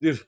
Dude.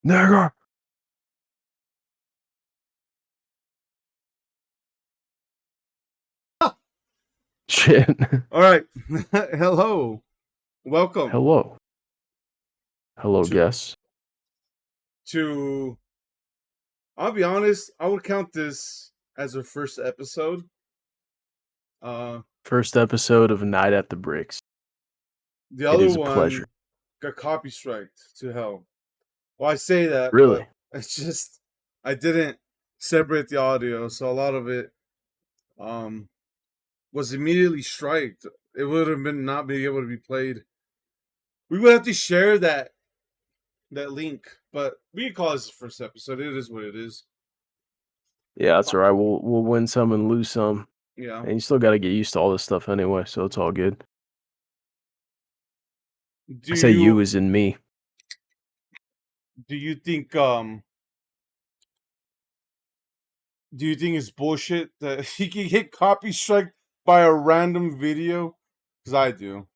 Nigger. Shit. All right. Hello. Welcome Hello. Hello, to guests. to I'll be honest, I would count this as our first episode. Uh First episode of Night at the Bricks. the It other is a pleasure. one got copy striked to hell. Well, I say that, but Really? it's just I didn't separate the audio, so a lot of it um was immediately striked. It would have been not being able to be played. We would have to share that link, but we can call this the first episode. It is what it is. Yeah, that's all right. We'll win some and lose some. Yeah. And you still got to get used to all this stuff anyway, so it's all good. Do I say you you as in me. do you think do you think it's bullshit that he can get copy strike by a random video? Because I do.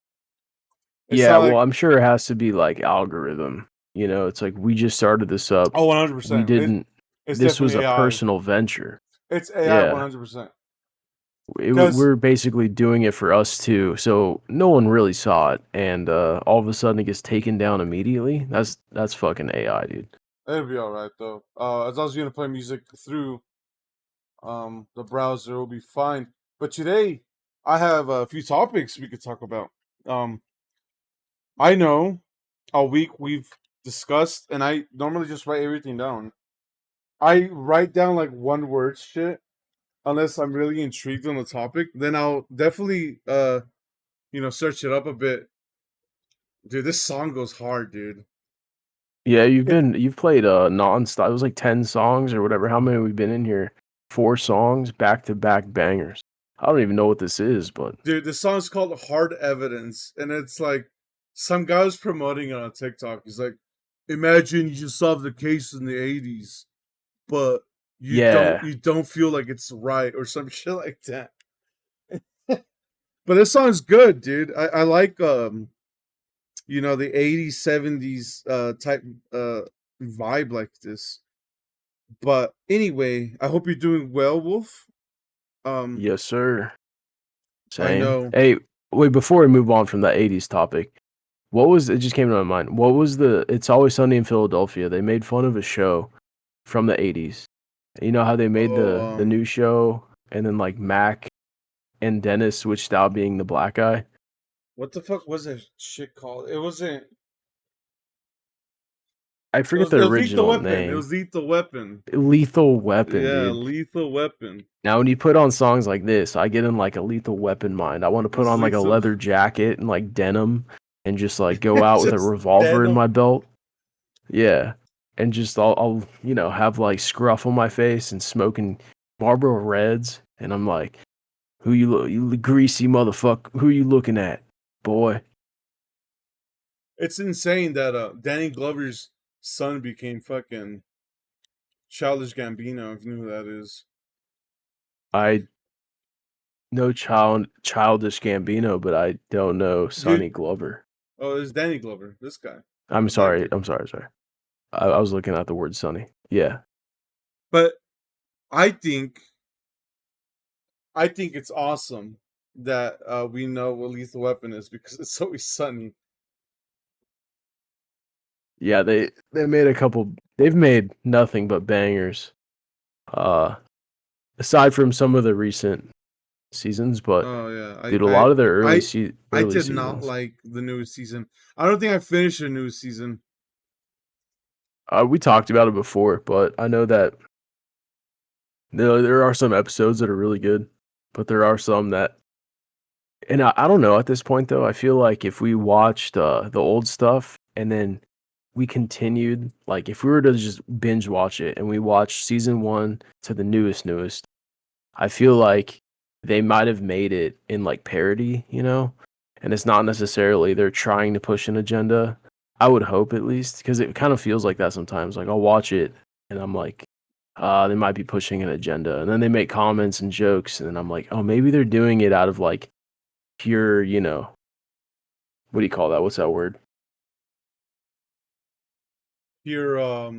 It's Yeah, not well, like I'm sure it has to be like algorithm. You know, it's like we just started this up. oh, We 100%. didn't. It's This was definitely a AI. personal venture. It's AI Yeah. 100%. Because We're basically doing it for us too, so no one really saw it, and all of a sudden it gets taken down immediately. That's fucking AI, dude. it'll be all right though. As long as you're gonna play music through the browser, it'll be fine. But today I have a few topics we could talk about. Um, I know a week we've discussed, and I normally just write everything down. I write down like one word shit unless I'm really intrigued on the topic. Then I'll definitely search it up a bit. Dude, this song goes hard, dude. Yeah, It, you've played nonstop. It was like 10 songs or whatever. How many we've been in here? 4 songs, back to back bangers. I don't even know what this is, but dude, this song's called Hard Evidence, and it's like some guy was promoting it on TikTok. He's like, imagine you just solved the case in the 80s, but Yeah. you don't feel like it's right or some shit like that. But this song's good, dude. I like the 80s 70s type uh vibe like this. But anyway, I hope you're doing well, Wolf. Um Yes, sir. I Same. know. Hey, wait, before we move on from that 80s topic, what was it just came to my mind. What was the It's Always Sunny in Philadelphia? They made fun of a show from the 80s. You know how they made Oh, the new show and then like Mac and Dennis switched out being the black guy? what the fuck was that shit called? It wasn't. I forget the It was Lethal original Weapon. It name. was Lethal Weapon. Lethal Weapon, Yeah, dude. Lethal Weapon. Now when you put on songs like this, I get in like a Lethal Weapon mind. I want to put It's on like a Lethal. leather jacket and like denim and just like go out with a Just revolver in denim. my belt. Yeah. And just I'll have like scruff on my face and smoking Marlboro Reds and I'm like, you greasy motherfucker, who you looking at, boy? It's insane that Danny Glover's son became fucking Childish Gambino. If you know who that is. I know childish Gambino, but I don't know Sonny Dude, Glover. oh, it's Danny Glover. This guy, I'm the black sorry. dude. Sorry. I was looking at the word Sonny. Yeah. But I think it's awesome that we know what Lethal Weapon is because it's always sunny. Yeah, they made a couple. They've made nothing but bangers, uh, aside from some of the recent seasons. But Oh yeah, dude, a lot of their I I early did not seasons. like the newest season. I don't think I finished the newest season. We talked about it before, but I know that there are some episodes that are really good, but there are some that, and I don't know at this point though. I feel like if we watched the old stuff and then we continued, like if we were to just binge watch it and we watched season one to the newest, I feel like they might have made it in like parody, you know? And it's not necessarily they're trying to push an agenda. I would hope at least, because it kind of feels like that sometimes. Like I'll watch it and I'm like, they might be pushing an agenda. And then they make comments and jokes, and then I'm like, oh, maybe they're doing it out of like pure, what do you call that? What's that word? You're uh,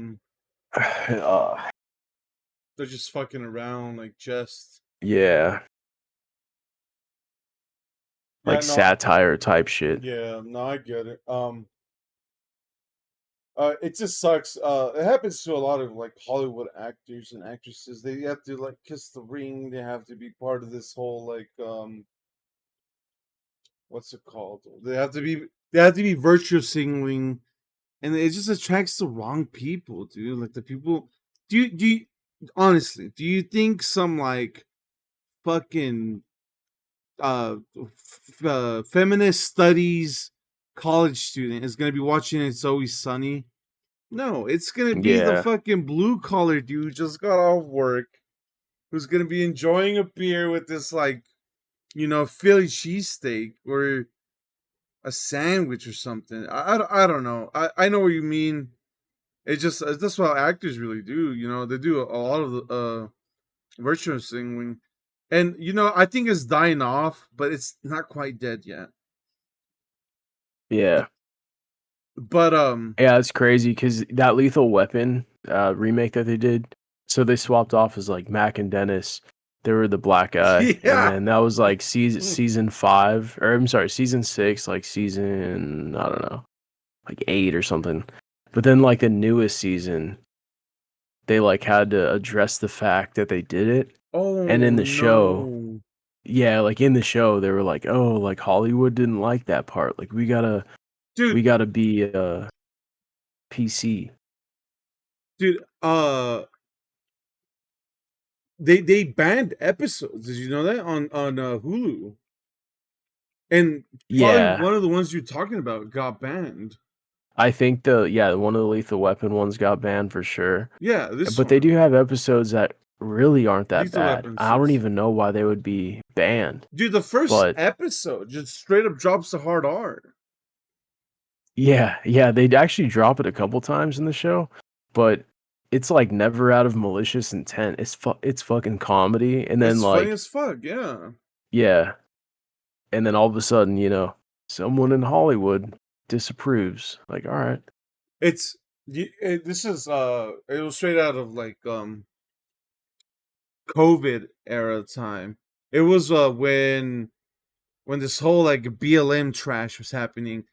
they're just fucking around, like just yeah, yeah, like no, satire type shit. yeah, no, I get it. It just sucks. It happens to a lot of like Hollywood actors and actresses. They have to like kiss the ring. They have to be part of this whole like what's it called? They have to be virtue signaling, and it just attracts the wrong people, dude. Like the people. Do you honestly? Do you think some like fucking feminist studies college student is gonna be watching It's Always Sunny? No, it's gonna be the Yeah, fucking blue collar dude who just got off work, who's gonna be enjoying a beer with this like, Philly cheesesteak or a sandwich or something. I don't know. I know what you mean. It just that's what actors really do. They do a lot of the virtual signaling, and I think it's dying off, but it's not quite dead yet. yeah. But Yeah, it's crazy because that Lethal Weapon remake that they did, so they swapped off as like Mac and Dennis. They were the black guy, and yeah, then that was like season 5, or I'm sorry, season 6, like season, I don't know, like 8 or something. But then like the newest season, they like had to address the fact that they did it, and oh in the show, no, yeah, like in the show, they were like, oh, like Hollywood didn't like that part. Like we dude, gotta be PC. dude, they banned episodes. Did you know that on Hulu? And probably Yeah, one of the ones you're talking about got banned. I think one of the Lethal Weapon ones got banned for sure. Yeah, this But they do one, have episodes that really aren't that Lethal bad. Weapon I don't 6. even know why they would be banned. Dude, the first But episode just straight up drops the hard R. yeah, they'd actually drop it a couple times in the show. But it's like never out of malicious intent. It's fucking comedy, and then It's funny like as fuck. Yeah. yeah, and then all of a sudden, someone in Hollywood disapproves. Like, all right, This is it was straight out of like COVID era time. It was when this whole like BLM trash was happening,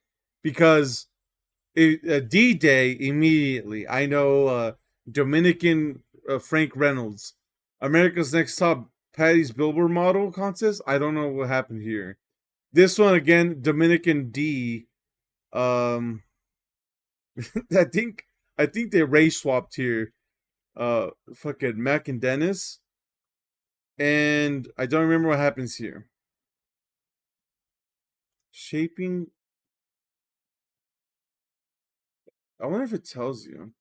because D-Day immediately. I know Dominican Frank Reynolds, America's Next Top Patty's Billboard Model Contest. I don't know what happened here. This one again, Dominican D. Um, I think they race swapped here. Fucking Mac and Dennis, and I don't remember what happens here. Shaping. I wonder if it tells you.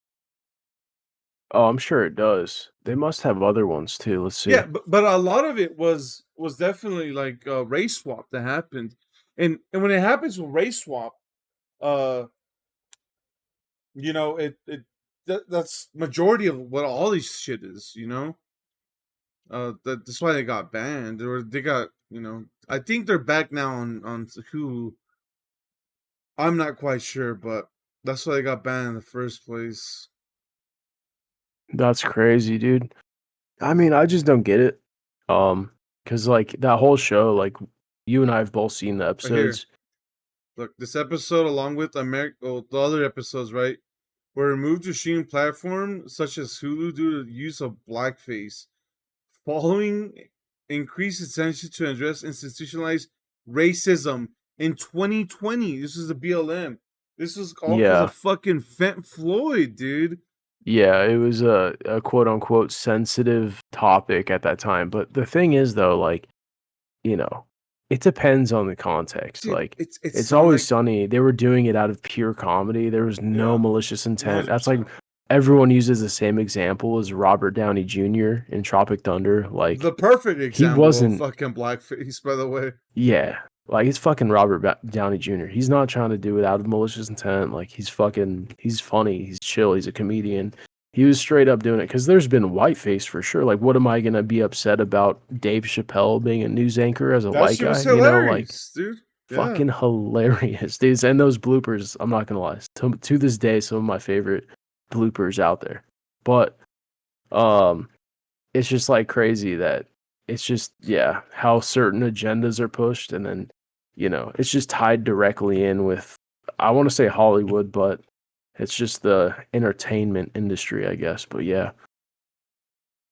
oh, I'm sure it does. They must have other ones too. Let's see. Yeah, but a lot of it was definitely like race swap that happened, and when it happens with race swap, uh, that's majority of what all this shit is. That's why they got banned. They got I think they're back now on Hulu. I'm not quite sure, but that's why they got banned in the first place. That's crazy, dude. I mean, I just don't get it. Because like that whole show, like you and I have both seen the Right here, episodes. look, this episode along with the other episodes, right, were removed to streaming platforms such as Hulu due to the use of blackface, following increased attention to address institutionalized racism in 2020. This is the BLM. This was all because Yeah, of fucking Fent Floyd, dude. yeah, it was a quote unquote sensitive topic at that time. But the thing is, though, like you know, it depends on the context. Dude, Like it's it's so always like sunny. They were doing it out of pure comedy. There was no yeah, malicious intent. That's like 100%. everyone uses the same example as Robert Downey Jr. in Tropic Thunder. Like The perfect he example of wasn't. fucking blackface, by the way. Yeah, like it's fucking Downey Jr. He's not trying to do it out of malicious intent. Like he's funny. He's chill. He's a comedian. He was straight up doing it because there's been whiteface for sure. Like, what am I gonna be upset about Dave Chappelle being a news anchor as a That white shit was guy? Like hilarious, dude. Yeah. fucking hilarious, dudes. And those bloopers, I'm not gonna lie, to this day, some of my favorite bloopers out there. But um, it's just like crazy that it's just how certain agendas are pushed, and then it's just tied directly in with, I want to say Hollywood, but it's just the entertainment industry, I guess. But yeah,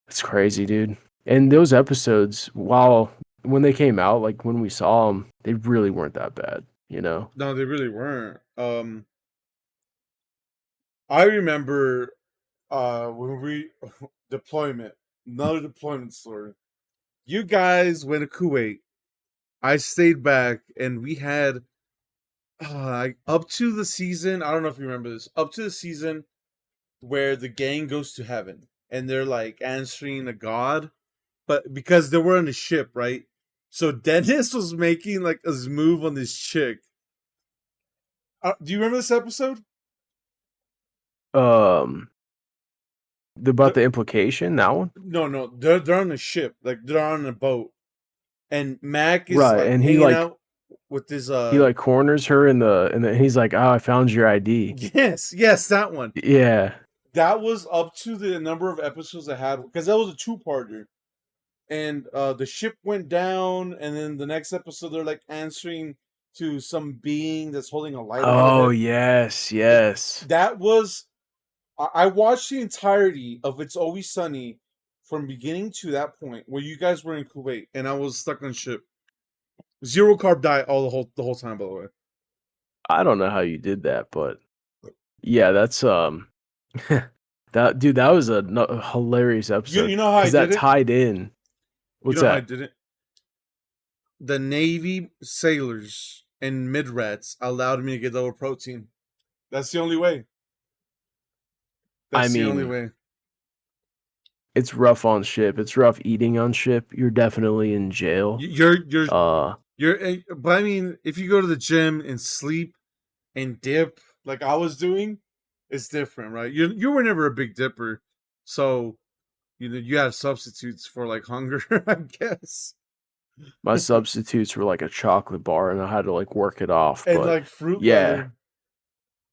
it's crazy, dude. And those episodes, while when they came out, like when we saw them, they really weren't that bad. No, they really weren't. I remember when we deployment, another deployment story. You guys went to Kuwait. I stayed back, and we had up to the season. I don't know if you remember this. Up to the season where the gang goes to heaven, and they're like answering a god, but because they were on a ship, right? So Dennis was making like his move on this chick. Do you remember this episode? Um, about The, the implication, that one, no, they're on a ship, like they're on a boat, and Mac is right? like And hanging out with his he like corners her in the he's like, oh, I found your ID. yes, that one. Yeah. That was up to the number of episodes I had, because that was a two-parter. And the ship went down, and then the next episode they're like answering to some being that's holding a light above their Oh head. yes, yes. That was I watched the entirety of It's Always Sunny from beginning to that point where you guys were in Kuwait and I was stuck on ship. Zero carb diet all the whole time, by the way. I don't know how you did that, but yeah, that's that dude, that was a hilarious episode You know how I because that did it? tied in. You What's know how I that? did it? The Navy sailors and mid-rats allowed me to get lower protein. That's the only way. I That's the only mean, way. it's rough on ship. It's rough eating on ship. You're definitely in jail. You're Uh, but I mean, if you go to the gym and sleep and dip like I was doing, it's different, right? You were never a big dipper. So you had substitutes for like hunger, I guess, My substitutes were like a chocolate bar, and I had to like work it off. and But like fruit yeah, leather.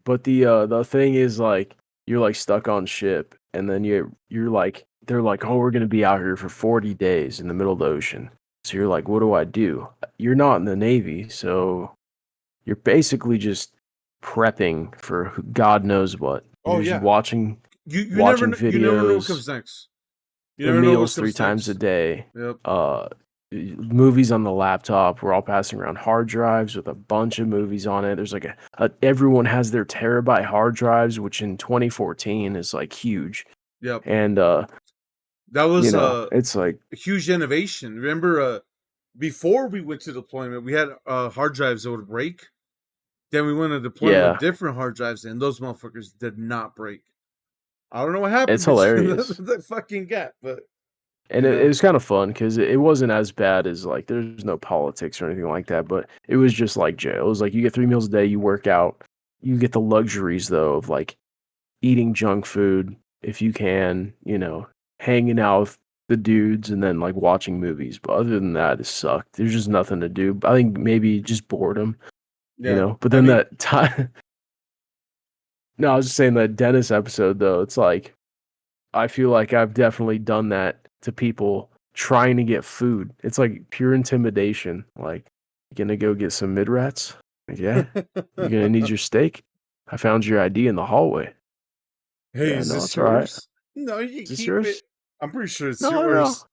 but the thing is like you're like stuck on ship, and then you're like they're like, oh, we're gonna be out here for 40 days in the middle of the ocean. So you're like, what do I do? You're not in the Navy, so you're basically just prepping for God knows what. Oh You're just yeah, watching you never know what videos, comes next. You the never know what meals three comes times a next. day, Yep. uh, movies on the laptop. We're all passing around hard drives with a bunch of movies on it. There's like everyone has their terabyte hard drives, which in 2014 is like huge. Yep. And That was it's like a huge innovation. Remember, before we went to deployment, we had hard drives that would break. Then we went to deployment with yeah, different hard drives, and those motherfuckers did not break. I don't know what it's happened between hilarious. the fucking gap, but And it was kind of fun because it wasn't as bad as like there's no politics or anything like that, but it was just like jail. It was like you get 3 meals a day, you work out, you get the luxuries though of like eating junk food if you can, hanging out with the dudes and then like watching movies. But other than that, it sucked. There's just nothing to do. I think maybe just boredom, yeah. But I then mean, that time, no, I was just saying that Dennis episode though, it's like I feel like I've definitely done that to people trying to get food. It's like pure intimidation. Like, you gonna go get some mid rats? Like, yeah. You gonna need your steak? I found your ID in the hallway. hey, Yeah, is no, this it's all right. yours? No, you Is can this keep it. yours? I'm pretty sure it's No, no. yours.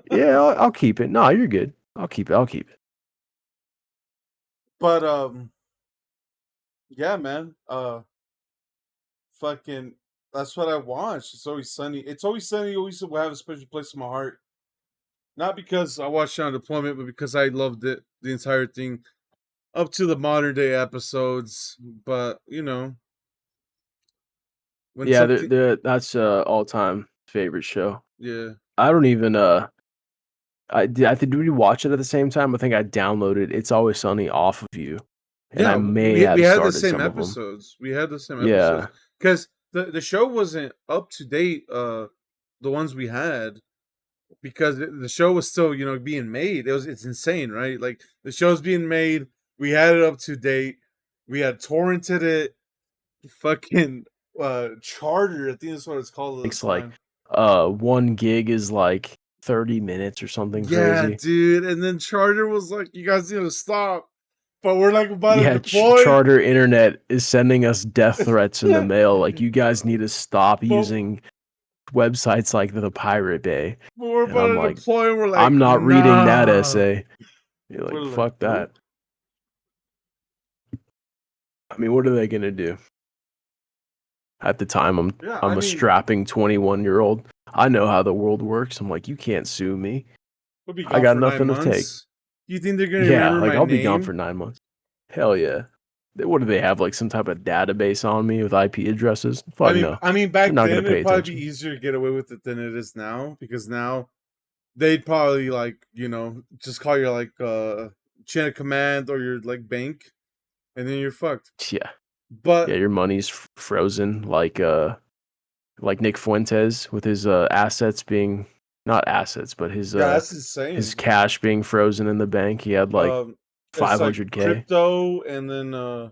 Yeah, I'll keep it. No, you're good. I'll keep it. I'll keep it. But yeah, man. Fucking, that's what I watch. It's always sunny. It's always sunny. Always will have a special place in my heart. Not because I watched it on deployment, but because I loved it, the entire thing, up to the modern day episodes. But when Yeah, something, that's all time favorite show. yeah, I don't even I think did we watch it at the same time? I think I downloaded It's Always Sunny off of you, and I yeah, may we have had the started same some of them. episodes. We had the same episodes Yeah, because the show wasn't up to date. The ones we had, because the show was still being made. It's insane, right? Like the show's being made. We had it up to date. We had torrented it. Fucking charter. I think that's what it's called at it's the like time. 1 gig is like 30 minutes or something Yeah, crazy. dude. And then charter was like, "You guys need to stop." But we're like about to Yeah, deploy. Charter Internet is sending us death threats in the mail. Like, you guys need to stop but, using websites like the Pirate Bay. but we're And I'm about to like, deploy. And we're like, I'm not reading that nah. essay. You're We're like, like, fuck nope. that. I mean, what are they gonna do? At the time, Yeah, I'm I a mean, strapping 21-year-old. I know how the world works. I'm like, you can't sue me. we'll be I gone got for nine nothing to take. months. You think they're gonna Yeah, remember like my I'll be gone name? for 9 months. Hell yeah. What do they have? Like some type of database on me with IP addresses? Fuck no. I mean, They're back not gonna then pay it'd probably be attention. easier to get away with it than it is now, because now they'd probably like just call your like chain of command or your like bank, and then you're fucked. Yeah. But Yeah, your money's frozen like Nick Fuentes with his assets being not assets, but yeah, that's his insane. cash being frozen in the bank. He had like It's like 500K. crypto, and then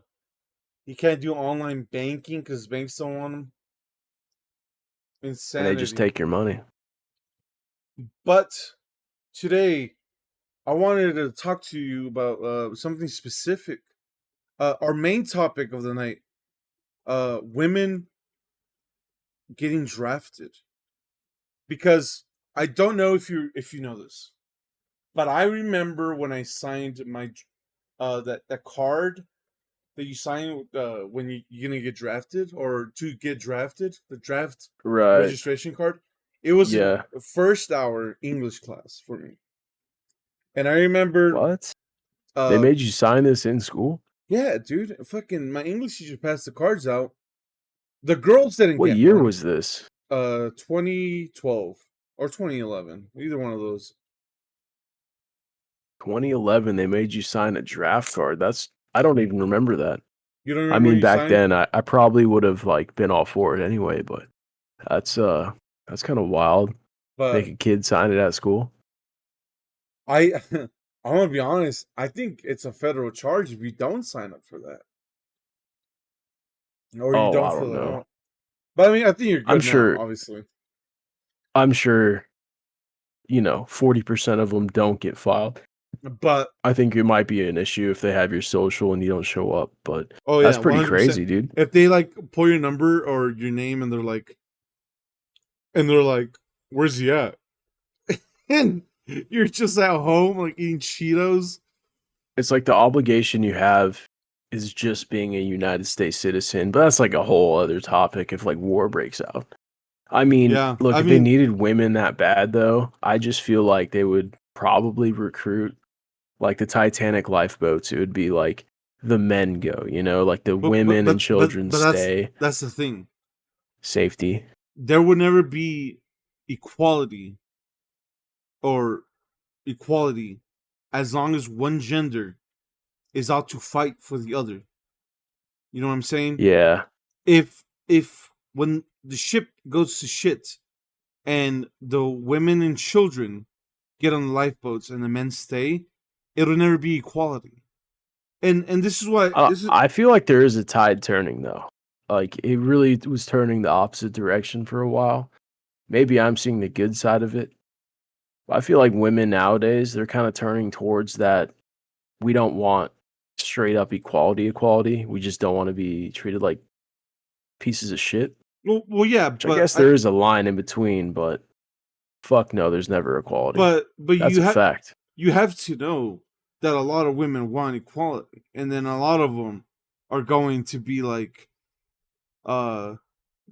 you can't do online banking because banks don't want them. And they just Insanity. take your money. But today I wanted to talk to you about something specific. Our main topic of the night: women getting drafted. Because I don't know if you know this, but I remember when I signed my that card that you sign when you're gonna get drafted, or to get drafted, the draft Right. registration card. It was in Yeah. first hour English class for me, and I remember, What? They uh, made you sign this in school? yeah, dude, fucking my English teacher passed the cards out. The girls didn't What get year one. was this? 2012 or 2011, either one of those. 2011 they made you sign a draft card. I don't even remember that. You don't I remember mean, you back signed? then I probably would have like been all for it anyway, but that's That's kind of wild. Make But a kid sign it at school. I I'm gonna be honest. I think it's a federal charge if you don't sign up for that, or you Oh, I don't don't fill it know. out. But I mean, I think you're I'm good now, sure. obviously. I'm sure. 40% of them don't get filed. But I think it might be an issue if they have your social and you don't show up, but oh that's yeah, pretty 100%. crazy, dude. If they like pull your number or your name and they're like, "Where's he at?" and you're just at home like eating Cheetos. It's like the obligation you have is just being a United States citizen, but that's like a whole other topic if like war breaks out. I mean, Yeah, look, I if they mean, needed women that bad though, I just feel like they would probably recruit like the Titanic lifeboats. It would be like the men go, like the but but women and but but children but stay, that's the thing. safety. There would never be equality or equality as long as one gender is out to fight for the other. You know what I'm saying? Yeah. If when the ship goes to shit and the women and children get on the lifeboats and the men stay, it'll never be equality. And this is why this is I feel like there is a tide turning though. Like it really was turning the opposite direction for a while. Maybe I'm seeing the good side of it. I feel like women nowadays, they're kind of turning towards that. We don't want straight up equality. We just don't want to be treated like pieces of shit. well yeah, Which I guess there is a line in between, but fuck no, there's never equality. but That's a fact. you have to know that a lot of women want equality, and then a lot of them are going to be like, uh,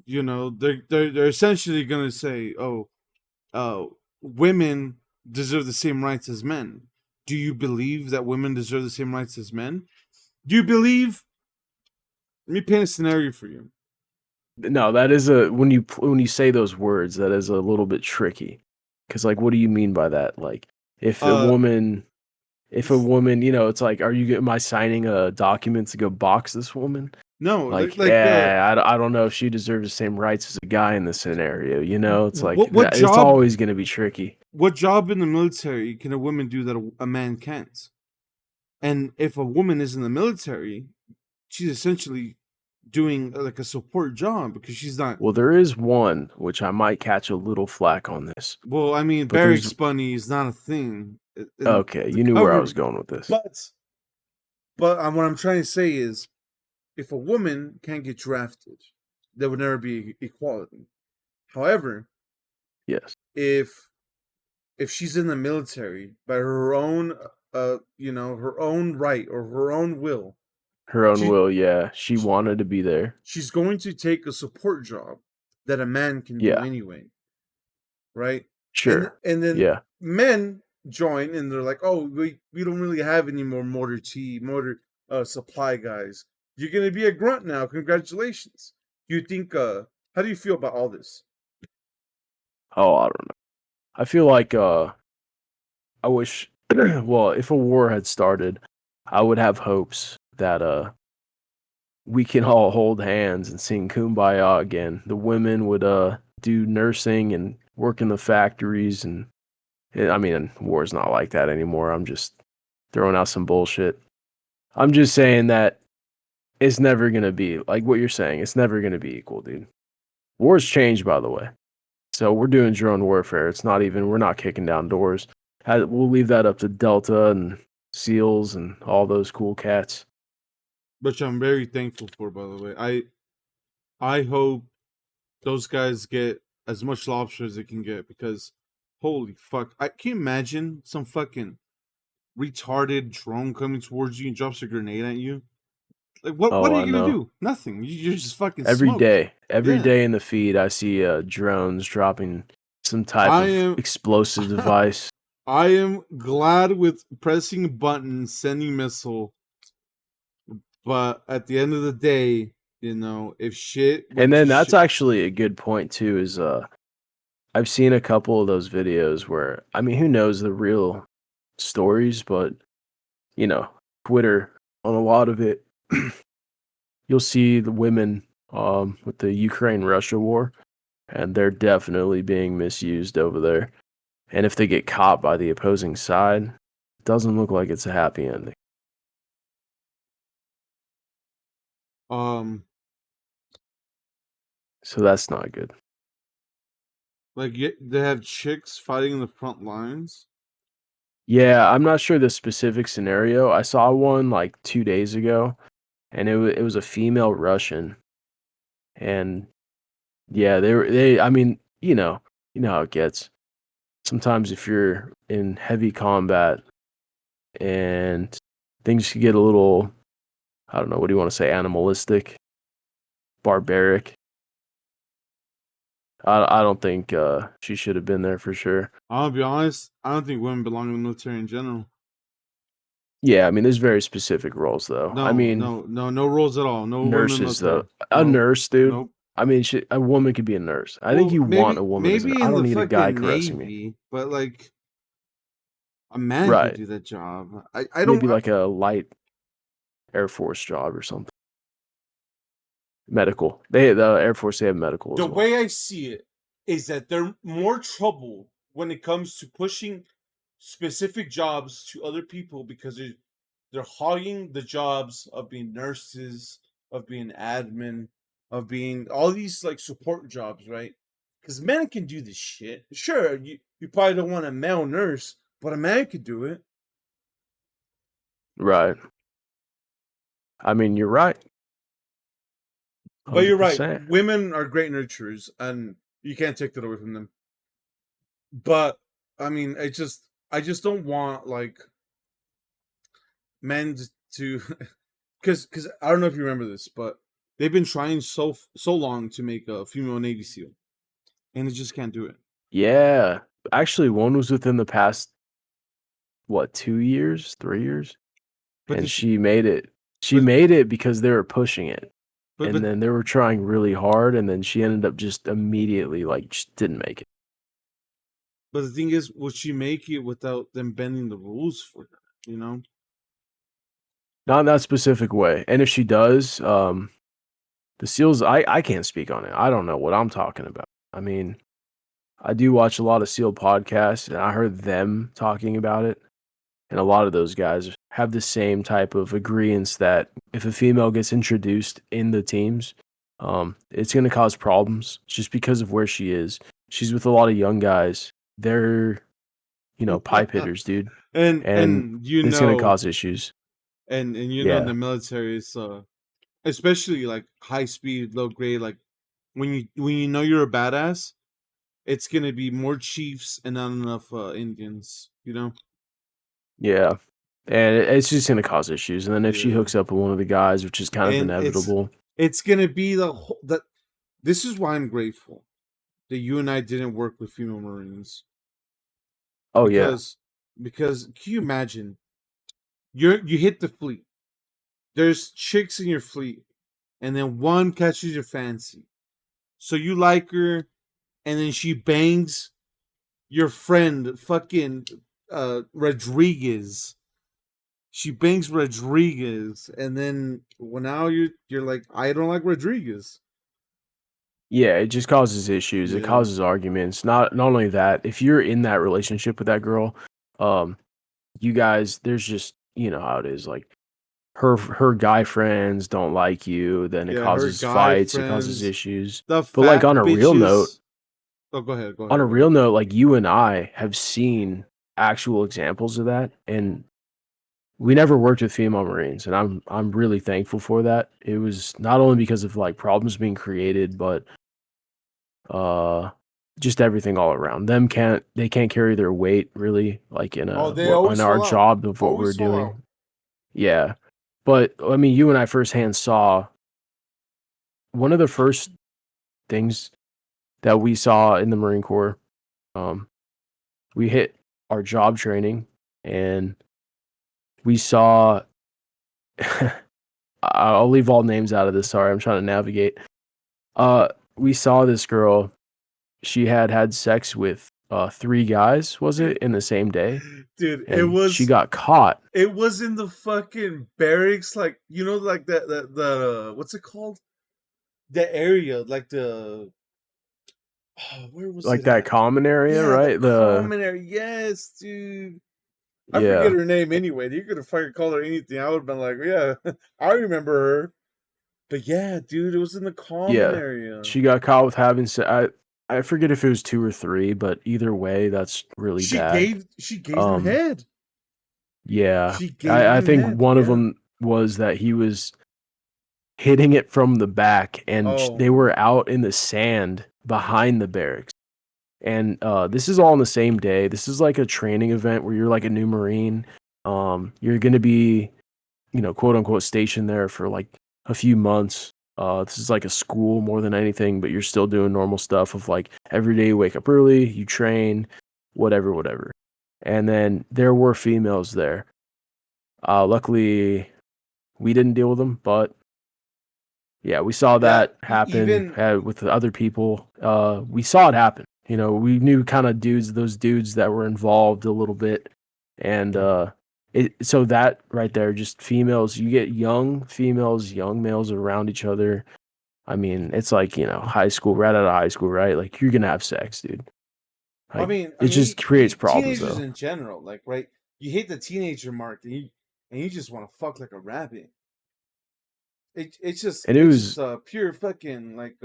they're essentially gonna say, oh, uh, women deserve the same rights as men. Do you believe that women deserve the same rights as men? Do you believe? Let me paint a scenario for you. No, that is a when you say those words, that is a little bit tricky. Cause like, what do you mean by that? Like, if a Uh, woman, it's like, am I signing a document to go box this woman? no, Like, like I don't know if she deserves the same rights as a guy in this scenario. It's like what it's job always gonna be tricky. what job in the military can a woman do that a man can't? And if a woman is in the military, she's essentially doing like a support job because she's not. Well, there is one which I might catch a little flack on this, Well, I mean, but there's barracks bunny is not a thing in okay. the You knew where I was government. going with this. But what I'm trying to say is, if a woman can't get drafted, there would never be equality. However, Yes, if she's in the military by her own, her own right or her own will, her own she will. Yeah, she wanted to be there. she's going to take a support job that a man can do Yeah, anyway, right? And sure. then Yeah. men join and they're like, "Oh, we don't really have any more motor supply guys. You're gonna be a grunt now. Congratulations." Do you think? How do you feel about all this? Oh, I don't know. I feel like I wish well, if a war had started, I would have hopes that we can all hold hands and sing Kumbaya again. The women would do nursing and work in the factories I mean, war's not like that anymore. I'm just throwing out some bullshit. I'm just saying that it's never going to be like what you're saying. It's never going to be equal, dude. War's changed, by the way. So we're doing drone warfare. We're not kicking down doors. We'll leave that up to Delta and SEALs and all those cool cats. Which I'm very thankful for, by the way. I hope those guys get as much lobster as they can get because holy fuck. I can you imagine some fucking retarded drone coming towards you and drops a grenade at you. Like what Oh, are I you gonna know. do? Nothing. You're just fucking Every smoked. day, every Yeah. day in the feed, I see drones dropping some type I of am explosive device. I am glad with pressing a button, sending missile, but at the end of the day, if shit And went then to that's shit. actually a good point too. Is I've seen a couple of those videos where I mean, who knows the real stories, but you know, Twitter on a lot of it, you'll see the women with the Ukraine Russia war. and they're definitely being misused over there. And if they get caught by the opposing side, it doesn't look like it's a happy ending. Um, So that's not good. like they have chicks fighting in the front lines. Yeah, I'm not sure the specific scenario. I saw one like 2 days ago, and it was a female Russian, and yeah, they. I mean, you know how it gets. Sometimes if you're in heavy combat and things can get a little, I don't know, what do you want to say, animalistic, barbaric. I don't think she should have been there for sure. I'll be honest. I don't think women belong in the military in general. Yeah, I mean, there's very specific roles though. I No, mean, no, no, no rules at all. No women in the nurses though. military. A Nope, nurse, dude. nope. I mean, a woman could be a nurse. I think Well, you want maybe a woman as an. maybe I in don't the need a guy fucking caressing me. navy, but like a man could Right. do that job. I don't. Maybe like a light Air Force job or something. Medical. The Air Force, they have medical The as well. way I see it is that they're more trouble when it comes to pushing specific jobs to other people because they're hogging the jobs of being nurses, of being admin, of being all these like support jobs, right? Because men can do this shit. Sure, you probably don't want a male nurse, but a man could do it. Right. I mean, you're right. But you're right. 100%. Women are great nurturers, and you can't take that away from them. But I mean, I just don't want like men to, because I don't know if you remember this, but they've been trying so long to make a female Navy SEAL, and they just can't do it. Yeah. Actually, one was within the past, what, 2 years, 3 years? But And this, she made it. She but made it because they were pushing it. but And then they were trying really hard, and then she ended up just immediately, like, just didn't make it. but the thing is, will she make it without them bending the rules for her? You know? Not in that specific way. And if she does, the SEALs, I can't speak on it. I don't know what I'm talking about. I mean, I do watch a lot of SEAL podcasts, and I heard them talking about it. And a lot of those guys have the same type of agreements that if a female gets introduced in the teams, it's going to cause problems just because of where she is. She's with a lot of young guys. They're, pipe hitters, dude. And and it's going to cause issues. and you know in Yeah. the military it's especially like high speed, low grade, like when you know you're a badass, it's gonna be more chiefs and not enough Indians, you know? Yeah. And it's just going to cause issues. And then if she Yeah. hooks up with one of the guys, which is kind of And inevitable. it's gonna be the whole that this is why I'm grateful that you and I didn't work with female Marines. Oh, yeah. Because can you imagine you hit the fleet. There's chicks in your fleet, and then one catches your fancy. So you like her, and then she bangs your friend fucking Rodriguez. She bangs Rodriguez, and then well now you're like, I don't like Rodriguez. Yeah, it just causes issues. It Yeah. causes arguments. Not only that, if you're in that relationship with that girl, um, you guys, there's just how it is. Like her guy friends don't like you, then it Yeah, her causes guy fights, it causes friends, issues. the But like fat bitches. Oh, go on a ahead. real note, like you and I have seen actual examples of that, and we never worked with female Marines, and I'm really thankful for that. It was not only because of like problems being created, but uh just everything all around. They can't carry their weight really, like Oh, they in always our fall out. job of what we're Always fall out. doing. Yeah. But I mean, you and I firsthand saw one of the first things that we saw in the Marine Corps. Um, we hit our job training, and we saw I'll leave all names out of this. Sorry, I'm trying to navigate. We saw this girl. She had sex with 3 guys, was it, in the same day? Dude, And she got caught. it was in the fucking barracks, like you know, like the what's it called? The area, like Oh, where was Like it that at? common area, Yeah, the right? The common area. Yes, dude. I forget yeah, her name anyway. You could have fucking called her anything. I would have been like, yeah, I remember her. But yeah, dude, it was in the common yeah. area. She got caught with having I forget if it was 2 or 3, but either way, that's really bad. She gave him Um, head. yeah. She gave I him think head. one of Yeah. them was that he was hitting it from the back, and Oh they my. were out in the sand behind the barracks. And this is all on the same day. This is like a training event where you're like a new Marine. You're gonna be, quote unquote, stationed there for like a few months. This is like a school more than anything, but you're still doing normal stuff of like every day you wake up early, you train, whatever, whatever. And then there were females there. Luckily, we didn't deal with them, but yeah, we saw Yeah. that happen Even with the other people. We saw it happen. We knew kind of those dudes that were involved a little bit, and so that right there, just females. You get young females, young males around each other. I mean, it's like high school, right out of high school, right? Like you're gonna have sex, dude. Like I it mean, just creates problems, teenagers though. in general, like, right? You hit the teenager mark, and you just want to fuck like a rabbit. And it It's just was. pure fucking like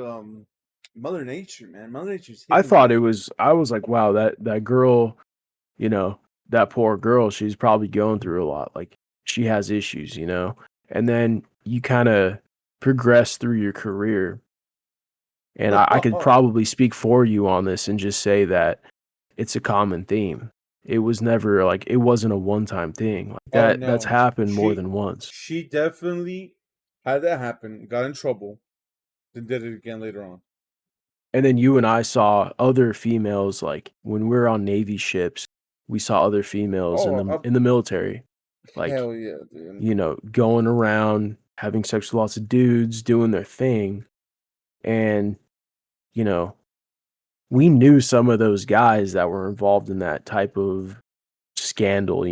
Mother Nature, man. Mother Nature's I hitting thought it back. was. I was like, wow, that girl. you know, that poor girl, she's probably going through a lot. Like she has issues. And then you kind of progress through your career. And I could Oh probably speak for you on this and just say that it's a common theme. It was never like it wasn't a one time thing. Like that's no, happened more than once. she definitely had that happen. Got in trouble, then did it again later on. And then you and I saw other females like when we were on Navy ships, we saw other females in Oh, the military. Like hell yeah, dude. going around having sex with lots of dudes, doing their thing. And, you know, we knew some of those guys that were involved in that type of scandal.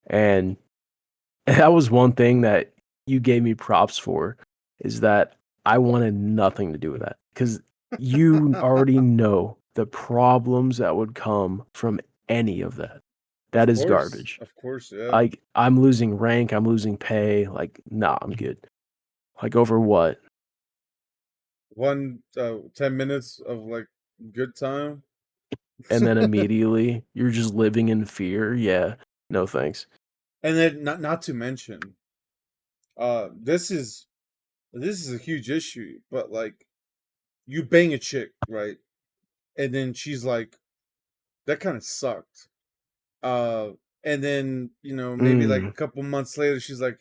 And that was one thing that you gave me props for is that I wanted nothing to do with that because you already know the problems that would come from any of that. That is garbage. Of course, yeah. Like I'm losing rank, I'm losing pay. Like, nah, I'm good. Like over what? 10 minutes of like good time. And then immediately you're just living in fear. Yeah. No thanks. And then not to mention, uh, this is this is a huge issue. But like, you bang a chick, right? And then she's like, that kind of sucked. Uh, and then maybe like a Mm, couple months later, she's like,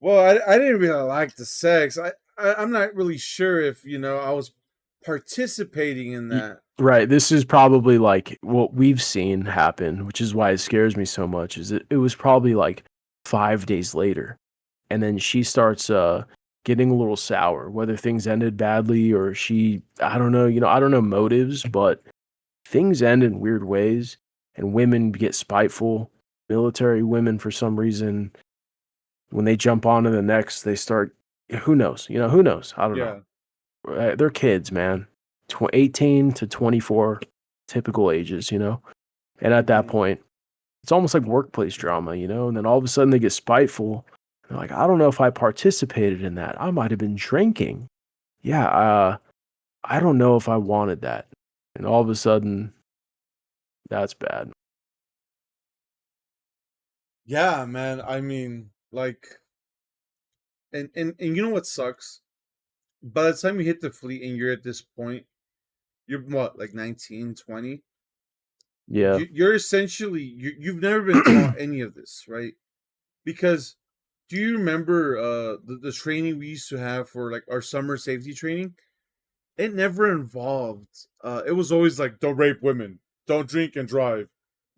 well, I didn't really like the sex. I'm not really sure if I was participating in y- that. right. This is probably like what we've seen happen, which is why it scares me so much. Is it was probably like 5 days later. And then she starts getting a little sour, whether things ended badly or I don't know, I don't know motives, but things end in weird ways and women get spiteful. Military women, for some reason, when they jump onto the next, they start, who knows? Who knows? I don't know. Yeah. They're kids, man. 18 to 24, typical ages. And at that Hmm. point, it's almost like workplace drama. And then all of a sudden they get spiteful. They're like, I don't know if I participated in that. I might have been drinking. Yeah, I don't know if I wanted that. And all of a sudden, that's bad. Yeah, man. I mean, like, and you know what sucks? By the time you hit the fleet and you're at this point, you're what, like 19, 20. Yeah. You're essentially you've never been taught any of this, right? Because do you remember the training we used to have for like our summer safety training? It never involved. It was always like, don't rape women, don't drink and drive,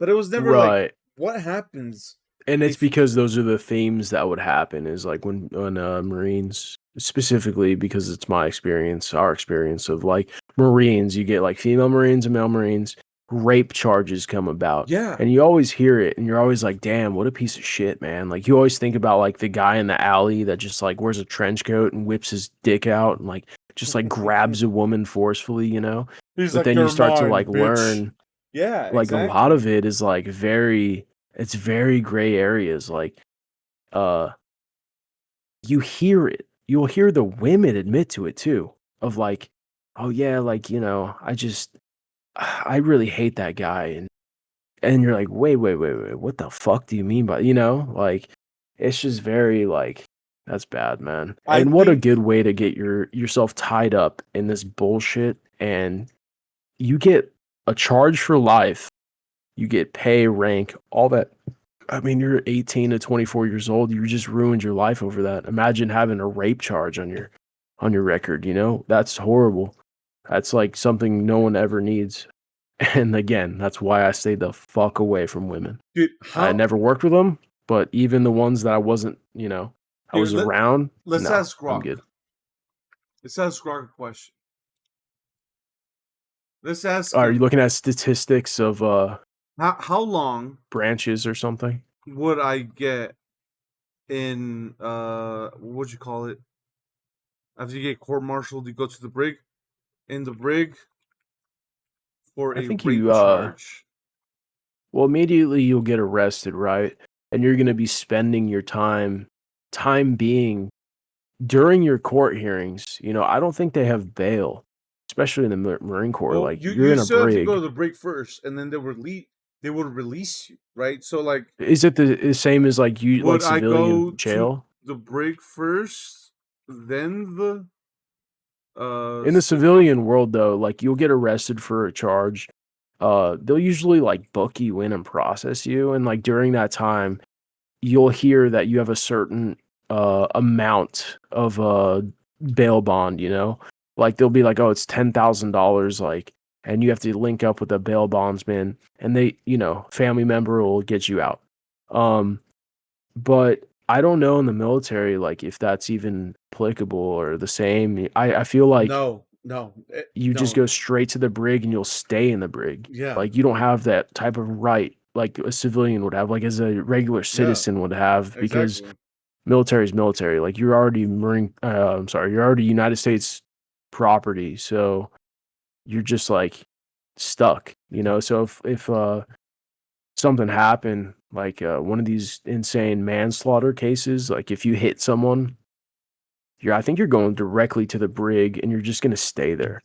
but it was never like, Right. what happens And it's if because those are the themes that would happen is like when Marines specifically because it's my experience, our experience of like Marines, you get like female Marines and male Marines, rape charges come about. yeah, And you always hear it and you're always like, damn, what a piece of shit, man. Like you always think about like the guy in the alley that just like wears a trench coat and whips his dick out and like just like grabs a woman forcefully, you know. He's But like, then you "You're start to mine, like bitch." learn, Yeah, like a lot of exactly. it is like it's very gray areas. Like uh you hear it. You'll hear the women admit to it too. Of like, oh yeah, like, you know, I really hate that guy. And you're like, wait, what the fuck do you mean by, you know? Like, it's just very like, that's bad, man. I And what a think good way to get yourself tied up in this bullshit. And you get a charge for life. You get pay, rank, all that. I mean, you're 18 to 24 years old. You just ruined your life over that. Imagine having a rape charge on your record, you know? That's horrible. That's like something no one ever needs. And again, that's why I stay the fuck away from women. dude, I how never worked with them, but even the ones that I wasn't, you know, I dude, was around, let's no, ask I'm Grok. good. Let's ask Grok a question. Let's ask Are you him looking at statistics of how long branches or something? would I get in what would you call it? After you get court-martialed, you go to the brig. In the brig for I a think rape you charge. well, immediately you'll get arrested, right? And you're going to be spending your time being during your court hearings. You know, I don't think they have bail, especially in the Marine Corps. Well, Like you're you in a still have to go brig. to the brig first, and then they would release you, right? So like, Is it the same as like you like would I civilian go to jail? the brig first, then the In the civilian world though, like you'll get arrested for a charge. They'll usually like book you in and process you, and like during that time, you'll hear that you have a certain amount of bail bond, you know? Like they'll be like, "Oh, it's $10,000," like, and you have to link up with a bail bondsman, and they, you know, family member will get you out. Um but I don't know in the military, like, if that's even applicable or the same. I feel like you just no, go straight to the brig and you'll stay in the brig. yeah, Like, you don't have that type of right like a civilian would have, like, as a regular yeah, citizen would have, because exactly. military is military. Like, you're already you're already United States property, so you're just, like, stuck, you know? So if something happened, like one of these insane manslaughter cases, like if you hit someone, I think you're going directly to the brig and you're just going to stay there.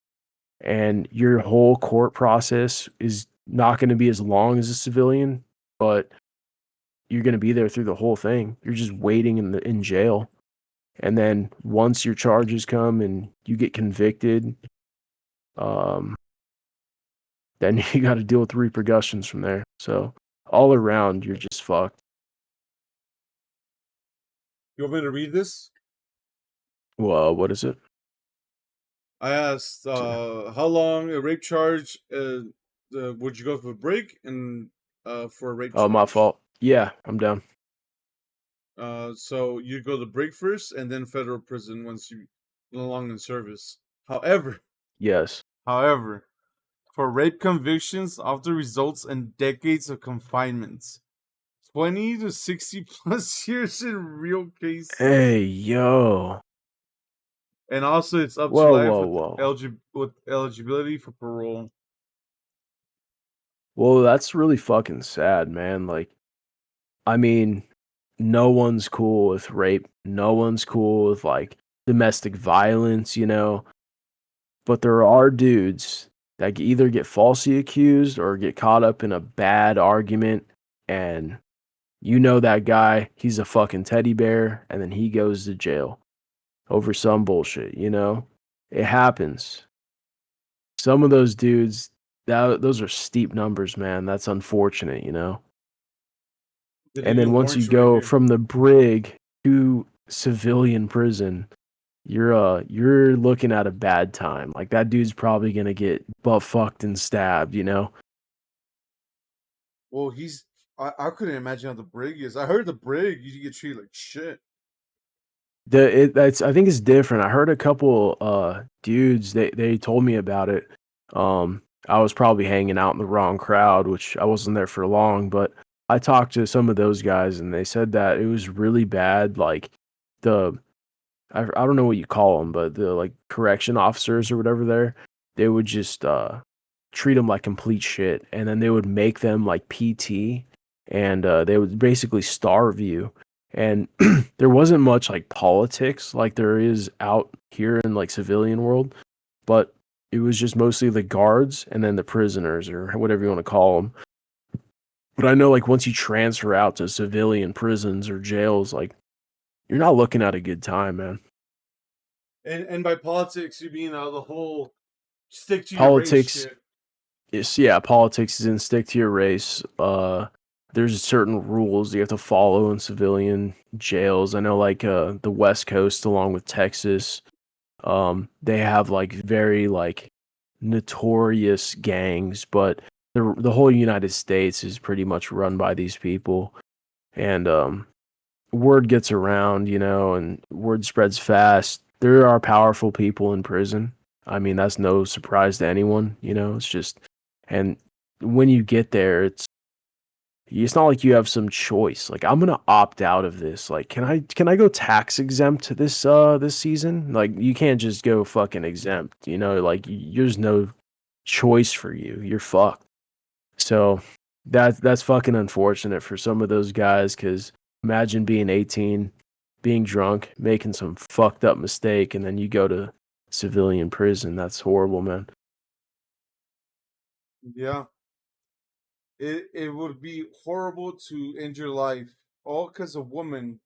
And your whole court process is not going to be as long as a civilian, but you're going to be there through the whole thing. You're just waiting in jail. And then once your charges come and you get convicted, um, then you got to deal with the repercussions from there. So all around, you're just fucked. You want me to read this? Well, what is it? I asked, how long a rape charge? Would you go for a break and for a rape Oh, my charge? fault. Yeah, I'm down. So you go to break first, and then federal prison once you no longer in service. However, Yes. however, for rape convictions often results in decades of confinement, 20 to 60 plus years in real cases, Hey, yo. and also it's up to Whoa, life whoa, with whoa. eligibility for parole. Well, that's really fucking sad, man. Like, I mean, no one's cool with rape. No one's cool with like domestic violence, you know. But there are dudes that either get falsely accused or get caught up in a bad argument, and you know that guy, he's a fucking teddy bear, and then he goes to jail over some bullshit, you know? It happens. Some of those dudes, those are steep numbers, man. That's unfortunate, you know? Did And you then even once you warrant you right go here? from the brig to civilian prison, you're looking at a bad time. Like that dude's probably gonna get butt fucked and stabbed, you know? Well, I couldn't imagine how the brig is. I heard the brig you get treated like shit. That's I think it's different. I heard a couple dudes, they told me about it. I was probably hanging out in the wrong crowd, which I wasn't there for long, but I talked to some of those guys and they said that it was really bad. Like the I don't know what you call them, but the like correction officers or whatever there, they would just treat them like complete shit, and then they would make them like PT, and they would basically starve you. And there wasn't much like politics like there is out here in like civilian world, but it was just mostly the guards and then the prisoners or whatever you want to call them. But I know like once you transfer out to civilian prisons or jails, like you're not looking at a good time, man. And by politics, you mean the whole stick to your race Politics shit. is yeah, politics is in stick to your race. There's certain rules you have to follow in civilian jails. I know like the West Coast along with Texas, they have like very like notorious gangs, but the whole United States is pretty much run by these people. And word gets around, and word spreads fast. There are powerful people in prison. I mean, that's no surprise to anyone, it's just, and when you get there, it's not like you have some choice. Like, I'm gonna opt out of this. Like, can I go tax exempt this season? Like, you can't just go fucking exempt, like there's no choice for you. You're fucked. So that's fucking unfortunate for some of those guys, because imagine being 18, being drunk, making some fucked up mistake, and then you go to civilian prison. That's horrible, man. Yeah, it would be horrible to end your life all because a woman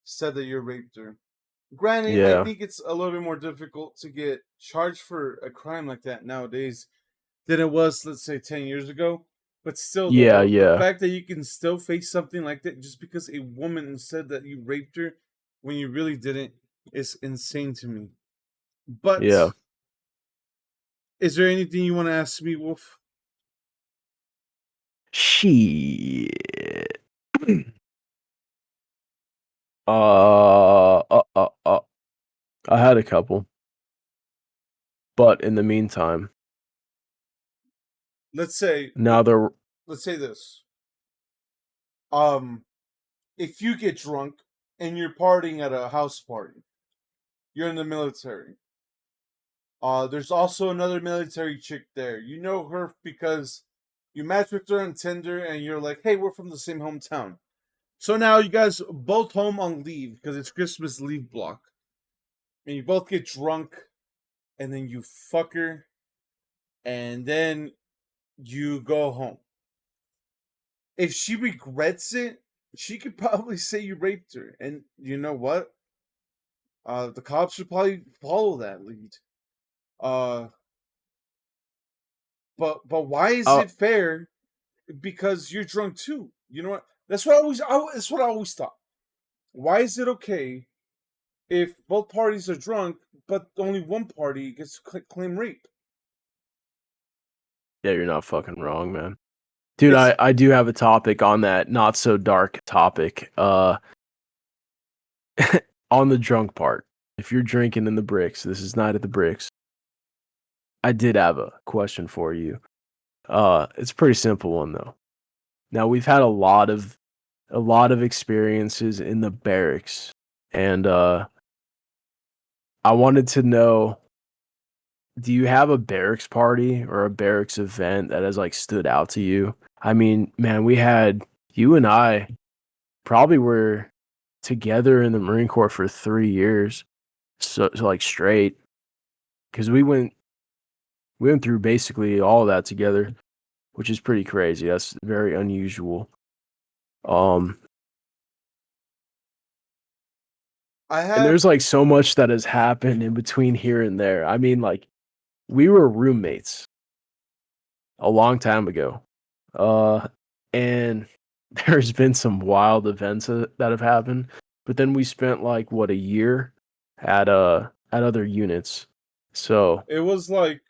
said that you raped her. Granted, I Yeah. think it's a little bit more difficult to get charged for a crime like that nowadays than it was, let's say, 10 years ago. But still, Yeah, though, the yeah. fact that you can still face something like that just because a woman said that you raped her when you really didn't is insane to me. But Yeah. is there anything you want to ask me, Wolf? Shit. uh, uh, uh, uh. I had a couple, but in the meantime, Let's say, now they're let's say this. Um, if you get drunk and you're partying at a house party, you're in the military. There's also another military chick there. You know her because you match with her on Tinder and you're like, hey, we're from the same hometown. So now you guys both home on leave because it's Christmas leave block. And you both get drunk and then you fuck her and then you go home. If she regrets it, she could probably say you raped her. And you know what? The cops should probably follow that lead. Uh, but why is uh, it fair? Because you're drunk too. You know what? That's what I always thought. Why is it okay if both parties are drunk, but only one party gets to claim rape? yeah, you're not fucking wrong, man. Dude, It's I do have a topic on that not so dark topic. On the drunk part. If you're drinking in the bricks, this is Night at the Bricks. I did have a question for you. It's a pretty simple one though. Now we've had a lot of experiences in the barracks, and I wanted to know, do you have a barracks party or a barracks event that has like stood out to you? I mean, man, we had you and I probably were together in the Marine Corps for 3 years, so like straight, because we went through basically all of that together, which is pretty crazy. That's very unusual. Um, I and have there's like so much that has happened in between here and there. I mean, like we were roommates a long time ago. And there's been some wild events that have happened, but then we spent like what, a year at other units. So, it was like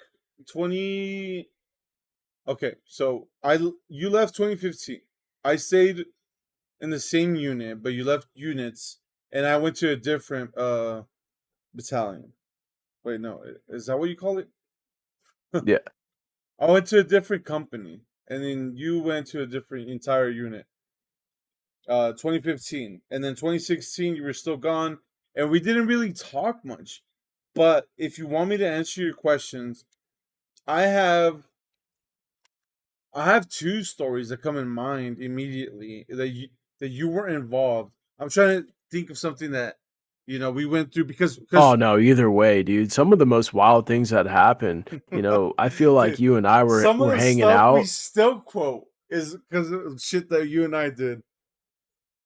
20. Okay, so you left 2015. I stayed in the same unit, but you left units, and I went to a different battalion. Wait, no, is that what you call it? yeah. I went to a different company, and then you went to a different entire unit. 2015, and then 2016 you were still gone, and we didn't really talk much. But if you want me to answer your questions, I have I have two stories that come in mind immediately that you were involved. I'm trying to think of something that we went through Oh because no, either way, dude. Some of the most wild things that happen, I feel like dude, you and I were some of were the hanging stuff we out. still quote is because of shit that you and I did.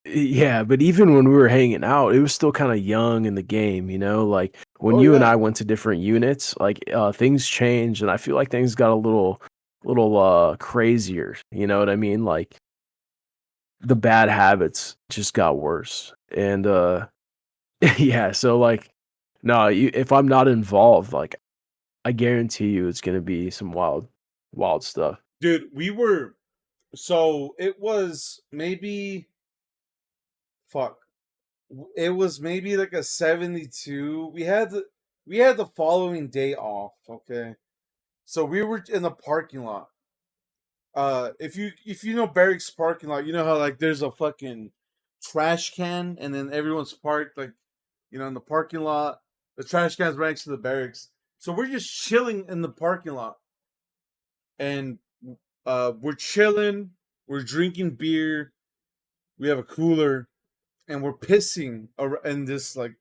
Yeah, but even when we were hanging out, it was still kind of young in the game, like when Oh you and yeah, I went to different units, like things changed and I feel like things got a little crazier, you know what I mean? Like the bad habits just got worse. And yeah, so like no, if I'm not involved, like I guarantee you it's going to be some wild stuff. dude, we were. So it was maybe fuck. It was maybe like a 72. We had the following day off. Okay, so we were in the parking lot. If you know Barracks parking lot, you know how like there's a fucking trash can, and then everyone's parked like in the parking lot. The trash can's right next to the barracks. So we're just chilling in the parking lot, and we're chilling. We're drinking beer. We have a cooler, and we're pissing in this like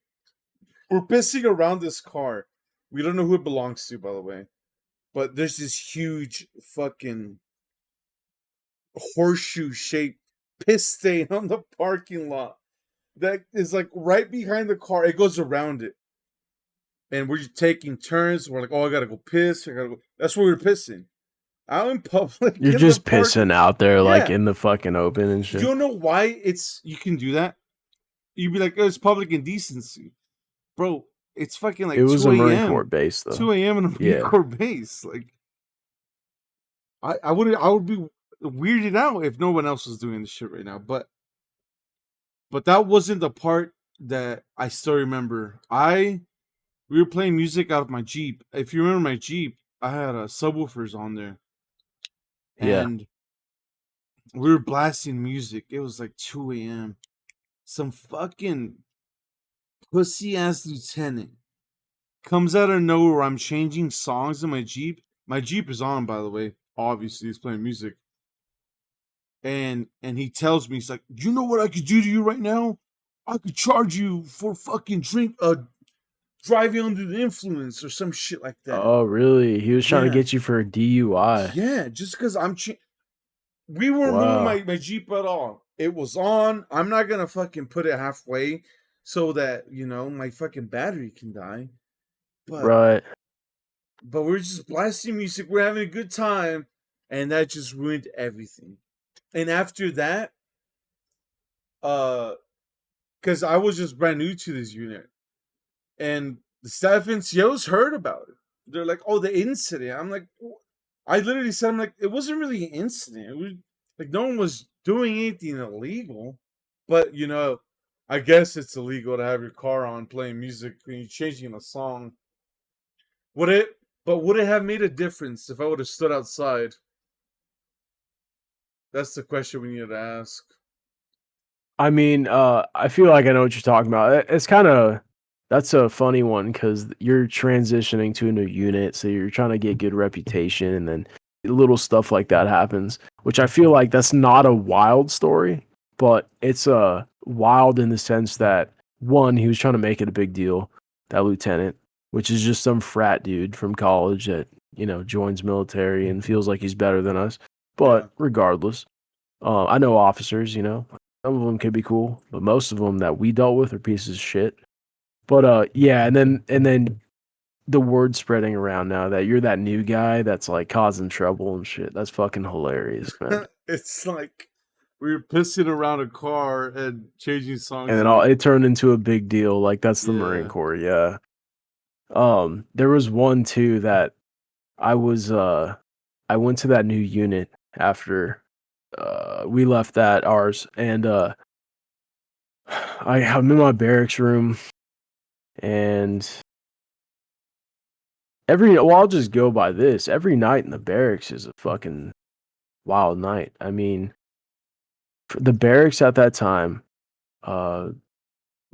we're pissing around this car. We don't know who it belongs to, by the way. But there's this huge fucking horseshoe shaped piss stain on the parking lot that is like right behind the car. It goes around it. And we're just taking turns. We're like, oh, I gotta go piss. I gotta go. That's where we're pissing. Out in public You're in the just park. pissing out there like Yeah. in the fucking open and You shit. don't know why you can do that? You'd be like, oh, it's public indecency. Bro, it's fucking It like was 2 a Marine Corps a.m. base though. 2 a.m. in a Marine Yeah. Corps base. Like I would be weirded out if no one else was doing this shit right now. But that wasn't the part that I still remember. We were playing music out of my Jeep. If you remember my Jeep, I had subwoofers on there, Yeah. and we were blasting music. It was like 2 a.m. Some fucking pussy ass lieutenant comes out of nowhere. I'm changing songs in my Jeep. My Jeep is on, by the way. Obviously, he's playing music. And he tells me, he's like, you know what I could do to you right now? I could charge you for fucking driving under the influence or some shit like that. Oh, really? He was trying to Yeah. get you for a DUI. Yeah, just because we weren't moving Wow. my Jeep at all. It was on. I'm not gonna fucking put it halfway so that, my fucking battery can die. But Right. we're just blasting music. We're having a good time, and that just ruined everything. And after that, because I was just brand new to this unit, and the staff NCOs heard about it. They're like, "Oh, the incident." I'm like, I literally said, "I'm like, it wasn't really an incident. It was like no one was doing anything illegal, but I guess it's illegal to have your car on playing music when you're changing a song. Would it? But would it have made a difference if I would have stood outside? That's the question we need to ask. I mean, I feel like I know what you're talking about. It's kind of that's a funny one because you're transitioning to a new unit, so you're trying to get good reputation, and then little stuff like that happens. Which I feel like that's not a wild story, but it's wild in the sense that one, he was trying to make it a big deal. That lieutenant, which is just some frat dude from college that joins military and feels like he's better than us. Yeah. But regardless, I know officers, some of them could be cool, but most of them that we dealt with are pieces of shit. But yeah, and then the word spreading around now that you're that new guy that's like causing trouble and shit. That's fucking hilarious, man. It's like we were pissing around a car and changing And songs then in the it turned into a big deal. Like that's the Marine yeah. Corps, yeah. There was one too that I was I went to that new unit after we left that ours and I'm in my barracks room and I'll just go by this. Every night in the barracks is a fucking wild night. I mean, for the barracks at that time, Barracks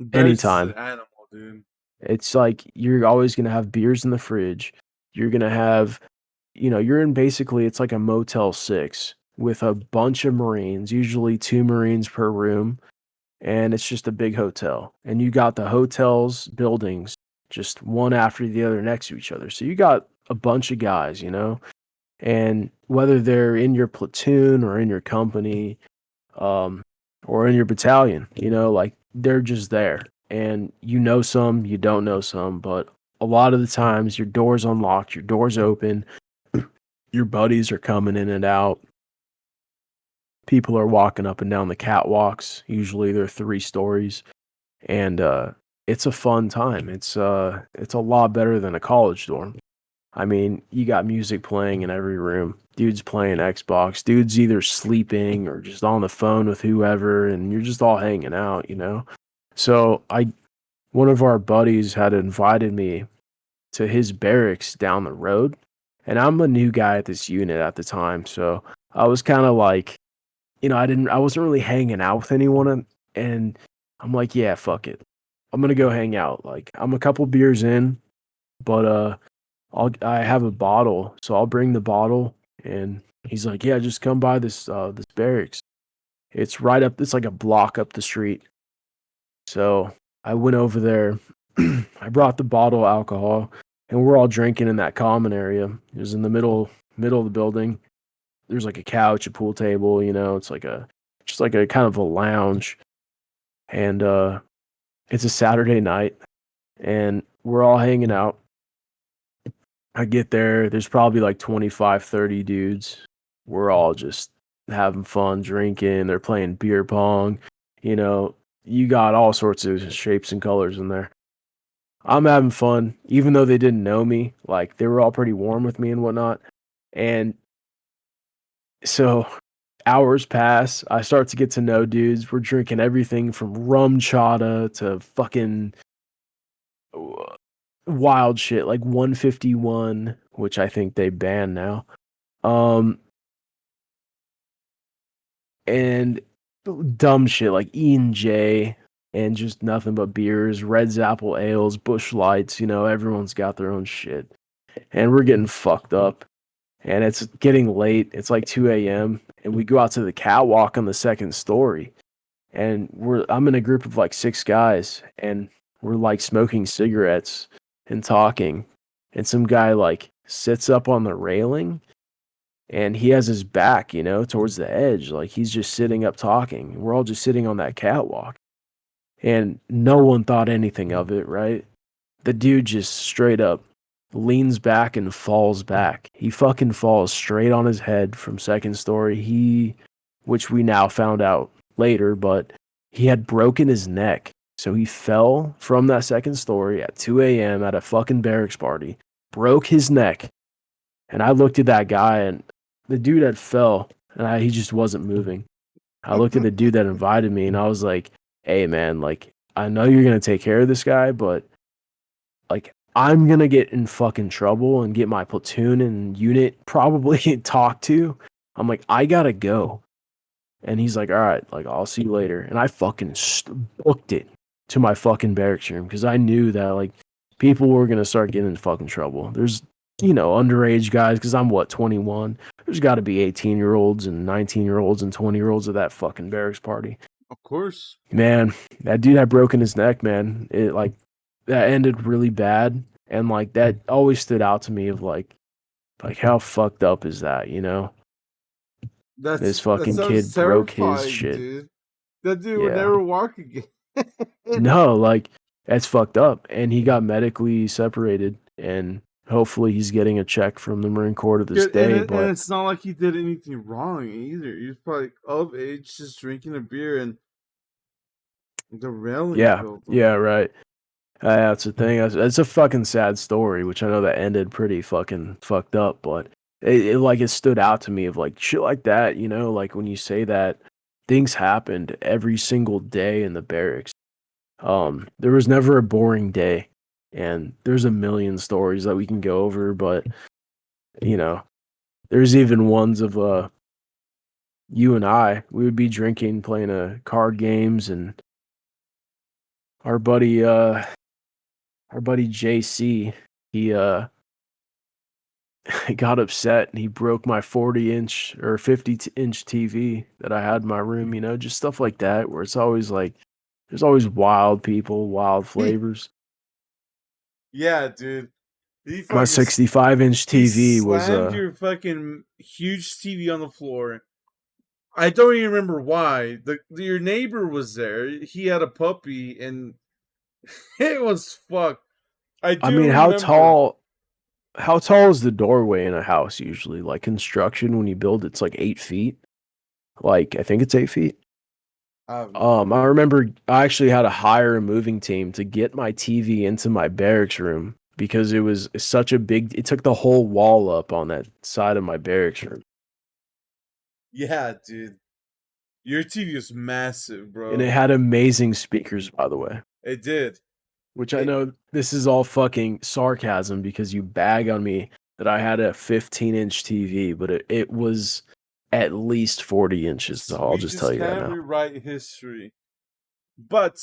is an anytime, animal, dude. It's like you're always gonna have beers in the fridge. You're gonna have, you're in basically it's like a Motel 6 with a bunch of Marines, usually 2 Marines per room, and it's just a big hotel. And you got the hotel's buildings just one after the other next to each other. So you got a bunch of guys, and whether they're in your platoon or in your company, um, or in your battalion, like they're just there. And some, you don't know some, but a lot of the times your door's unlocked, your door's open, your buddies are coming in and out. People are walking up and down the catwalks. Usually they're 3 stories. And it's a fun time. It's a lot better than a college dorm. I mean, you got music playing in every room. Dudes playing Xbox. Dudes either sleeping or just on the phone with whoever, and you're just all hanging out. So one of our buddies had invited me to his barracks down the road, and I'm a new guy at this unit at the time, so I was kind of like, I wasn't really hanging out with anyone, and I'm like, yeah, fuck it, I'm gonna go hang out. Like, I'm a couple beers in, but I have a bottle, so I'll bring the bottle. And he's like, yeah, just come by this barracks. It's right up. It's like a block up the street. So I went over there. I brought the bottle of alcohol, and we're all drinking in that common area. It was in the middle of the building. There's like a couch, a pool table. It's like just like a kind of a lounge, and it's a Saturday night, and we're all hanging out. I get there, there's probably like 25, 30 dudes. We're all just having fun, drinking. They're playing beer pong. You know, you got all sorts of shapes and colors in there. I'm having fun, even though they didn't know me. Like, they were all pretty warm with me and whatnot. And so hours pass. I start to get to know dudes. We're drinking everything from rum chata to fucking wild shit like 151, which I think they ban now. Um, and dumb shit like E&J and just nothing but beers, Red's Apple Ales, Bush Lights, everyone's got their own shit. And we're getting fucked up. And it's getting late. It's like 2 a.m. And we go out to the catwalk on the second story. And I'm in a group of like 6 guys, and we're like smoking cigarettes and talking. And some guy like sits up on the railing, and he has his back, towards the edge. Like, he's just sitting up talking. We're all just sitting on that catwalk. And no one thought anything of it, right? The dude just straight up leans back and falls back. He fucking falls straight on his head from second story. Which we now found out later, but he had broken his neck. So he fell from that second story at 2 a.m. at a fucking barracks party, broke his neck. And I looked at that guy, and the dude had fell, and he just wasn't moving. I looked at the dude that invited me, and I was like, hey, man, like, I know you're going to take care of this guy, but, like, I'm going to get in fucking trouble and get my platoon and unit probably talked to. I'm like, I got to go. And he's like, all right, like, I'll see you later. And I fucking booked it to my fucking barracks room because I knew that, like, people were going to start getting in fucking trouble. There's, underage guys, because I'm, 21? There's got to be 18-year-olds and 19-year-olds and 20-year-olds at that fucking barracks party. Of course. Man, that dude had broken his neck, man. It, like, that ended really bad. And, like, that always stood out to me of, like how fucked up is that, This fucking kid broke his shit. Dude. That dude would never walk again. No, like, that's fucked up. And he got medically separated, and hopefully he's getting a check from the Marine Corps to this day. But and it's not like he did anything wrong either. He was probably of age, just drinking a beer, and the railing. Yeah, right. That's the thing. It's a fucking sad story, which I know that ended pretty fucking fucked up, but it stood out to me of like shit like that, like when you say that things happened every single day in the barracks. There was never a boring day, and there's a million stories that we can go over, but there's even ones of you and we would be drinking, playing card games, and our buddy our buddy JC, he he got upset and he broke my 40-inch or 50-inch TV that I had in my room, just stuff like that where it's always like there's always wild people, wild flavors. Yeah, dude. He My fucking 65-inch he TV was slammed your fucking huge TV on the floor. I don't even remember why. Your neighbor was there. He had a puppy, and it was fucked. I I do mean, remember. how tall is the doorway in a house usually? Like construction when you build it's like 8 feet. Like I think it's 8 feet. I have no I idea. remember I actually had to hire a moving team to get my TV into my barracks room because it was such a big. It took the whole wall up on that side of my barracks room, Yeah, dude. Your TV was massive, and it bro. had amazing speakers, by the way. It did. Which I It know this is all fucking sarcasm because you bag on me that I had a 15-inch TV, but it was at least 40 inches. So I'll we just tell just you that can't now. rewrite history. But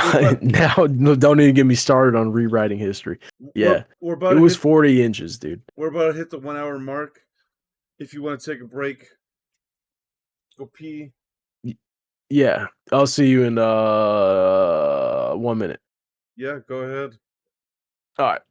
we're about Now, no, don't even get me started on rewriting history. we're Yeah, we're it about to was hit 40 inches, dude. we're about to hit the 1 hour mark. If you want to take a break, go pee. Y- Yeah, I'll see you in 1 minute. Yeah, go ahead. All right.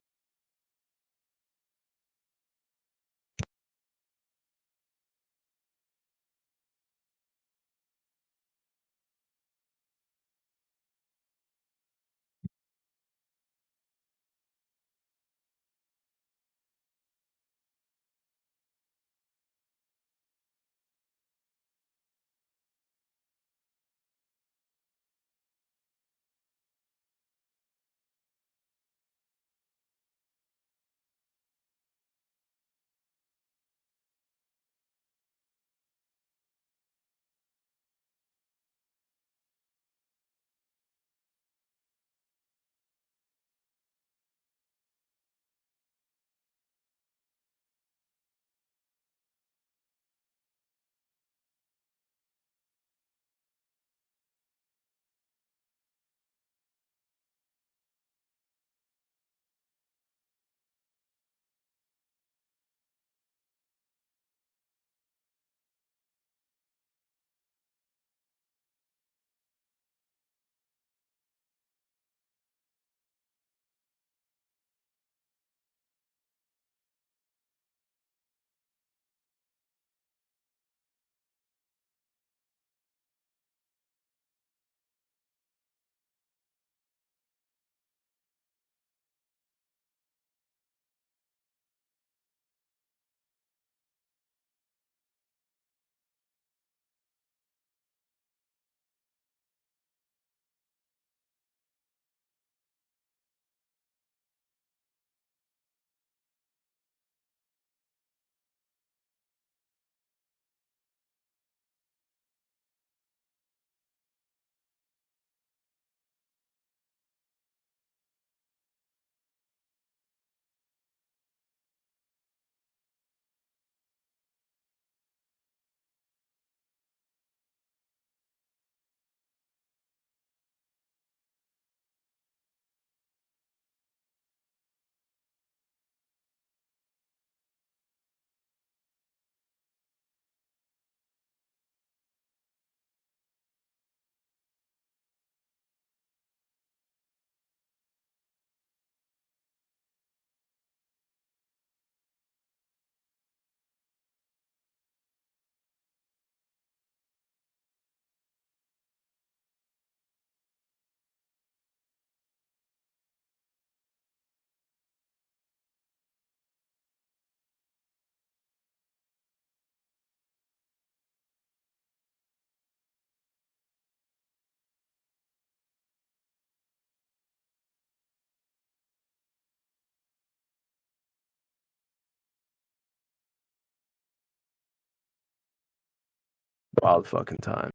Wild fucking time.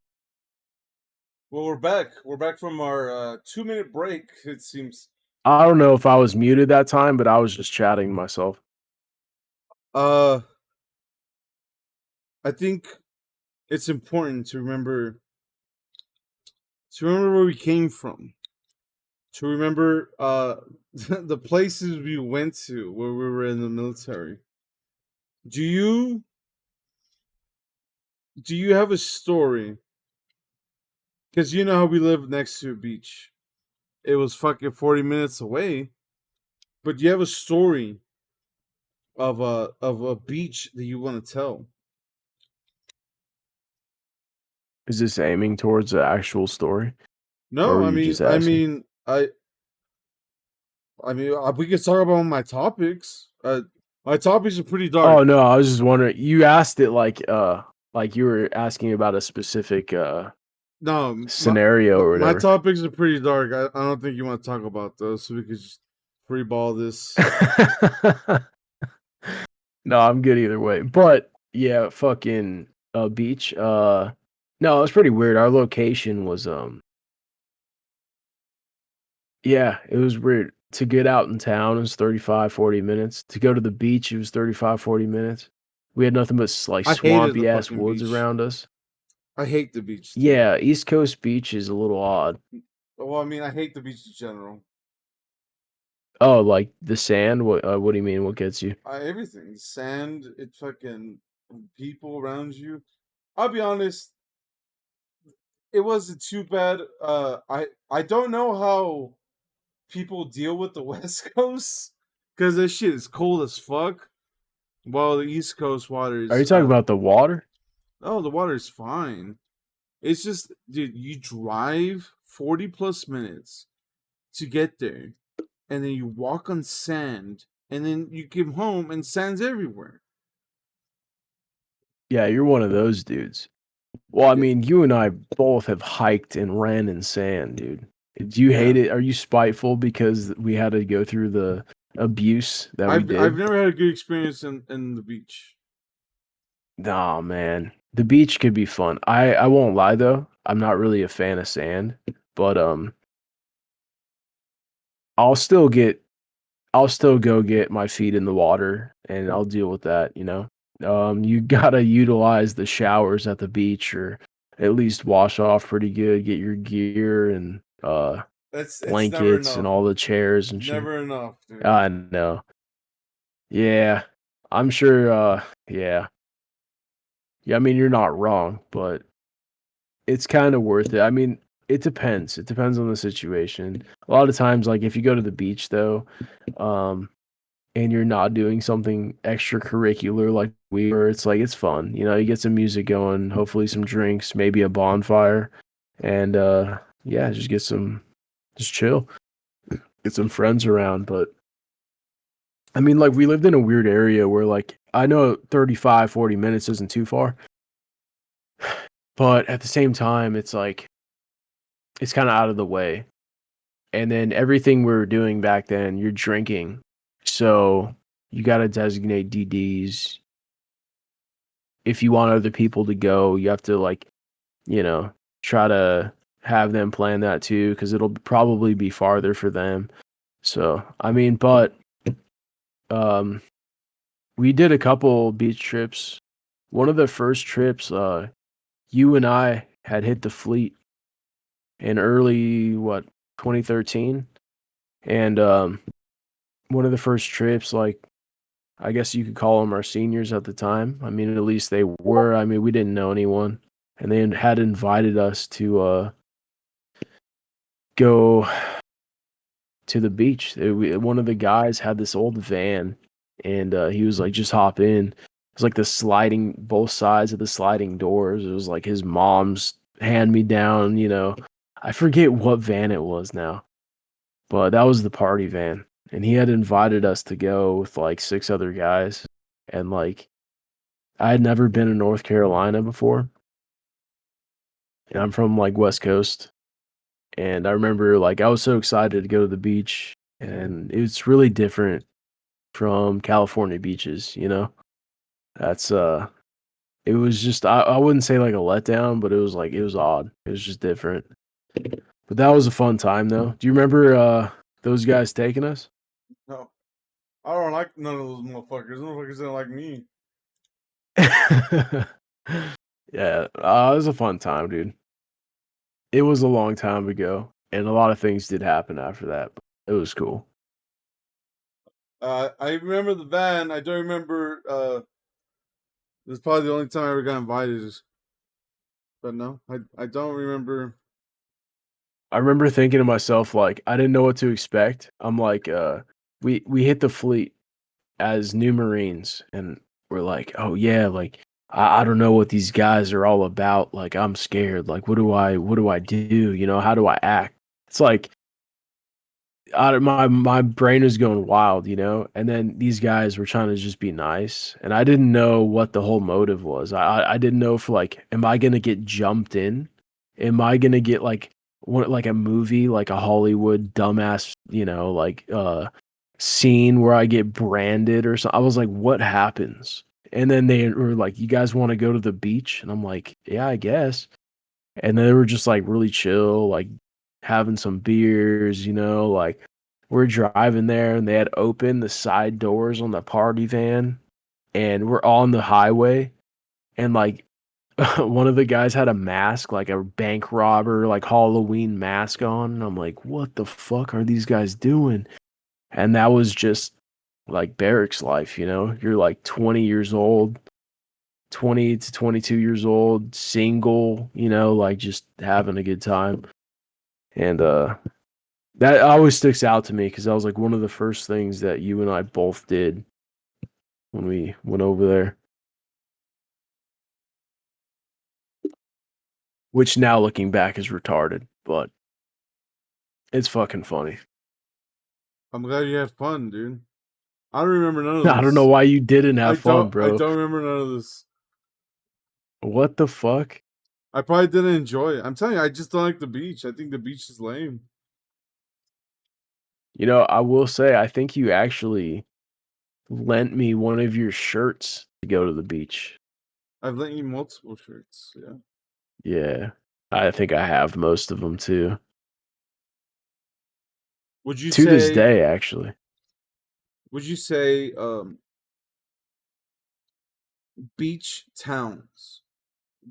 Well, we're back. We're back from our 2 minute break. It seems. I don't know if I was muted that time, but I was just chatting to myself. Uh, I think it's important to remember where we came from. to remember the places we went to where we were in the military. Do you have a story? Because you know how we live next to a beach. It was fucking 40 minutes away. But do you have a story of a beach that you want to tell? Is this aiming towards the actual story, or No, are I you mean, just asking? we could talk about my topics. My topics are pretty Oh dark. no, I was just wondering. You asked it like you were asking about a specific No, scenario or my whatever. topics are pretty dark. I don't think you want to talk about those, so we could just free ball this. No, I'm good either way. But yeah, fucking beach. No, it was pretty weird. Our location was yeah, it was weird. To get out in town it was 35, 40 minutes. To go to the beach it was 35, 40 minutes. We had nothing but like I hated the swampy ass fucking woods beach. around us. I hate the beach too. Yeah, East Coast beach is a little odd. Well, I mean, I hate the beach in general. Oh, like the sand? What do you mean? What gets you? Everything, sand, it fucking people around you. I'll be honest, it wasn't too bad. I don't know how people deal with the West Coast because this shit is cold as fuck. While the East Coast water Are you is, talking about the water? oh, the water is fine. It's just, dude, you drive 40 plus minutes to get there, and then you walk on sand, and then you come home and sand's everywhere. Yeah, you're one of those dudes. Well, I Yeah, mean, you and I both have hiked and ran in sand, dude. Do you yeah. hate it? Are you spiteful because we had to go through the abuse that we I've did? never had a good experience in the beach. Nah, man. The beach could be fun. I won't lie though. I'm not really a fan of sand, but I'll still get I'll still go get my feet in the water and I'll deal with that, you know. You gotta utilize the showers at the beach or at least wash off pretty good, get your gear and It's never blankets and enough. all the chairs and shit. Never enough, dude. I know. Yeah. I'm sure yeah. Yeah, I mean you're not wrong, but it's kind of worth it. I mean, it depends. It depends on the situation. A lot of times, like if you go to the beach though, um, and you're not doing something extracurricular like we were, it's like it's fun. You know, you get some music going, hopefully some drinks, maybe a bonfire, and yeah, just chill, get some friends around. But I mean, like we lived in a weird area where like I know 35, 40 minutes isn't too far, but at the same time, it's like it's kind of out of the way. And then everything we were doing back then, you're drinking. So you got to designate DDs. If you want other people to go, you have to like, you know, try to have them plan that too, because it'll probably be farther for them. So, I mean, but um, we did a couple beach trips. One of the first trips, you and I had hit the fleet in early, what, 2013. And one of the first trips, like, I guess you could call them our seniors at the time. I mean, at least they were. I mean, we didn't know anyone, and they had invited us to go to the beach. One of the guys had this old van, and he was like, "Just hop in." It's like the sliding, both sides of the sliding doors. It was like his mom's hand me down. You know, I forget what van it was now, but that was the party van, and he had invited us to go with like 6 other guys, and like I had never been in North Carolina before, and I'm from like West Coast. And I remember like I was so excited to go to the beach, and it's really different from California beaches, you know? That's it was just I wouldn't say like a letdown, but it was like it was odd. It was just different. But that was a fun time though. Do you remember those guys taking us? No, I don't like none of those motherfuckers. Those motherfuckers don't like me. Yeah, it was a fun time, dude. It was a long time ago. and a lot of things did happen after that. But it was cool. I remember the van. I don't remember. This is probably the only time I ever got invited. But no, I don't remember. I remember thinking to myself, like, I didn't know what to expect. I'm like, we hit the fleet as new Marines, and we're like, oh yeah, like I don't know what these guys are all about. Like, I'm scared. Like, what do I do? You know, how do I act? It's like my brain was going wild, you know. And then these guys were trying to just be nice, and I didn't know what the whole motive was. I didn't know if like, am I gonna get jumped in? Am I gonna get like what like a movie, like a Hollywood dumbass, you know, like scene where I get branded or something? I was like, what happens? And then they were like, you guys want to go to the beach? And I'm like, yeah, I guess. And they were just like really chill, like having some beers, you know, like we're driving there and they had opened the side doors on the party van and we're on the highway and like one of the guys had a mask, like a bank robber, like Halloween mask on. And I'm like, what the fuck are these guys doing? And that was just like barracks life, you know? You're like 20 years old, 20 to 22 years old, single, you know, like just having a good time. And that always sticks out to me because that was like one of the first things that you and I both did when we went over there. Which now looking back is retarded, but it's fucking funny. I'm glad you had fun, dude. I don't remember none of I don't know this. why you didn't have fun, I bro. don't remember none of this. What the fuck? I probably didn't enjoy it. I'm telling you, I just don't like the beach. I think the beach is lame. You know, I will say I think you actually lent me one of your shirts to go to the beach. I've lent you multiple shirts. Yeah. Yeah. I think I have most of them too. Would you To this say? day, actually. Would you say? Beach towns.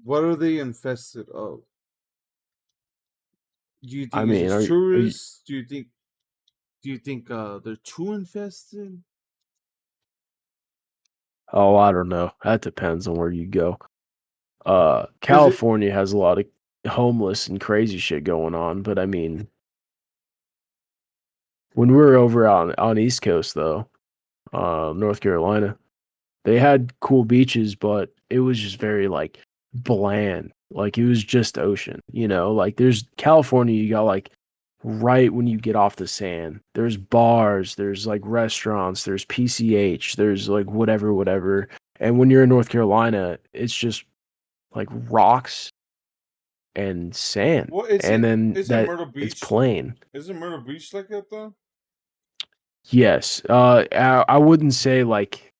What are they infested of? Do you I think it's mean, just are you, tourists? Do you think they're too infested? oh, I don't know. That depends on where you go. Because it California has a lot of homeless and crazy shit going on, but I mean, when we were over on East Coast though, North Carolina, they had cool beaches, but it was just very like bland. Like it was just ocean, you know? Like there's California, you got like right when you get off the sand, there's bars, there's like restaurants, there's PCH, there's like whatever. And when you're in North Carolina, it's just like rocks and sand. what is And it? then Is it that Myrtle it's Beach? plain. Is it Myrtle Beach like that though? Yes. I wouldn't say like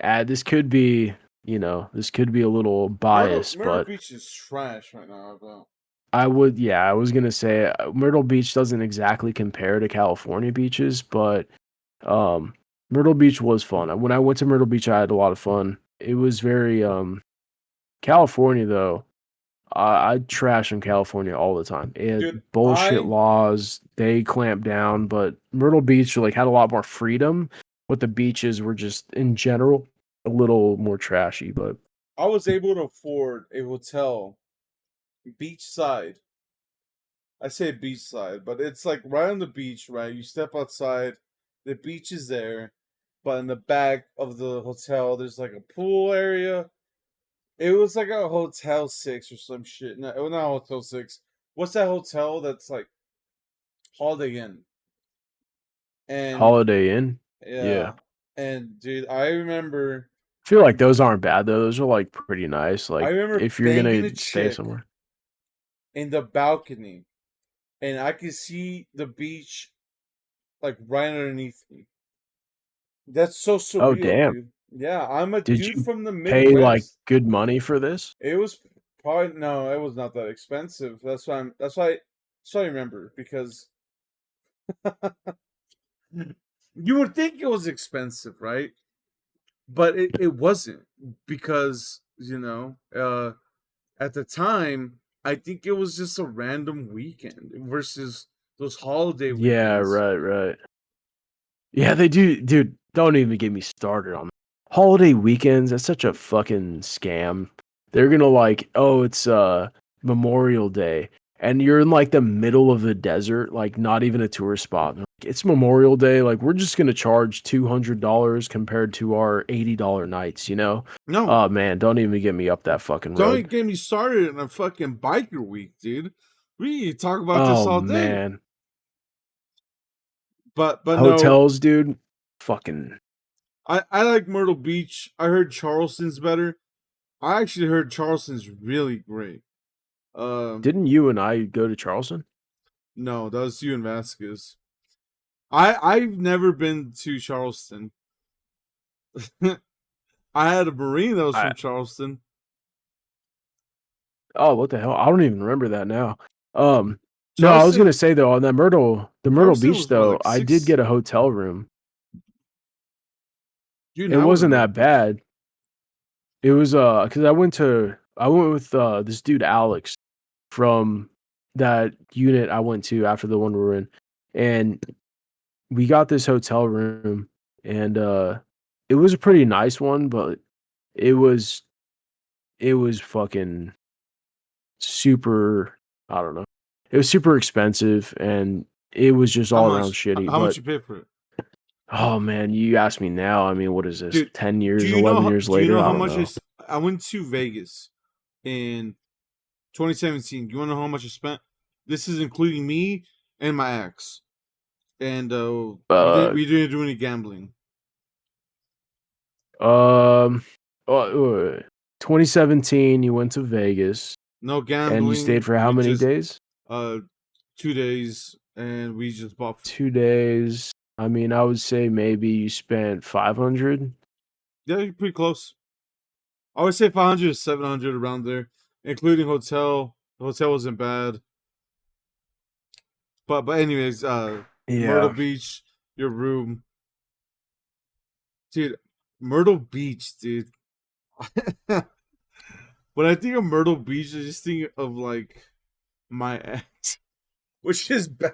this could be, you know, this could be a little biased, Myrtle but Beach is trash right now. Though. I would, yeah, I was gonna say Myrtle Beach doesn't exactly compare to California beaches, but um, Myrtle Beach was fun. When I went to Myrtle Beach, I had a lot of fun. It was very California though. I trash in California all the time. It had Dude, bullshit laws. They clamped down, but Myrtle Beach like had a lot more freedom. But the beaches were just in general a little more trashy. But I was able to afford a hotel beachside. I say beachside, but it's like right on the beach, right? You step outside, the beach is there, but in the back of the hotel, there's like a pool area. It was like a Hotel 6 or some shit. No, not Hotel 6. What's that hotel that's like Holiday Inn? And Holiday Inn, yeah, yeah, and dude, I remember, I feel like those aren't bad though. Those are like pretty nice. I Like remember if you're banging gonna a stay chick somewhere. in the balcony, and I could see the beach like right underneath me. That's so Oh surreal, damn! dude. Yeah, I'm a Did dude you from the pay like Midwest. good money for this? It was probably no, it was not that expensive. That's why I remember because you would think it was expensive, right? But it wasn't because, at the time, I think it was just a random weekend versus those holiday Yeah, weekends. right. Yeah, they do, dude. Don't even get me started on holiday weekends. That's such a fucking scam. They're gonna like, oh, it's Memorial Day, and you're in like the middle of the desert, like not even a tourist spot. They're like, it's Memorial Day, like we're just gonna charge $200 compared to our $80 nights. You know? No, Oh man, don't even get me up that fucking road. don't get me started on a fucking biker week, dude. We need to talk about this Oh all day. man, But no, hotels, dude. Fucking. I like Myrtle Beach. I heard Charleston's better. I actually heard Charleston's really great. Didn't you and I go to Charleston? No, that was you and Vasquez. I've never been to Charleston. I had a Marine that was I from Charleston. Oh, what the hell? I don't even remember that now. Um, no, I was Charleston gonna say though, on that Myrtle Charleston Beach was what, though, like I did 6? get a hotel room. Dude, It I would have wasn't that loved this. bad. It was because I went with this dude Alex from that unit I went to after the one we were in, and we got this hotel room, and it was a pretty nice one, but it was it was fucking super. I don't know. It was super expensive, and it was just How all around much? shitty. How much But you pay for it? oh man, you ask me now. I mean, what is this? Dude, 10 years, 11 years do you later? know I how don't much know. I went to Vegas in 2017. You want to know how much I spent? This is including me and my ex. And Uh, we didn't do any gambling. um, 2017, you went to Vegas, No and you stayed gambling. for how We many just days? 2 days, and we just bought. 2 days. I mean, I would say maybe you spent 500. Yeah, you're pretty close. I would say 500 to 700 around there, including hotel. The hotel wasn't bad. But anyways, Myrtle Yeah, Beach, your room, dude. Myrtle Beach, dude. When I think of Myrtle Beach, I just think of like my ex, which is bad.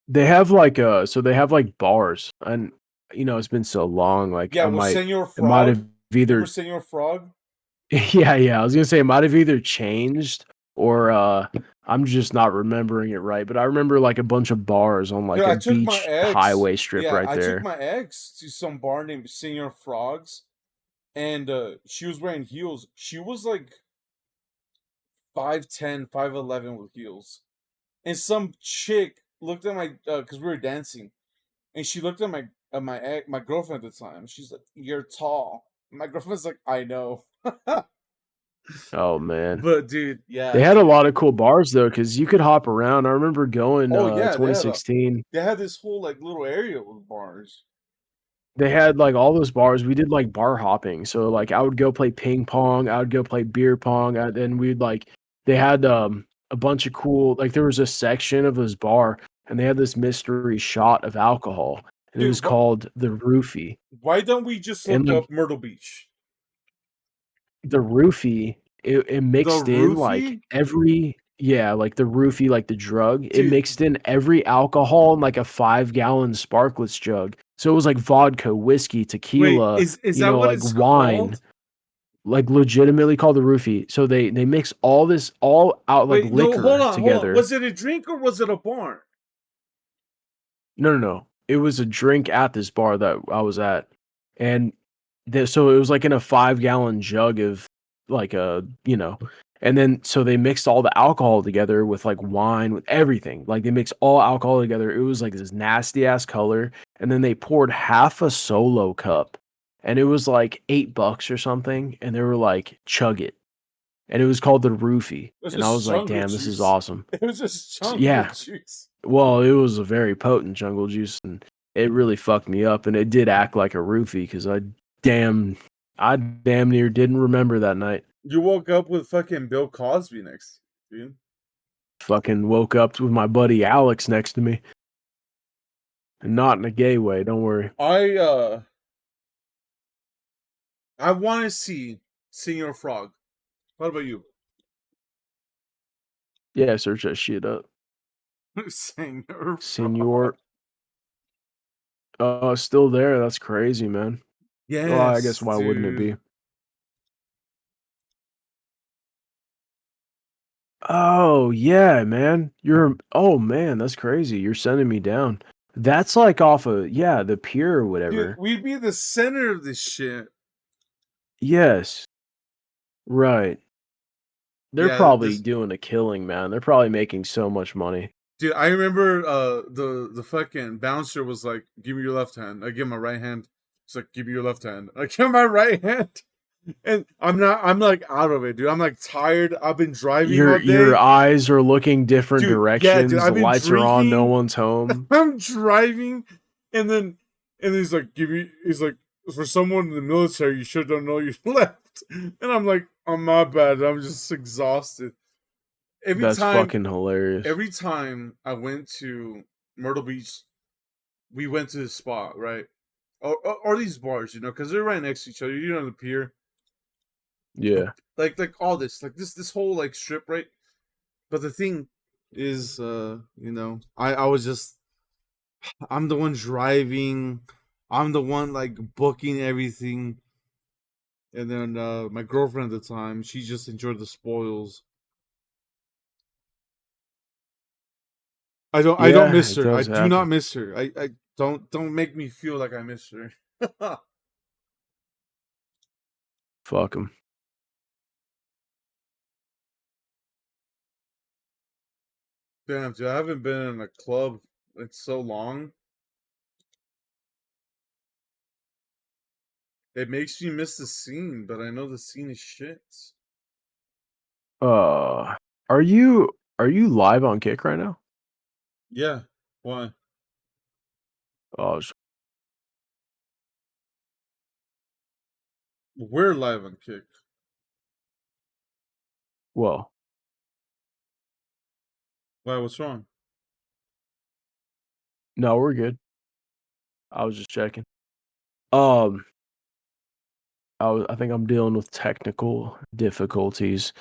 they have like so they have like bars, and it's been so long. Like Yeah, with Senor it might Frog. have Remember either Senor Frog? yeah. I was gonna say it might have either changed or I'm just not remembering it right. But I remember like a bunch of bars on Dude, like a I took my beach ex. highway strip Yeah, right I took there. my ex to some bar named Senor Frogs, and she was wearing heels. She was like 5'10", 5'11" with heels. And some chick looked at my because we were dancing, and she looked at my girlfriend at the time. She's like, "You're tall." My girlfriend's like, "I know." Oh man. But dude, They yeah. had a lot of cool bars though, because you could hop around. I remember going Oh yeah, 2016. they had this whole like little area with bars. They had like all those bars. We did like bar hopping. So like I would go play ping pong, I would go play beer pong, and then we'd like they had a bunch of cool like there was a section of this bar and they had this mystery shot of alcohol and it was Dude, called the roofie. why don't we just And look like up Myrtle Beach? the roofie, it The mixed in like roofie? every yeah, like the roofie, like the drug, it Dude, mixed in every alcohol in like a 5-gallon Sparklets jug. So it was like vodka, whiskey, wait, tequila, is that what like it's wine, called? like legitimately called the roofie. So they mix all this all out like Wait, no, hold liquor on, hold on. together. Was it a drink or was it a bar? No. It was a drink at this bar that I was at. And so it was like in a 5-gallon jug of like and then so they mixed all the alcohol together with like wine, with everything. Like they mixed all alcohol together. It was like this nasty ass color. And then they poured half a solo cup and it was like $8 or something. And they were like, chug it. And it was called the roofie. It was And I just was like, jungle damn, this is juice. awesome. It was just So, jungle yeah. juice. Well, it was a very potent jungle juice, and it really fucked me up. And it did act like a roofie because I damn near didn't remember that night. You woke up with fucking Bill Cosby next to you, dude. Fucking woke up with my buddy Alex next to me, and not in a gay way. Don't worry. I want to see Senor Frog. What about you? Yeah, search that shit up. Senor Frog. Senior. Still there. That's crazy, man. Well, I guess Yes, why wouldn't it be? dude. Oh yeah, man. Oh man, that's crazy. You're sending me down. That's like off of the pier or Dude, whatever. we'd be the center of this shit. Yes. Right. They're Yeah, probably this doing a killing, man. They're probably making so much money. dude, I remember the fucking bouncer was like, "Give me your left hand." I give him my right hand. He's like, "Give me your left hand." I give him my right hand, and I'm like out of it, dude. I'm like tired. I've been driving all Your day, eyes are looking different dude. Yeah, dude. directions. The I've been lights are on. No drinking. one's home. I'm driving, and then he's like, "Give me." He's like, "For someone in the military, you should don't know your left." And I'm like, "Oh my bad. I'm just exhausted." Every That's time fucking hilarious. every time I went to Myrtle Beach, we went to the spot, right? Or these bars, because they're right next to each other. The pier, Yeah. like all this, like this whole like strip, right? But the thing is, I was just I'm the one driving, I'm the one like booking everything, and then my girlfriend at the time, she just enjoyed the spoils. I don't Yeah, miss it her. I does do not happen. miss her. I don't make me feel like I miss her. Fuck them. Damn, dude, I haven't been in a club in so long. It makes me miss the scene, but I know the scene is shit. Uh, are you live on Kick right now? Yeah. Why? Oh, We're live on Kick. well, Why? What's wrong? no, we're good. I was just checking. Um, I think I'm dealing with technical difficulties.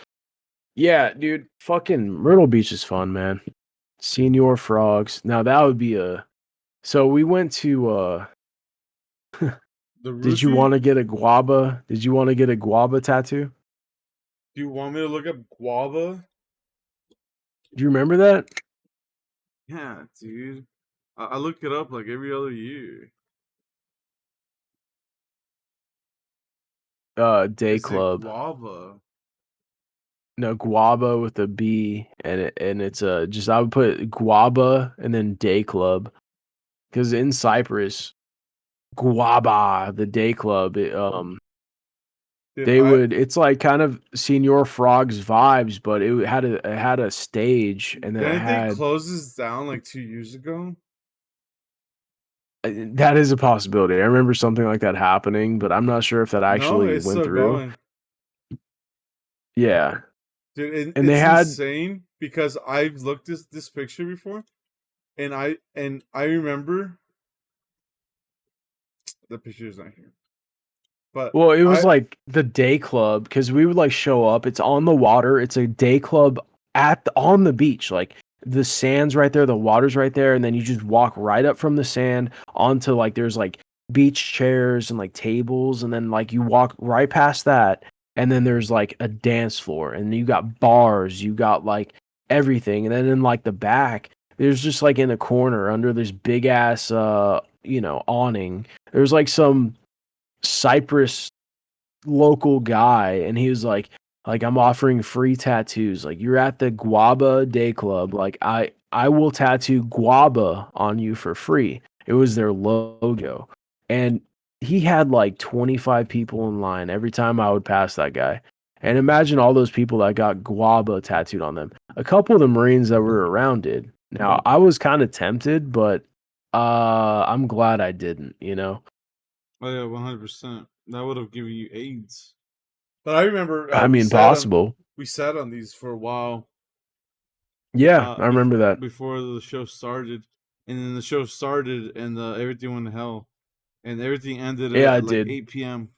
Yeah, dude, fucking Myrtle Beach is fun, man. Senior Frogs. Now that would be a. So we went to. The Did you roofie? want to get a guava? Did you want to get a guava tattoo? Do you want me to look up guava? Do you remember that? Yeah, dude. I look it up like every other year. Day Is it Club. guava? No, guava with a B, and it's just I would put guava and then Day Club because in Cyprus, guava the Day Club. Dude, They would. It's like kind of Senior Frogs vibes, but it had a stage, and then it didn't they had close this down like 2 years ago? that is a possibility. I remember something like that happening, but I'm not sure if that No, actually it's went still through. going. Yeah, Dude, and they it's had insane because I've looked this picture before, and I remember the picture's not here, but well, it was I like the day club because we would like show up. It's on the water. It's a day club on the beach. Like the sand's right there, the water's right there, and then you just walk right up from the sand onto like there's like beach chairs and like tables, and then like you walk right past that, and then there's like a dance floor, and you got bars, you got like everything, and then in like the back, there's just like in the corner under this big ass awning. There's like some Cyprus local guy, and he was like I'm offering free tattoos. Like you're at the Guaba Day Club. Like I will tattoo Guaba on you for free. It was their logo. And he had like 25 people in line every time I would pass that guy. And imagine all those people that got Guaba tattooed on them. A couple of the Marines that were around did. Now I was kind of tempted, but I'm glad I didn't, you know. oh yeah, 100%. That would have given you AIDS. But I remember I mean, possible. we sat on these for a while Yeah, I remember that. before the show started, and then the show started and everything went to hell, and everything ended Yeah, I at like did. 8 p.m.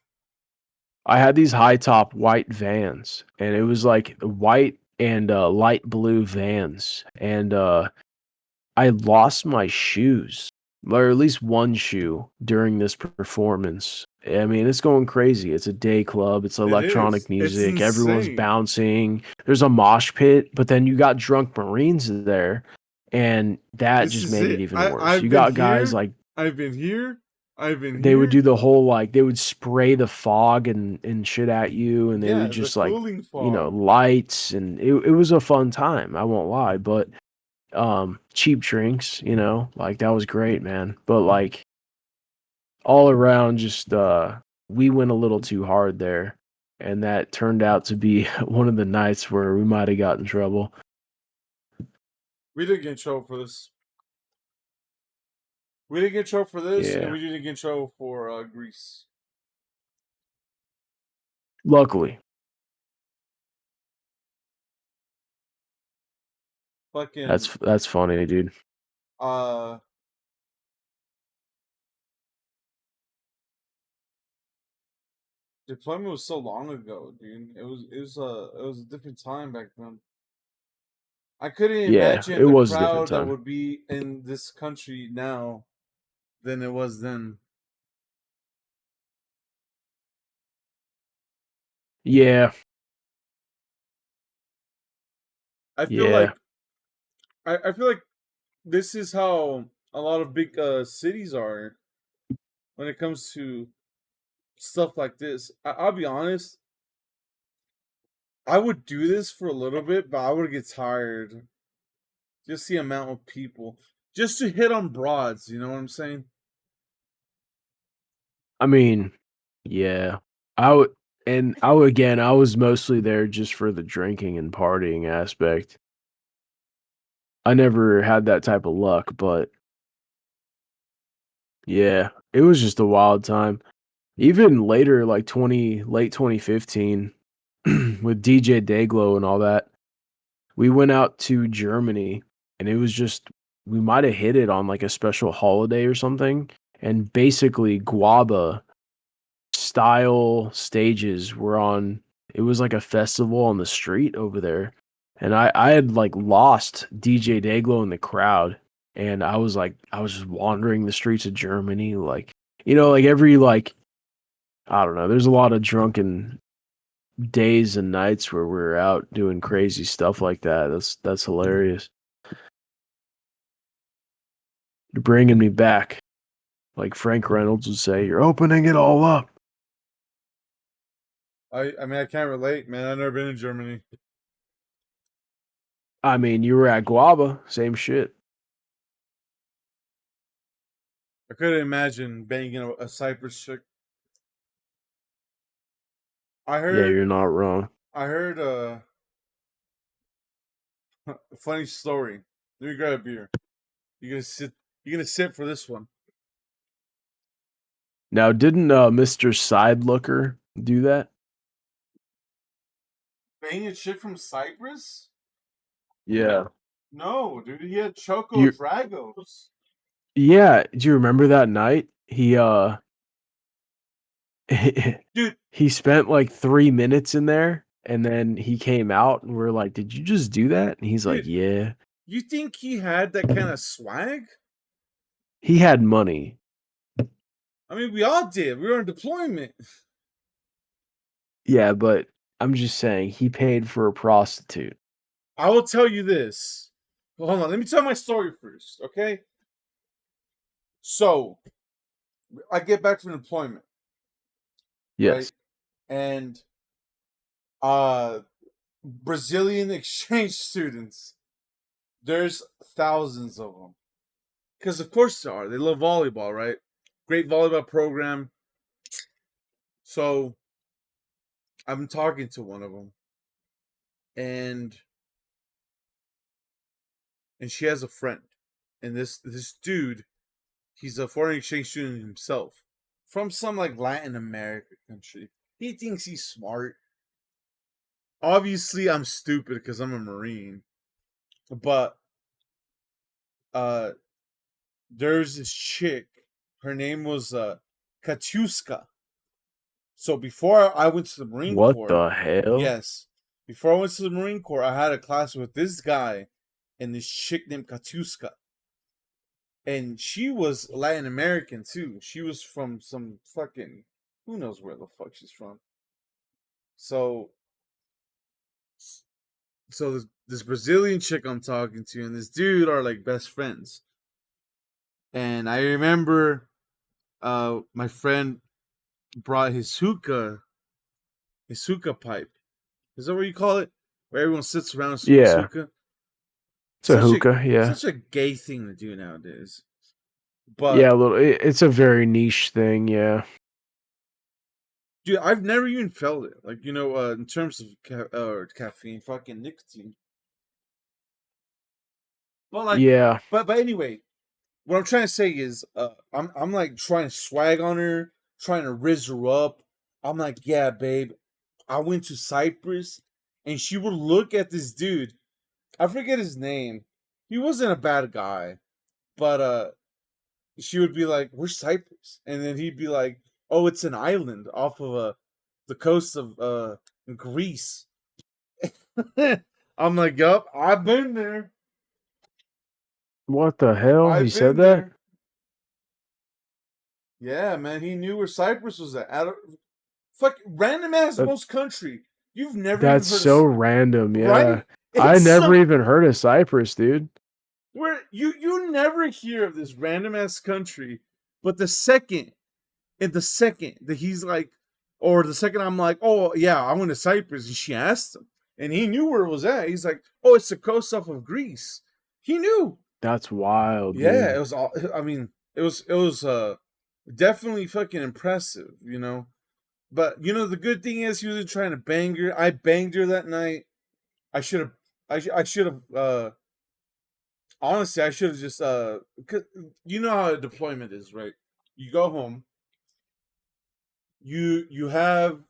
I had these high top white Vans, and it was like white and light blue Vans, and I lost my shoes, or at least one shoe during this performance. I mean, it's going crazy. It's a day club. It's It electronic is. It's music. Everyone's insane. bouncing. There's a mosh pit, but then you got drunk Marines there, and that This just is made it it. even worse. I've You been got guys here. like I've been here. I've been they would here. do the whole like they would spray the fog and shit at you, and they Yeah, would the just like cooling fog. lights, and it was a fun time. I won't lie, but cheap drinks, like that was great, man. But like all around, just we went a little too hard there, and that turned out to be one of the nights where we might have got in trouble. We didn't get in trouble for this. We didn't get in trouble for this, and Yeah, we didn't get in trouble for Greece. luckily. Fucking That's funny, dude. uh deployment was so long ago, dude. It was a different time back then. I couldn't Yeah, imagine it the was a different crowd that time. would be in this country now than it was then. Yeah, I feel yeah. like I feel like this is how a lot of big cities are when it comes to stuff like this. I'll be honest, I would do this for a little bit, but I would get tired. Just the amount of people. Just to hit on broads, you know what I'm saying? I mean, yeah. I was mostly there just for the drinking and partying aspect. I never had that type of luck, but yeah, it was just a wild time. Even later, like late 2015, with DJ Dayglow and all that, we went out to Germany, and it was just we might have hit it on like a special holiday or something, and basically Guava style stages were on. It was like a festival on the street over there, and I had like lost DJ Dayglow in the crowd, and I was just wandering the streets of Germany, like like every like I don't know. There's a lot of drunken days and nights where we're out doing crazy stuff like that. That's hilarious. You're bringing me back, like Frank Reynolds would say. You're opening it all up. I mean I can't relate, man. I've never been in Germany. I mean, you were at Guava, same shit. I couldn't imagine banging a Cyprus chick. I Yeah, heard you're not wrong. I heard a funny story. Let me grab a beer. You're gonna sit for this one. Now, didn't Mr. Sidelooker do that? Banging a chick from Cyprus? Yeah. No, dude, he had Choco You Dragos. Yeah, do you remember that night? Dude, he spent like 3 minutes in there, and then he came out and we're like, "Did you just do that?" And he's like, dude, "Yeah." you think he had that kind of swag? He had money. I mean, we all did. We were on deployment. Yeah, but I'm just saying he paid for a prostitute. I will tell you this. Well, hold on, let me tell my story first, okay? So, I get back from deployment, right? Yes. And uh Brazilian exchange students, there's thousands of them. Because of course there are. They love volleyball, right? Great volleyball program. So I'm talking to one of them, and she has a friend, and this dude, he's a foreign exchange student himself from some like Latin America country. He thinks he's smart. Obviously, I'm stupid because I'm a Marine, but uh, there's this chick. Her name was Katiuska. So before I went to the Marine What Corps, the hell? yes, before I went to the Marine Corps, I had a class with this guy and this chick named Katiuska. and she was Latin American too. She was from some fucking who knows where the fuck she's from. So this Brazilian chick I'm talking to and this dude are like best friends. And I remember my friend brought his hookah pipe. Is that what you call it? Where everyone sits around and smokes Yeah, hookah. it's a hookah. Such a gay thing to do nowadays. Yeah, But a little. It's a very niche thing. Yeah, dude, I've never even felt it. Like in terms of caffeine, fucking nicotine. But like, yeah. but anyway, what I'm trying to say is, I'm like trying to swag on her, trying to riz her up. I'm like, yeah, babe, I went to Cyprus, and she would look at this dude. I forget his name. He wasn't a bad guy, but she would be like, "Where's Cyprus?" And then he'd be like, "Oh, it's an island off of the coast of Greece." I'm like, "Yup, I've been there. What the hell? He I've said been that? there." Yeah, man, he knew where Cyprus was at. Fuck, random ass That most country. You've never even that's heard of, so random. Yeah, right? I It's never some even heard of Cyprus, dude. where you never hear of this random ass country, but the second that he's like, or the second I'm like, oh yeah, I went to Cyprus, and she asked him, and he knew where it was at. He's like, oh, it's the coast off of Greece. He knew. That's wild, Yeah, it dude. was all. I mean, it was definitely fucking impressive. But the good thing is he wasn't trying to bang her. I banged her that night. I should have. I should have. Honestly, I should have just. 'Cause you know how a deployment is, right? You go home. You have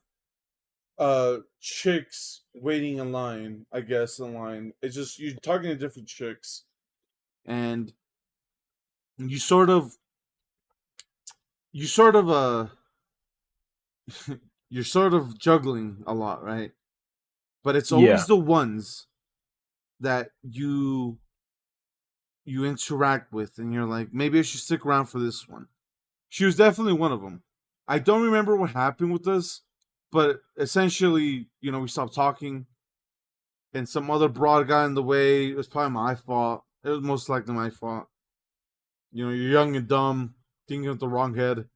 chicks waiting in line. I guess in line. It's just you're talking to different chicks, and you sort of you sort of you're sort of juggling a lot, right? But it's always Yeah, the ones that you interact with, and you're like, maybe I should stick around for this one. She was definitely one of them. I don't remember what happened with us, but essentially, we stopped talking, and some other broad got in the way. It was probably my fault. It was most likely my fault. You're young and dumb, thinking with the wrong head,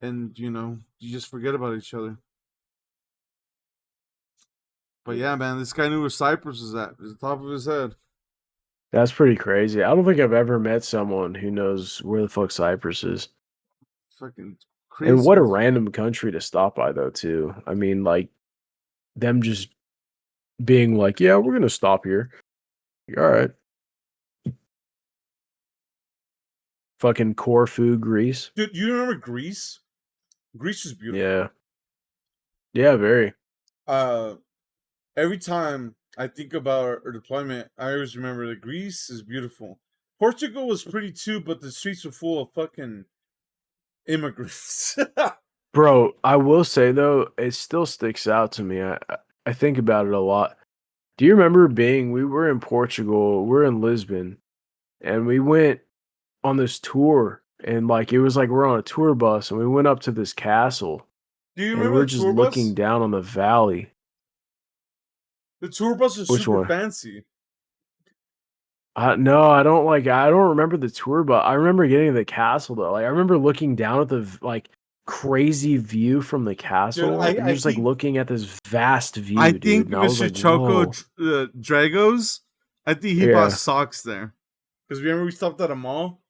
and you just forget about each other. But yeah, man, this guy knew where Cyprus was at. It was the top of his head. that's pretty crazy. I don't think I've ever met someone who knows where the fuck Cyprus is. Fucking And crazy. what a random country to stop by, though, too. I mean, like them just being like, "Yeah, we're gonna stop here." All right, fucking Corfu, Greece. Dude, you remember Greece? Greece is beautiful. Yeah, yeah, very. Uh, every time I think about our deployment, I always remember that Greece is beautiful. Portugal was pretty too, but the streets were full of fucking immigrants. Bro, I will say though, it still sticks out to me. I think about it a lot. Do you remember we were in Portugal, we're in Lisbon, and we went on this tour, and like it was like we're on a tour bus, and we went up to this castle, Do you and remember we're the just tour looking bus? down on the valley. The tour bus is Which super one? fancy. No, I don't remember the tour, but I remember getting to the castle though. Like I remember looking down at the like crazy view from the Dude, castle, I, and I you're just like think looking at this vast I view, dude. think And I was Mr. like, Choco whoa, Dragos, I think he bought yeah. socks there. Because remember we stopped at a mall?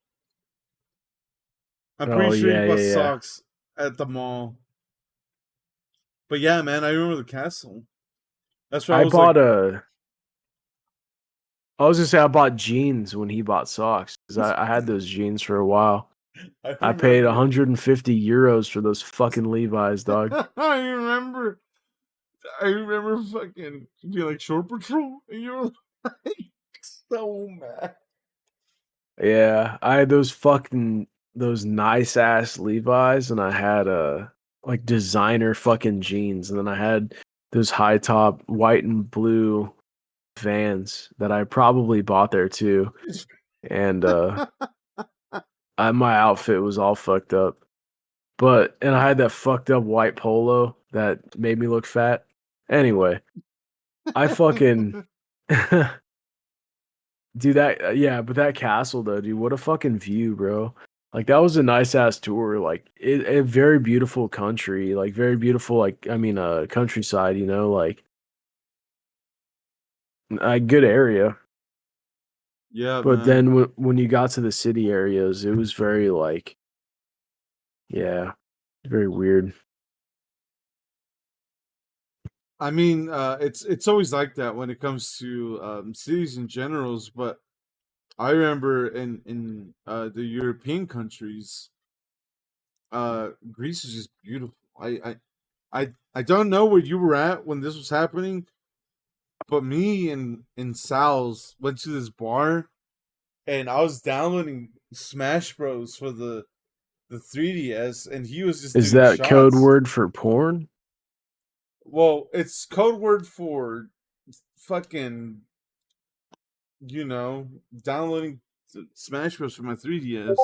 I'm pretty Oh sure he yeah, bought yeah, yeah. socks at the mall. But yeah, man, I remember the castle. That's why I I was like, bought a. I was gonna say I bought jeans when he bought socks because I had those jeans for a while. I I paid remember. 150 euros for those fucking Levi's, dog. I remember. I remember fucking be like short patrol, and you were like so mad. Yeah, I had those nice ass Levi's, and I had like designer fucking jeans, and then I had those high top white and blue Vans that I probably bought there too. and my outfit was all fucked up. And I had that fucked up white polo that made me look fat. Anyway, I fucking do that. Yeah, but that castle though, dude, what a fucking view, bro. Like that was a nice ass tour. Like a very beautiful country, like very beautiful. Like I mean, countryside. You know, like a good area. Yeah, But man. then when you got to the city areas, it was very like, yeah, very weird. I mean, it's always like that when it comes to cities and generals. But I remember in the European countries, Greece is just beautiful. I don't know where you were at when this was happening, but me and Sal's went to this bar, and I was downloading Smash Bros for the 3DS, and he was just Is doing that code shots. word for porn? Well, it's code word for fucking, downloading Smash Bros for my 3DS.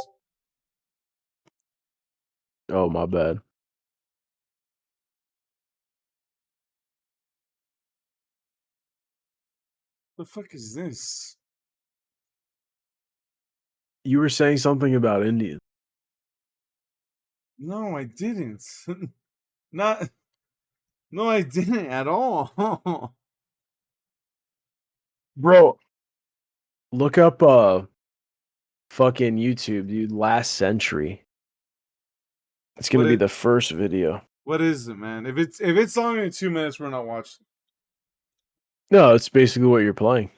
Oh, my bad. The fuck is this? You were saying something about Indians. No, I didn't. Not. No, I didn't at all. Bro, look up fucking YouTube, dude, last century. It's what gonna be it? the first video. What is it, man? If it's longer than 2 minutes, we're not watching. No, it's basically what you're playing.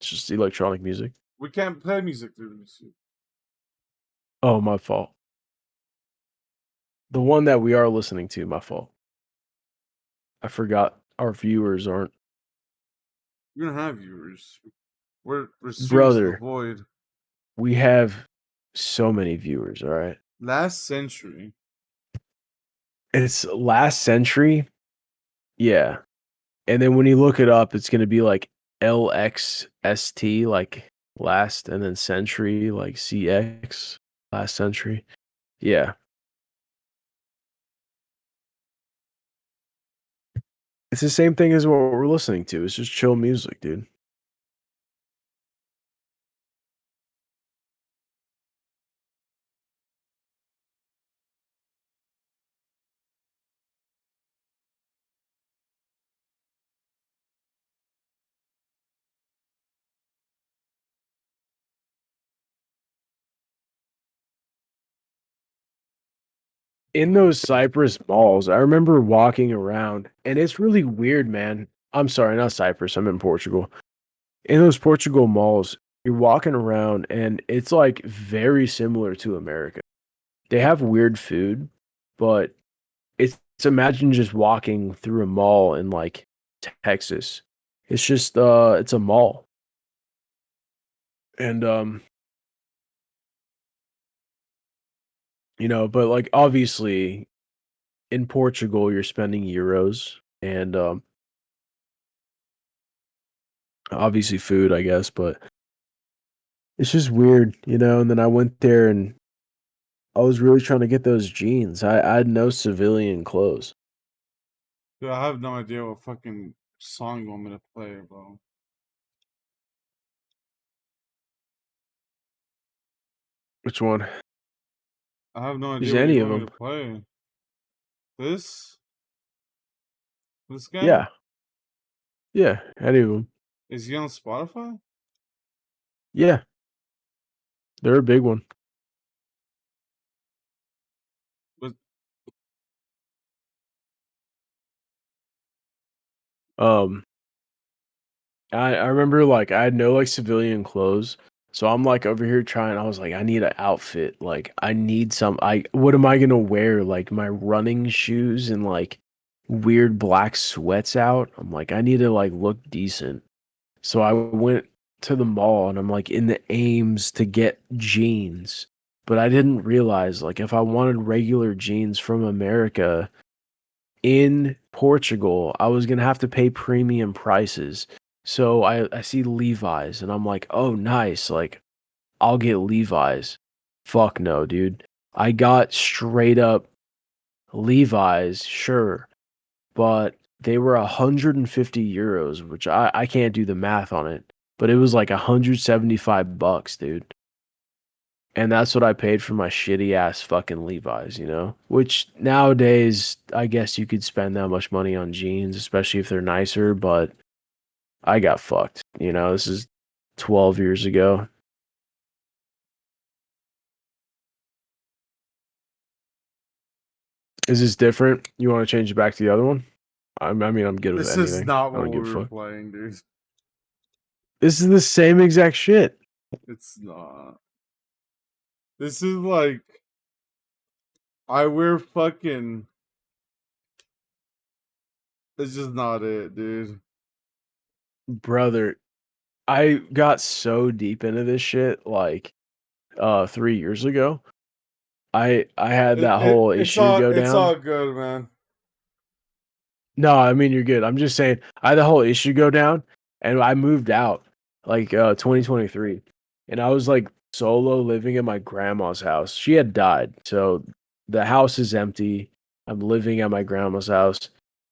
It's just electronic music. We can't play music through this. Oh, my fault. The one that we are listening to, my fault. I forgot our viewers aren't. We don't have viewers. We're streaming to the Brother, void. we have so many viewers, all right? Last century. It's last century. Yeah. And then when you look it up, it's gonna be like LXST, like last, and then century, like CX, last century. Yeah. It's the same thing as what we're listening to. It's just chill music, dude. In those Cyprus malls, I remember walking around, and it's really weird, man. I'm sorry, not Cyprus. I'm in Portugal. In those Portugal malls, you're walking around, and it's like very similar to America. They have weird food, but it's imagine just walking through a mall in like Texas. It's just it's a mall. And but like obviously in Portugal you're spending euros and obviously food, I guess, but it's just weird, and then I went there and I was really trying to get those jeans. I had no civilian clothes. Dude, I have no idea what fucking song you want me to play, bro. Which one? I have no Is idea what any you of want me them? to play. This? This guy? Yeah. Yeah, any of them. Is he on Spotify? Yeah, they're a big one. But Um I remember like I had no like civilian clothes. So I'm like over here trying, I was like, I need an outfit. Like I need some I what am I gonna wear? Like my running shoes and like weird black sweats out. I'm like, I need to like look decent. So I went to the mall and I'm like in the aims to get jeans. But I didn't realize like if I wanted regular jeans from America in Portugal, I was gonna have to pay premium prices. So I see Levi's and I'm like, oh nice, like I'll get Levi's. Fuck no, dude. I got straight up Levi's, sure, but they were 150 euros, which I can't do the math on it, but it was like $175, dude. And that's what I paid for my shitty ass fucking Levi's, you know? Which nowadays, I guess you could spend that much money on jeans, especially if they're nicer, but I got fucked. You know, this is 12 years ago. Is this different? You want to change it back to the other one? I mean, I'm good with This anything. is not I what don't we give a were fuck. playing, dude. This is the same exact shit. It's not. This is like I wear fucking. It's just not it, dude. Brother, I got so deep into this shit like 3 years ago. I had that whole issue go It's down. all good, man. No, I mean you're good. I'm just saying I had the whole issue go down and I moved out like 2023. And I was like solo living in my grandma's house. She had died. So the house is empty. I'm living at my grandma's house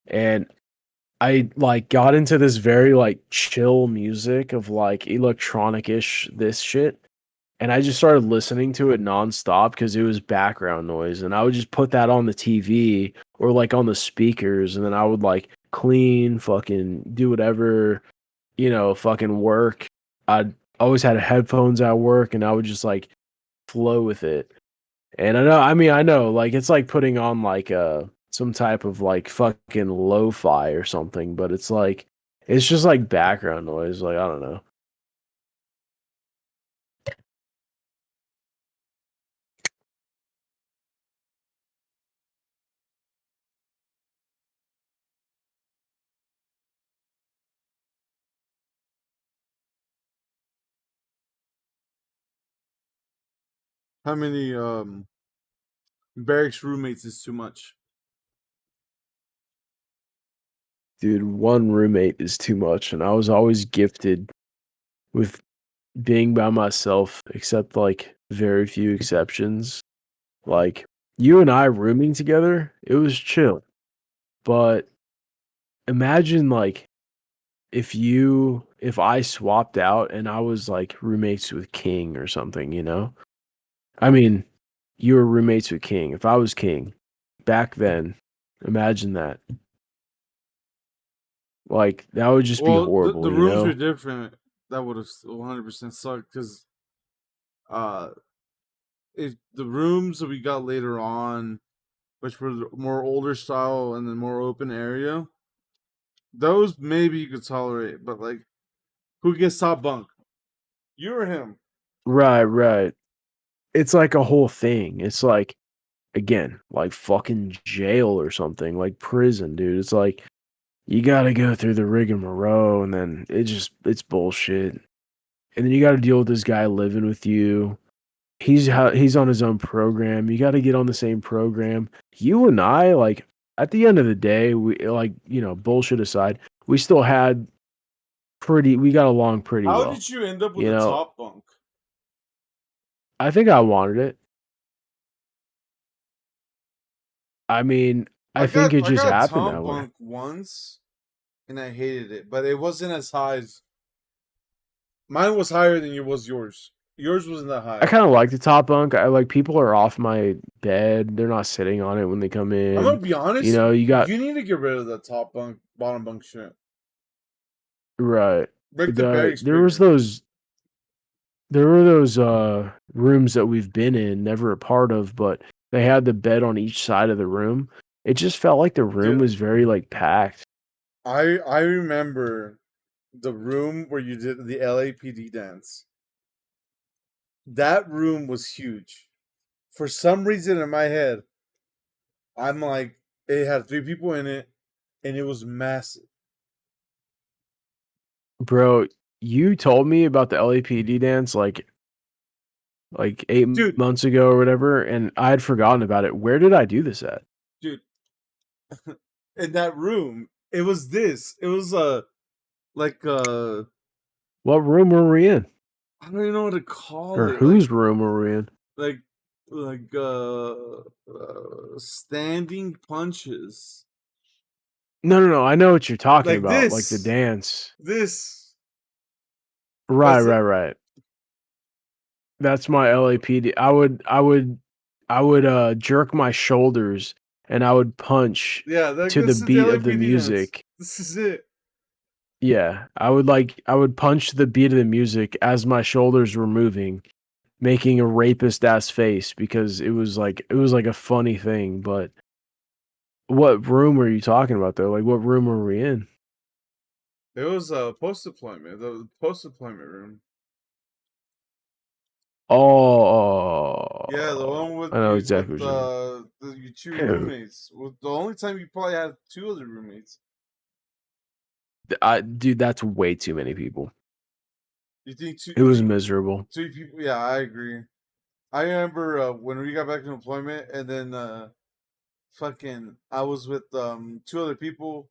and I like got into this very like chill music of like electronic-ish this shit. And I just started listening to it nonstop because it was background noise. And I would just put that on the TV or like on the speakers. And then I would like clean, fucking do whatever, you know, fucking work. I always had headphones at work and I would just like flow with it. And I know, like it's like putting on like some type of like fucking lo-fi or something, but it's just like background noise. Like, I don't know. How many barracks roommates is too much? Dude, one roommate is too much, and I was always gifted with being by myself, except like very few exceptions. Like you and I rooming together, it was chill. But imagine like if I swapped out and I was like roommates with King or something, you know? I mean, you were roommates with King. If I was King back then, imagine that. Like that would just be Well, horrible, the you rooms were know? different. That would have 100% sucked because uh, if the rooms that we got later on, which were the more older style and the more open area, those maybe you could tolerate. But like, who gets top bunk? You or him? Right, right. It's like a whole thing. It's like again, like fucking jail or something, like prison, dude. It's like you got to go through the rigmarole and then it's bullshit. And then you got to deal with this guy living with you. He's on his own program. You got to get on the same program. You and I like at the end of the day, we like, you know, bullshit aside, we still had we got along pretty How well. did you end up with You a know, top bunk? I think I wanted it. I mean, I think it I just got a happened top that way. bunk once, and I hated it, but it wasn't as high as mine was higher than it was yours. Yours wasn't that I high. kind of like the top bunk. I like people are off my bed. They're not sitting on it when they come I'm gonna in. be You honest. know, you got You need to get rid of the top bunk, bottom bunk shit. right. Make the barracks There was bigger. there were those rooms that we've been in, never a part of, but they had the bed on each side of the room. It just felt like the room Dude, was very like packed. I remember the room where you did the LAPD dance. That room was huge. For some reason in my head, I'm like, it had 3 people in it, and it was massive. Bro, you told me about the LAPD dance like 8 Dude, months ago or whatever, and I had forgotten about it. Where did I do this at? dude, in that room, it was this. It was like What room were we in? I don't even know what to call Or it. Like whose room are we in? like like standing punches. No. I know what you're talking Like about, like the this. dance. This. Right, That's it. right, right. That's my LAPD. I would jerk my shoulders and I would punch Yeah, to the this is the beat of the LAPD dance. music. This is it. Yeah, I would punch to the beat of the music as my shoulders were moving, making a rapist ass face because it was like a funny thing, but what room are you talking about though? Like what room are we in? It was a post deployment, the post deployment room. Yeah, the Oh, one with I know you with exactly what you your two mean. roommates. With the only time you probably had two other roommates. Dude, that's way too many people. You think two? It You was think miserable. two people? Yeah, I agree. I remember when we got back to employment, and then fucking, I was with two other people,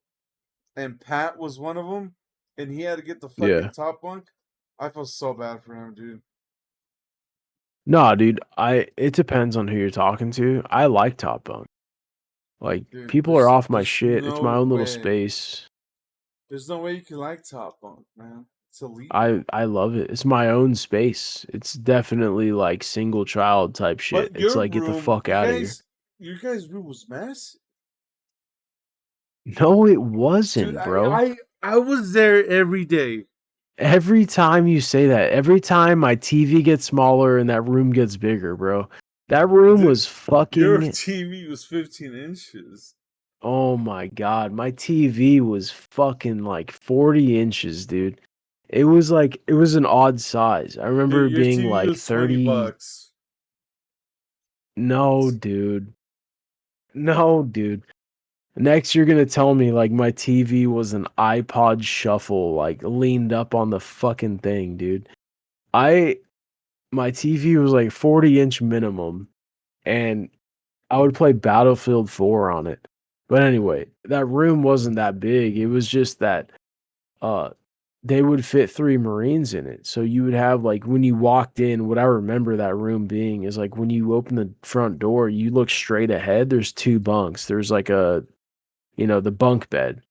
and Pat was one of them, and he had to get the fucking Yeah. top bunk. I felt so bad for him, dude. Nah, dude, it depends on who you're talking to. I like Top Bunk. Like Dude, people are off my there's shit. It's no my own little way. space. There's no way you can like top bunk, man. It's I illegal. I love it. It's my own space. It's definitely like single child type shit. But It's your like get the room, fuck out of here. your guys' room was massive, No, it dude. wasn't, bro. I was there every day. Every time you say that, every time my TV gets smaller and that room gets bigger, bro. That room Dude, was your fucking TV was 15 inches. oh my god. My TV was fucking like 40 inches, dude. It was an odd size. I remember Dude, it your being TV like was 20 30. bucks. No, dude. No, dude. Next, you're gonna tell me like my TV was an iPod Shuffle, like leaned up on the fucking thing, dude. I My TV was like 40-inch minimum, and I would play Battlefield 4 on it. But anyway, that room wasn't that big. It was just that uh they would fit 3 Marines in it. So you would have like when you walked in, what I remember that room being is like when you open the front door, you look straight ahead, there's 2 bunks. There's like the bunk bed.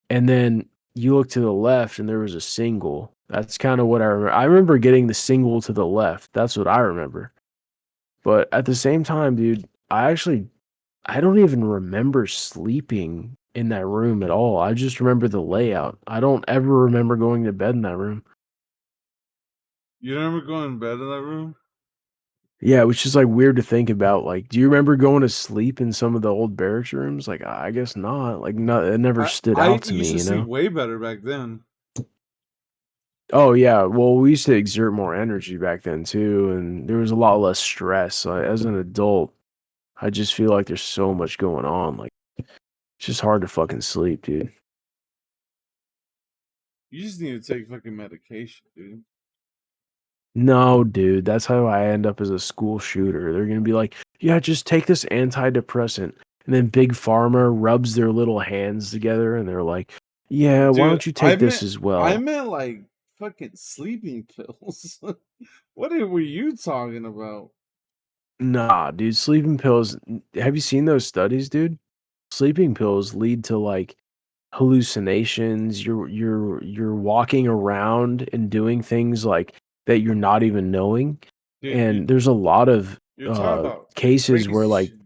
And then you look to the left and there was a single. That's kind of what I remember. I remember getting the single to the left. That's what I remember. But at the same time, dude, I don't even remember sleeping in that room at all. I just remember the layout. I don't ever remember going to bed in that room. You remember going to bed in that room? Yeah, which is like weird to think about. Like, do you remember going to sleep in some of the old barracks rooms? Like, I guess not. Like, no, it never stood I out to used me, to you sleep know? way better back then. Oh yeah, well, we used to exert more energy back then too, and there was a lot less stress. As an adult, I just feel like there's so much going on. Like, it's just hard to fucking sleep, dude. You just need to take fucking medication, dude. No, dude, that's how I end up as a school shooter. They're gonna be like, "Yeah, just take this antidepressant," and then Big Pharma rubs their little hands together, and they're like, "Yeah, why Dude, don't you take this as I well?" meant like fucking sleeping pills. What were you talking about? Nah, dude, sleeping pills. Have you seen those studies, dude? Sleeping pills lead to like hallucinations. You're walking around and doing things like that you're not even knowing. Dude, And there's a lot of you're talking about cases where crazy like shit.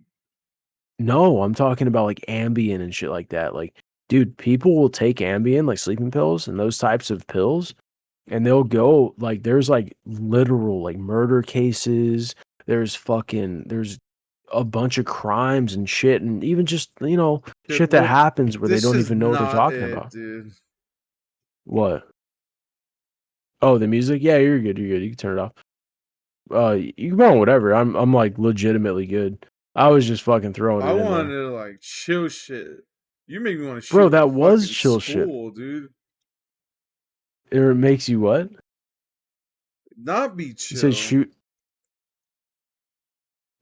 no, I'm talking about like Ambien and shit like that. Like, dude, people will take Ambien, like sleeping pills and those types of pills, and they'll go like there's like literal like murder cases. There's a bunch of crimes and shit, and even just Dude, shit that well, happens where they this don't is even know what they're not talking it, about. dude. What? Oh, the music? Yeah, you're good. You're good. You can turn it off. You can put on whatever. I'm like legitimately good. I was just fucking throwing I it in wanted there, to like chill shit. You make me want to bro. shoot the That was fucking chill shit. school, dude. It makes you what? Not be You said chill. shoot.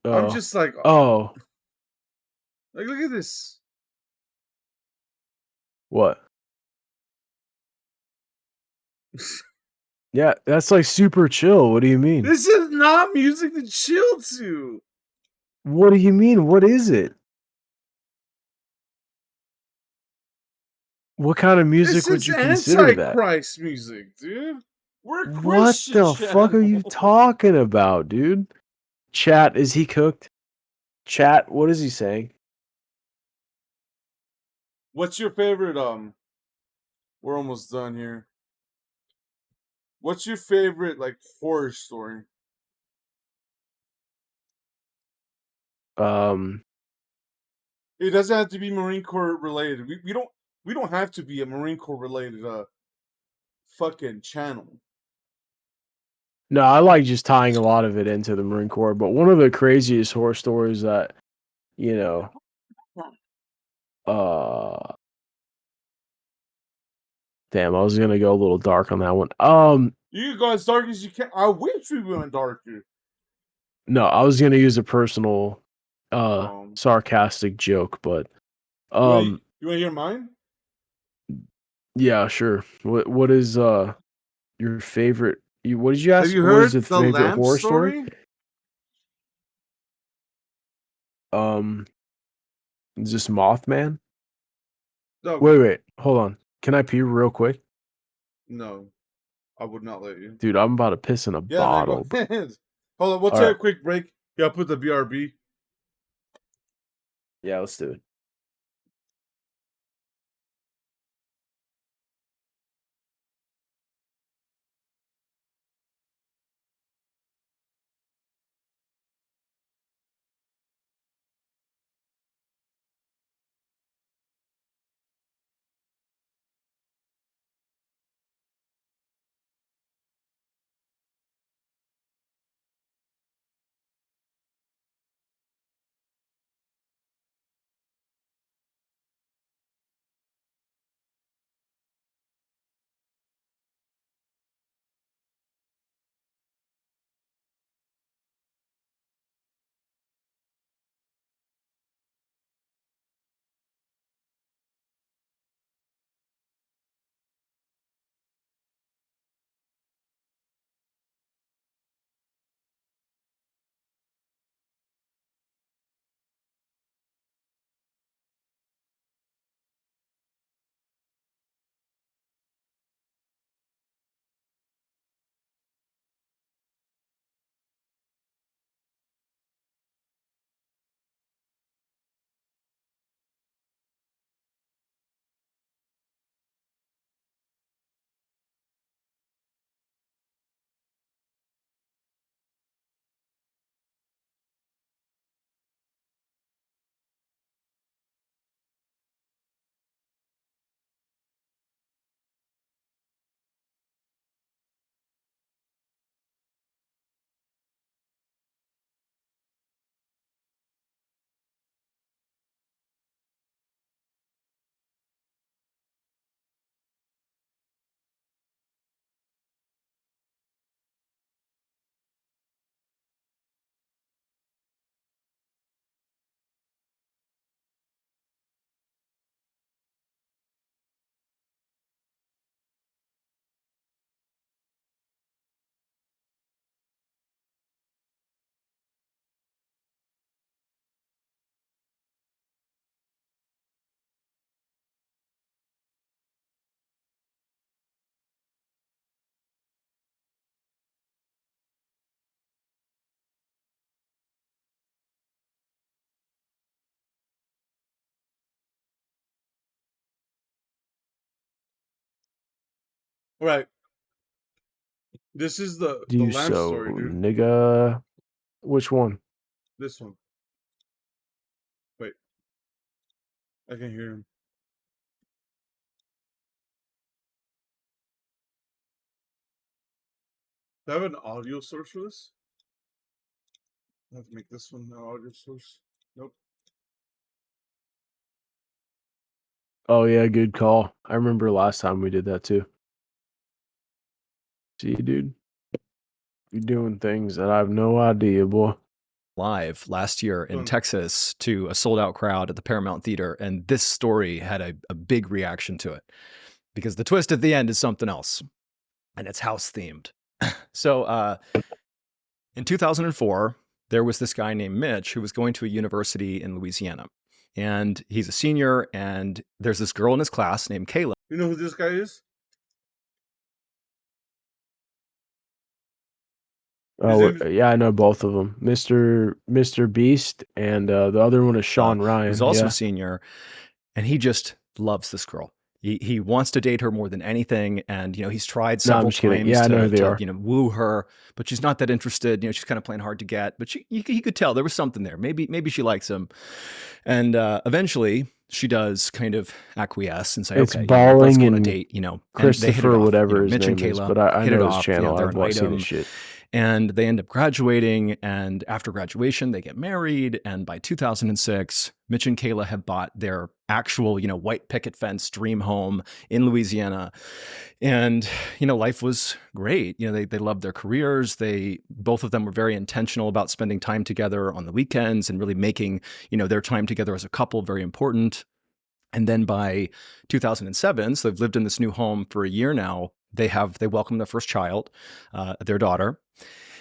I'm Oh, just like, oh, look at this. what? Yeah, that's like super chill. What do you mean? This is not music to chill to. What do you mean? What is it? What kind of music This would is you consider that? Antichrist music, dude. We're a What Christian the fuck are you channel. talking about, dude? Chat, is he cooked? Chat, what is he saying? What's your favorite? We're almost done here. What's your favorite like horror story? Um, It doesn't have to be Marine Corps related. We don't have to be a Marine Corps related fucking channel. no, I like just tying a lot of it into the Marine Corps, but one of the craziest horror stories that, you know, uh, damn, I was gonna go a little dark on that one. You can go as dark as you can. I wish we went darker. No, I was gonna use a personal, Um, sarcastic joke, but, you want um, you want to hear mine? yeah, sure. What is your favorite? What did you Have ask? you What is heard the the favorite lamp horror story? story? Um, is this Mothman? No, Wait, hold on. Can I pee real quick, no, I would not let you. dude? I'm about to piss in a Yeah, man, go bottle. ahead. Hold on, we'll All take right, a quick break. Yeah, I'll put the BRB. yeah, let's do it. Right. This is the Do lamp so, story, dude. nigga. Which one? This one. Wait, I can hear him. Do I have an audio source for this? I have to make this one an audio source. Nope. Oh yeah, good call. I remember last time we did that too. See, dude, you're doing things that I have no idea, boy. Live last year in Done. Texas to a sold out crowd at the Paramount Theater. And this story had a big reaction to it because the twist at the end is something else. and it's house themed. So in 2004, there was this guy named Mitch who was going to a university in Louisiana. And he's a senior, and there's this girl in his class named Kayla. You know who this guy is? Oh, name yeah, I know both of them. Mr. Beast and the other one is Sean Ryan. Who's also yeah. a senior, and he just loves this girl. He wants to date her more than anything, and he's tried No, I'm several just kidding. times Yeah, I know who they are. woo her, but she's not that interested. She's kind of playing hard to get, but he could tell there was something there. Maybe she likes him, and eventually she does kind of acquiesce and say, It's "Okay, let's Balling go on a and date." And they hit it Christopher, off. whatever his Mitch and name is, Kayla but I hit it know his off. channel. They're I've seen item. his shit. And they end up graduating, and after graduation, they get married. And by 2006, Mitch and Kayla have bought their actual, white picket fence dream home in Louisiana. And, life was great. They loved their careers. Both of them were very intentional about spending time together on the weekends and really making, their time together as a couple very important. And then by 2007, so they've lived in this new home for a year now. They welcome their first child, their daughter.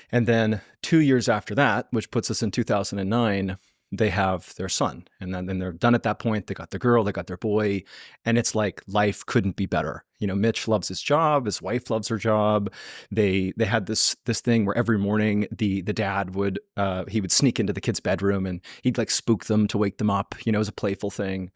And then 2 years after that, which puts us in 2009, they have their son. And then they're done at that point. They got the girl, they got their boy. And it's like life couldn't be better. Mitch loves his job. His wife loves her job. They had this thing where every morning the dad would sneak into the kid's bedroom and he'd like spook them to wake them up. It was a playful thing.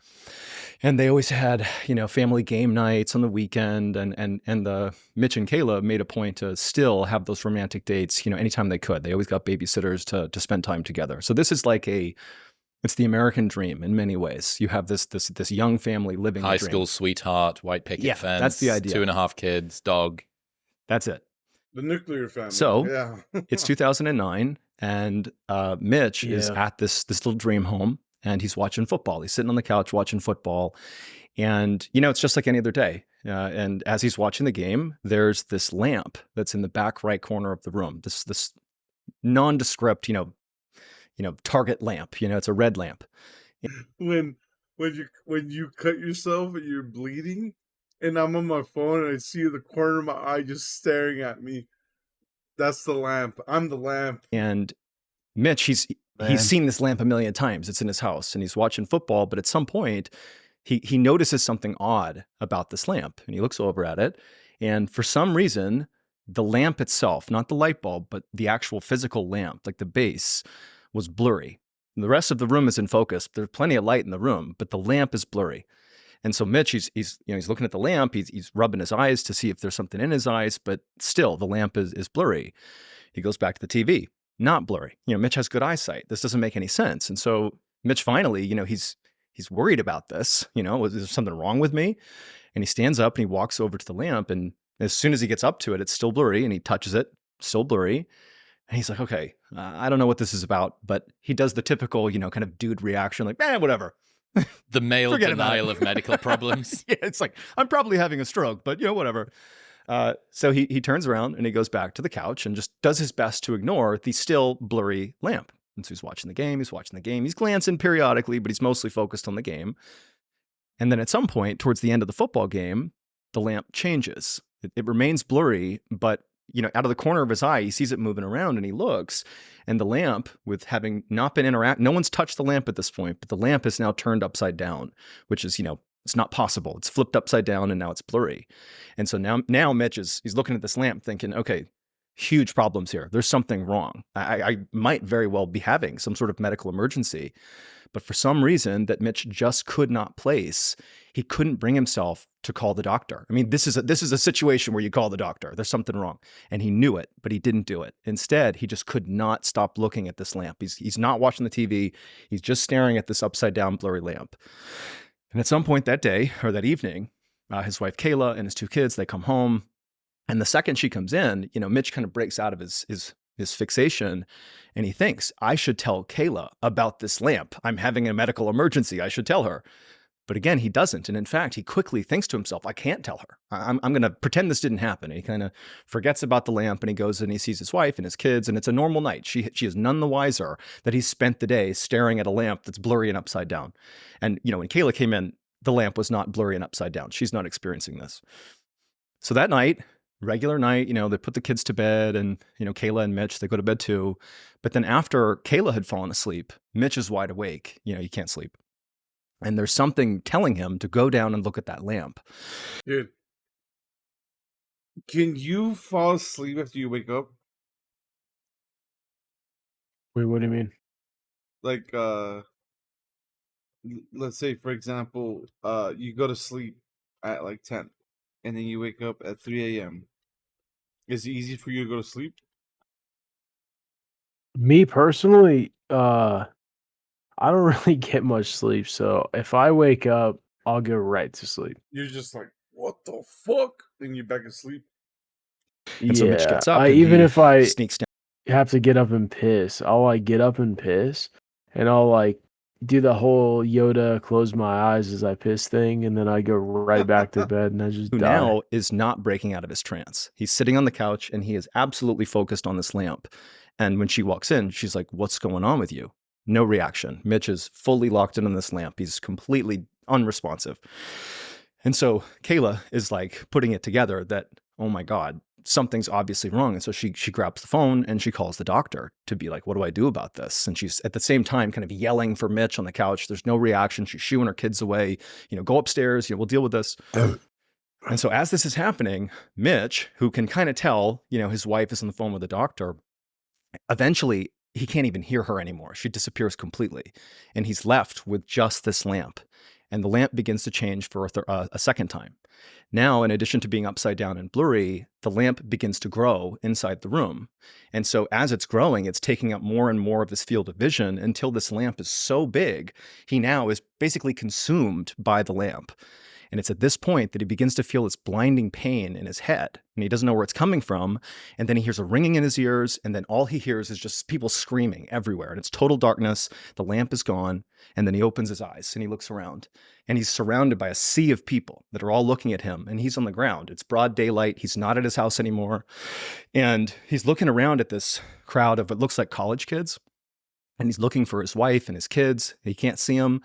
And they always had, family game nights on the weekend, and the Mitch and Kayla made a point to still have those romantic dates, anytime they could. They always got babysitters to spend time together. So this is like it's the American dream in many ways. You have this young family living high the dream. school sweetheart, white picket fence. That's the idea. 2.5 kids, dog. That's it. The nuclear family. So yeah. It's 2009, and Mitch is at this little dream home. And he's watching football. He's sitting on the couch watching football. And, it's just like any other day. And as he's watching the game, there's this lamp that's in the back right corner of the room. This nondescript, target lamp. It's a red lamp. When you cut yourself and you're bleeding, and I'm on my phone and I see the corner of my eye just staring at me, that's the lamp. I'm the lamp. And Mitch, he's seen this lamp a million times. It's in his house and he's watching football. But at some point, he notices something odd about this lamp, and he looks over at it. And for some reason, the lamp itself, not the light bulb, but the actual physical lamp, like the base, was blurry. And the rest of the room is in focus. There's plenty of light in the room, but the lamp is blurry. And so Mitch, he's looking at the lamp. He's rubbing his eyes to see if there's something in his eyes, but still the lamp is blurry. He goes back to the TV. Not blurry. Mitch has good eyesight. This doesn't make any sense. And so Mitch finally, he's worried about this. Was there something wrong with me? And he stands up and he walks over to the lamp. And as soon as he gets up to it, it's still blurry. And he touches it, still blurry. And he's like, okay, I don't know what this is about. But he does the typical, kind of dude reaction, like, whatever. The male Forget denial of medical problems. Yeah, it's like, I'm probably having a stroke, but whatever. So he turns around and he goes back to the couch and just does his best to ignore the still blurry lamp. And so he's watching the game. He's glancing periodically, but he's mostly focused on the game. And then at some point, towards the end of the football game, the lamp changes. It remains blurry, but out of the corner of his eye, he sees it moving around and he looks. And the lamp, with having not been no one's touched the lamp at this point, but the lamp is now turned upside down, which is, it's not possible. It's flipped upside down and now it's blurry. And so now Mitch he's looking at this lamp thinking, okay, huge problems here. There's something wrong. I might very well be having some sort of medical emergency. But for some reason that Mitch just could not place, he couldn't bring himself to call the doctor. I mean, this is a situation where you call the doctor. There's something wrong. And he knew it, but he didn't do it. Instead, he just could not stop looking at this lamp. He's not watching the TV. He's just staring at this upside down blurry lamp. And at some point that day or that evening, his wife Kayla and his 2 kids, they come home. And the second she comes in, Mitch kind of breaks out of his fixation and he thinks, I should tell Kayla about this lamp. I'm having a medical emergency. I should tell her. But again, he doesn't. And in fact, he quickly thinks to himself, I can't tell her. I'm going to pretend this didn't happen. And he kind of forgets about the lamp and he goes and he sees his wife and his kids. And it's a normal night. She is none the wiser that he's spent the day staring at a lamp that's blurry and upside down. And, when Kayla came in, the lamp was not blurry and upside down. She's not experiencing this. So that night, regular night, they put the kids to bed, and, Kayla and Mitch, they go to bed too. But then after Kayla had fallen asleep, Mitch is wide awake. He can't sleep. And there's something telling him to go down and look at that lamp. Dude, can you fall asleep after you wake up? Wait, what do you mean? Like, let's say, for example, you go to sleep at like 10, and then you wake up at 3 a.m. Is it easy for you to go to sleep? Me personally, I don't really get much sleep, so if I wake up, I'll go right to sleep. You're just like, what the fuck? And you're back asleep. And so Mitch gets up. Even he if I sneaks down. have to get up and piss, I'll like get up and piss, and I'll like do the whole Yoda close my eyes as I piss thing, and then I go right back to bed and I just Who die. now is not breaking out of his trance. He's sitting on the couch and he is absolutely focused on this lamp. And when she walks in, she's like, "What's going on with you?" No reaction. Mitch is fully locked in on this lamp. He's completely unresponsive. And so Kayla is like putting it together that, oh my God, something's obviously wrong. And so she grabs the phone and she calls the doctor to be like, what do I do about this? And she's at the same time kind of yelling for Mitch on the couch. There's no reaction. She's shooing her kids away, go upstairs, we'll deal with this. And so as this is happening, Mitch, who can kind of tell, his wife is on the phone with the doctor, eventually he can't even hear her anymore. She disappears completely. And he's left with just this lamp. And the lamp begins to change for a second time. Now, in addition to being upside down and blurry, the lamp begins to grow inside the room. And so as it's growing, it's taking up more and more of this field of vision until this lamp is so big, he now is basically consumed by the lamp. And it's at this point that he begins to feel this blinding pain in his head, and he doesn't know where it's coming from. And then he hears a ringing in his ears, and then all he hears is just people screaming everywhere. And it's total darkness. The lamp is gone. And then he opens his eyes and he looks around, and he's surrounded by a sea of people that are all looking at him, and he's on the ground. It's broad daylight. He's not at his house anymore. And he's looking around at this crowd of what looks like college kids. And he's looking for his wife and his kids. He can't see them.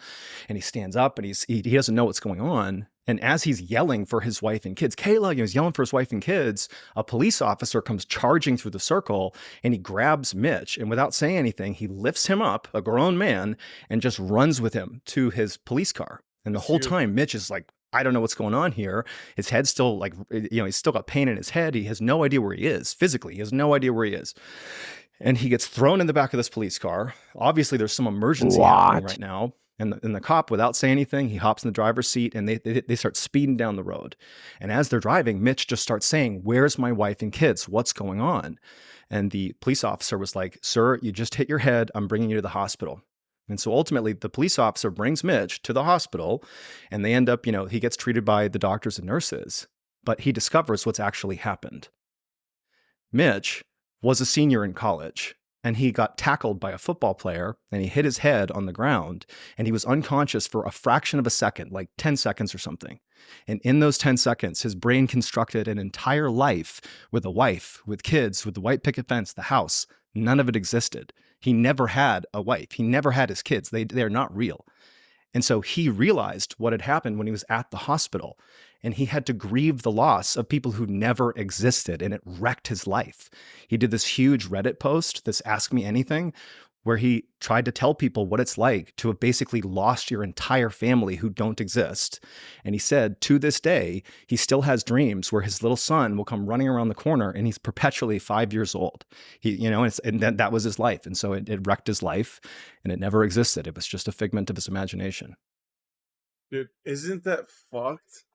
And he stands up and he doesn't know what's going on. And as he's yelling for his wife and kids, Kayla, he's yelling for his wife and kids, a police officer comes charging through the circle, and he grabs Mitch. And without saying anything, he lifts him up, a grown man, and just runs with him to his police car. And the whole time, Mitch is like, I don't know what's going on here. His head's still like, he's still got pain in his head. He has no idea where he is physically. He has no idea where he is. And he gets thrown in the back of this police car. Obviously, there's some emergency happening right now. And the cop, without saying anything, he hops in the driver's seat and they start speeding down the road. And as they're driving, Mitch just starts saying, "Where's my wife and kids? What's going on?" And the police officer was like, "Sir, you just hit your head. I'm bringing you to the hospital." And so ultimately, the police officer brings Mitch to the hospital, and they end up, he gets treated by the doctors and nurses, but he discovers what's actually happened. Mitch was a senior in college, and he got tackled by a football player, and he hit his head on the ground, and he was unconscious for a fraction of a second, like 10 seconds or something. And in those 10 seconds, his brain constructed an entire life with a wife, with kids, with the white picket fence, the house. None of it existed. He never had a wife. He never had his kids. They're not real. And so he realized what had happened when he was at the hospital, and he had to grieve the loss of people who never existed, and it wrecked his life. He did this huge Reddit post, this Ask Me Anything, where he tried to tell people what it's like to have basically lost your entire family who don't exist. And he said, to this day, he still has dreams where his little son will come running around the corner, and he's perpetually 5 years old. And that was his life. And so it wrecked his life, and it never existed. It was just a figment of his imagination. Dude, isn't that fucked?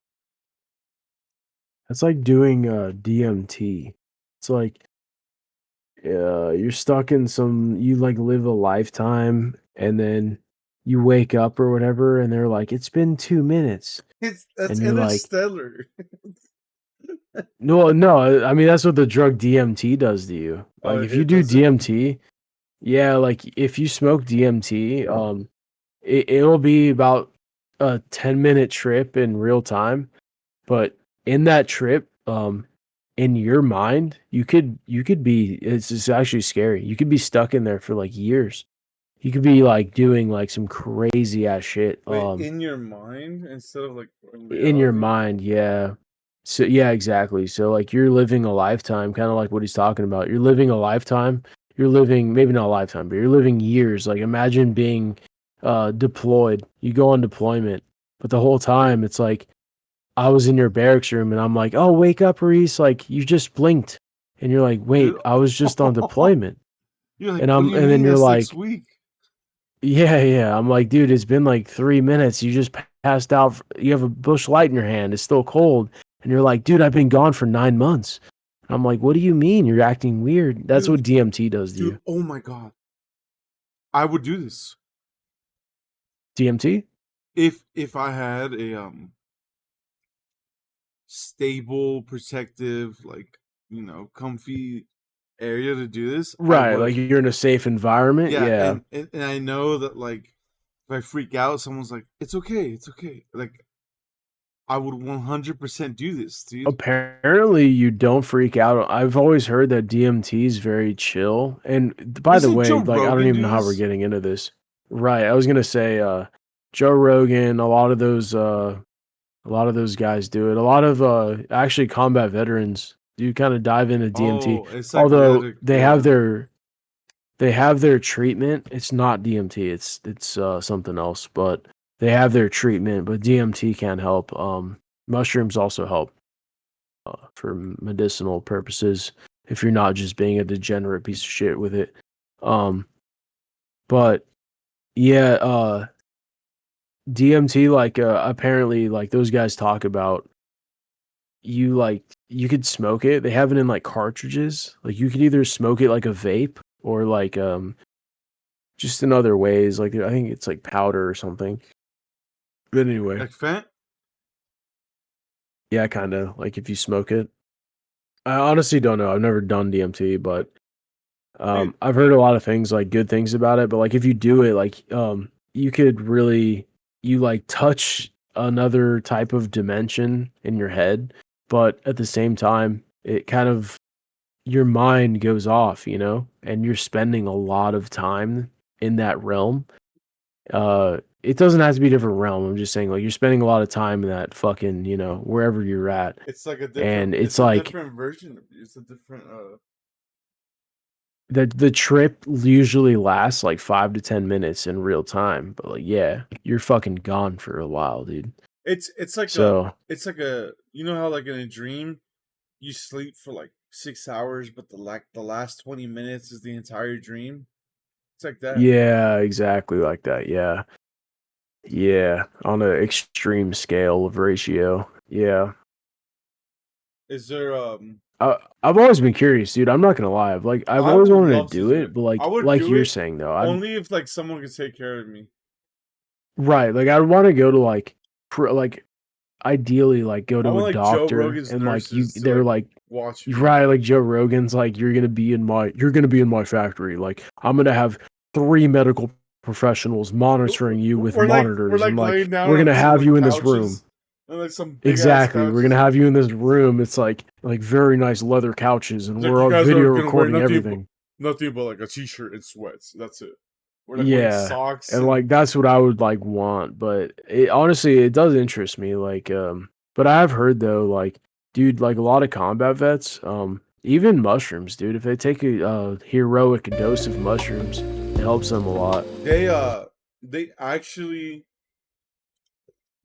It's like doing DMT. It's like you're stuck in you like live a lifetime, and then you wake up or whatever, and they're like, "It's been 2 minutes." That's And you're like- Interstellar. No, I mean that's what the drug DMT does to you. Like Oh, if you it do does it? DMT, yeah, like if you smoke DMT, it'll be about a 10-minute trip in real time, but in that trip, in your mind, you could be, it's actually scary. You could be stuck in there for like years. You could be like doing like some crazy ass shit. Wait, in your mind instead of like In your reality? mind, yeah. So yeah, exactly. So like you're living a lifetime, kind of like what he's talking about. You're living a lifetime. You're living maybe not a lifetime, but you're living years. Like imagine being deployed. You go on deployment, but the whole time it's like I was in your barracks room and I'm like, "Oh, wake up, Reese, like you just blinked." And you're like, "Wait, Dude, I was just on deployment." you're like, And what do I'm you and then mean? you're That's like, next week. "Yeah, yeah." I'm like, "Dude, it's been like 3 minutes. You just passed out. You have a bush light in your hand. It's still cold." And you're like, "Dude, I've been gone for 9 months." I'm like, "What do you mean? You're acting weird." That's what Dude, DMT does to dude, you. oh my god, I would do this DMT? if I had a stable, protective, like comfy area to do this. I Right, like would. you're in a safe environment. Yeah, Yeah. and I know that like if I freak out, someone's like, "It's okay, it's okay." Like I would 100% do this, dude. Apparently you don't freak out. I've always heard that DMT is very chill. And by the Doesn't way, Joe like I don't Rogan even do know how we're this? getting into this. Right. I was gonna say Joe Rogan, a lot of those guys do it. A lot of actually combat veterans do kind of dive into DMT. Oh, it's Although psychedelic. Yeah. they have their treatment. It's not DMT. It's something else, but they have their treatment, but DMT can help. Mushrooms also help for medicinal purposes if you're not just being a degenerate piece of shit with it. Um, but yeah, DMT like apparently like those guys talk about you could smoke it. They have it in like cartridges. Like you could either smoke it like a vape or like just in other ways. Like I think it's like powder or something. But anyway, Like Fent? yeah, kind of like if you smoke it. I honestly don't know. I've never done DMT, but Dude, I've heard a lot of things like good things about it. But like if you do it, like you could really you like touch another type of dimension in your head, but at the same time, it kind of your mind goes off, and you're spending a lot of time in that realm. It doesn't have to be a different realm. I'm just saying, like, you're spending a lot of time in that fucking, wherever you're at. it's like a And different it's it's a like different version of you. It's a different the trip usually lasts like 5 to 10 minutes in real time. But like, yeah, you're fucking gone for a while, dude. it's like So a you know how like in a dream you sleep for like 6 hours, but the last 20 minutes is the entire dream. It's like that. yeah, exactly like that. Yeah. Yeah. On an extreme scale of ratio. Yeah. Is there I've always been curious, dude. I'm not gonna lie. I've I always would wanted to love to do do it, it. but I would like do you're it saying though, I'm only if like someone could take care of me. right. Like I'd want to go to like ideally like go I to a want like Joe doctor Rogan's and like nurses to they're like like watch me. right like Joe Rogan's like you're gonna be in my factory. Like I'm gonna have 3 medical professionals monitoring you with We're monitors and laying like down we're on gonna these have you like in this room. couches and like some big ass Exactly. We're couches. gonna have you in this room. It's like very nice leather couches, and It's like we're you on guys video are gonna wear recording everything. nothing but like a t-shirt and sweats. That's it. We're like wearing Yeah, socks and and like that's what I would like want, but honestly it does interest me. Like, but I have heard though, like, dude, like a lot of combat vets, even mushrooms, dude, if they take a heroic dose of mushrooms, it helps them a lot. they actually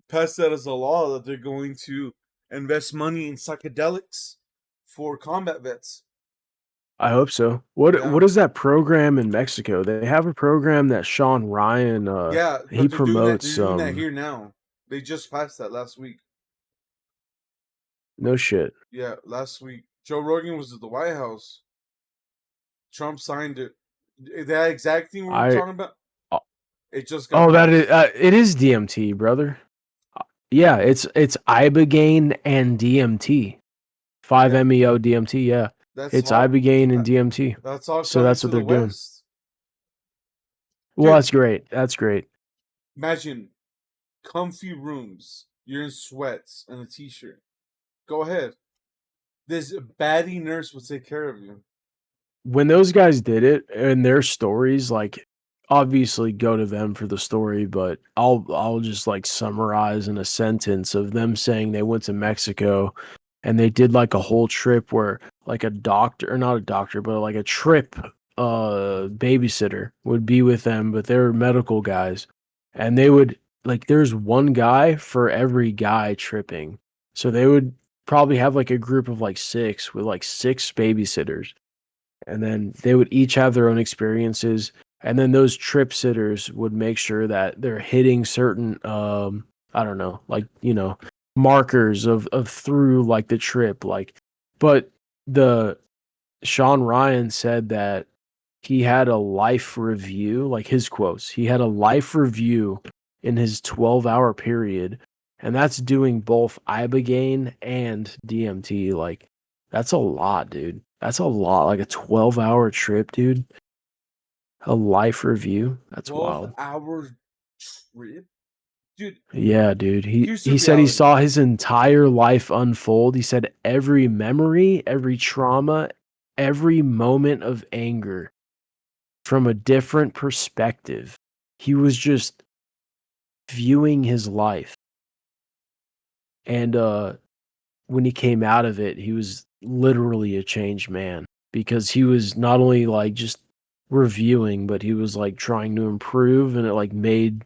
passed that as a law that they're going to invest money in psychedelics for combat vets. I hope so. What Yeah. what is that program in Mexico? They have a program that Sean Ryan Yeah, he but they're doing that. They're promotes. doing that here now. They just passed that last week. No shit. Yeah, last week. Joe Rogan was at the White House. Trump signed it. That exact thing we were I talking about. uh, It just got Oh, that passed. is it is DMT, brother. Yeah, it's ibogaine and DMT. 5-MeO DMT, yeah. That's It's all. ibogaine and DMT. That's all So coming that's to what the they're doing. West. Well, Dude, that's great. That's great. imagine comfy rooms. You're in sweats and a t-shirt. Go ahead. This baddie nurse will take care of you. When those guys did it and their stories, like obviously go to them for the story, but I'll just like summarize in a sentence of them saying they went to Mexico and they did like a whole trip where like a doctor, or not a doctor, but like a trip babysitter would be with them, but they were medical guys, and they would like there's one guy for every guy tripping. So they would probably have like a group of like 6 with like 6 babysitters, and then they would each have their own experiences, and then those trip sitters would make sure that they're hitting certain I don't know, like, you know, markers of through like the trip, like. But the Sean Ryan said that he had a life review, like his quotes, he had a life review in his 12-hour period, and that's doing both ibogaine and DMT. Like, that's a lot, dude. That's a lot. Like a 12-hour trip, dude. A life review. That's wild. 12-hour trip? Dude. Yeah, dude. He Here's the said he reality. saw his entire life unfold. He said every memory, every trauma, every moment of anger from a different perspective. He was just viewing his life. And when he came out of it, he was literally a changed man, because he was not only like just reviewing, but he was like trying to improve, and it like made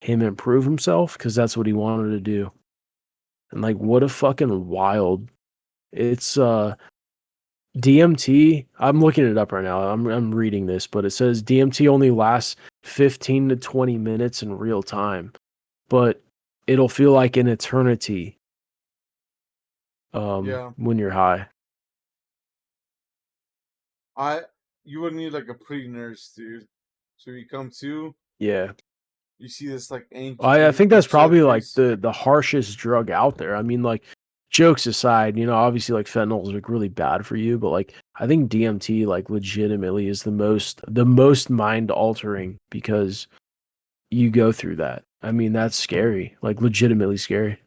him improve himself, because that's what he wanted to do. And like, what a fucking wild. It's DMT. I'm looking it up right now. I'm reading this, but it says DMT only lasts 15 to 20 minutes in real time, but it'll feel like an eternity Yeah. when you're high. You would need like a pre-nurse, dude. So you come to, Yeah. you see this like ancient. I think that's probably like the harshest drug out there. I mean, like, jokes aside, you know, obviously like fentanyl is like really bad for you, but like I think DMT like legitimately is the most mind altering, because you go through that. I mean, that's scary, like legitimately scary.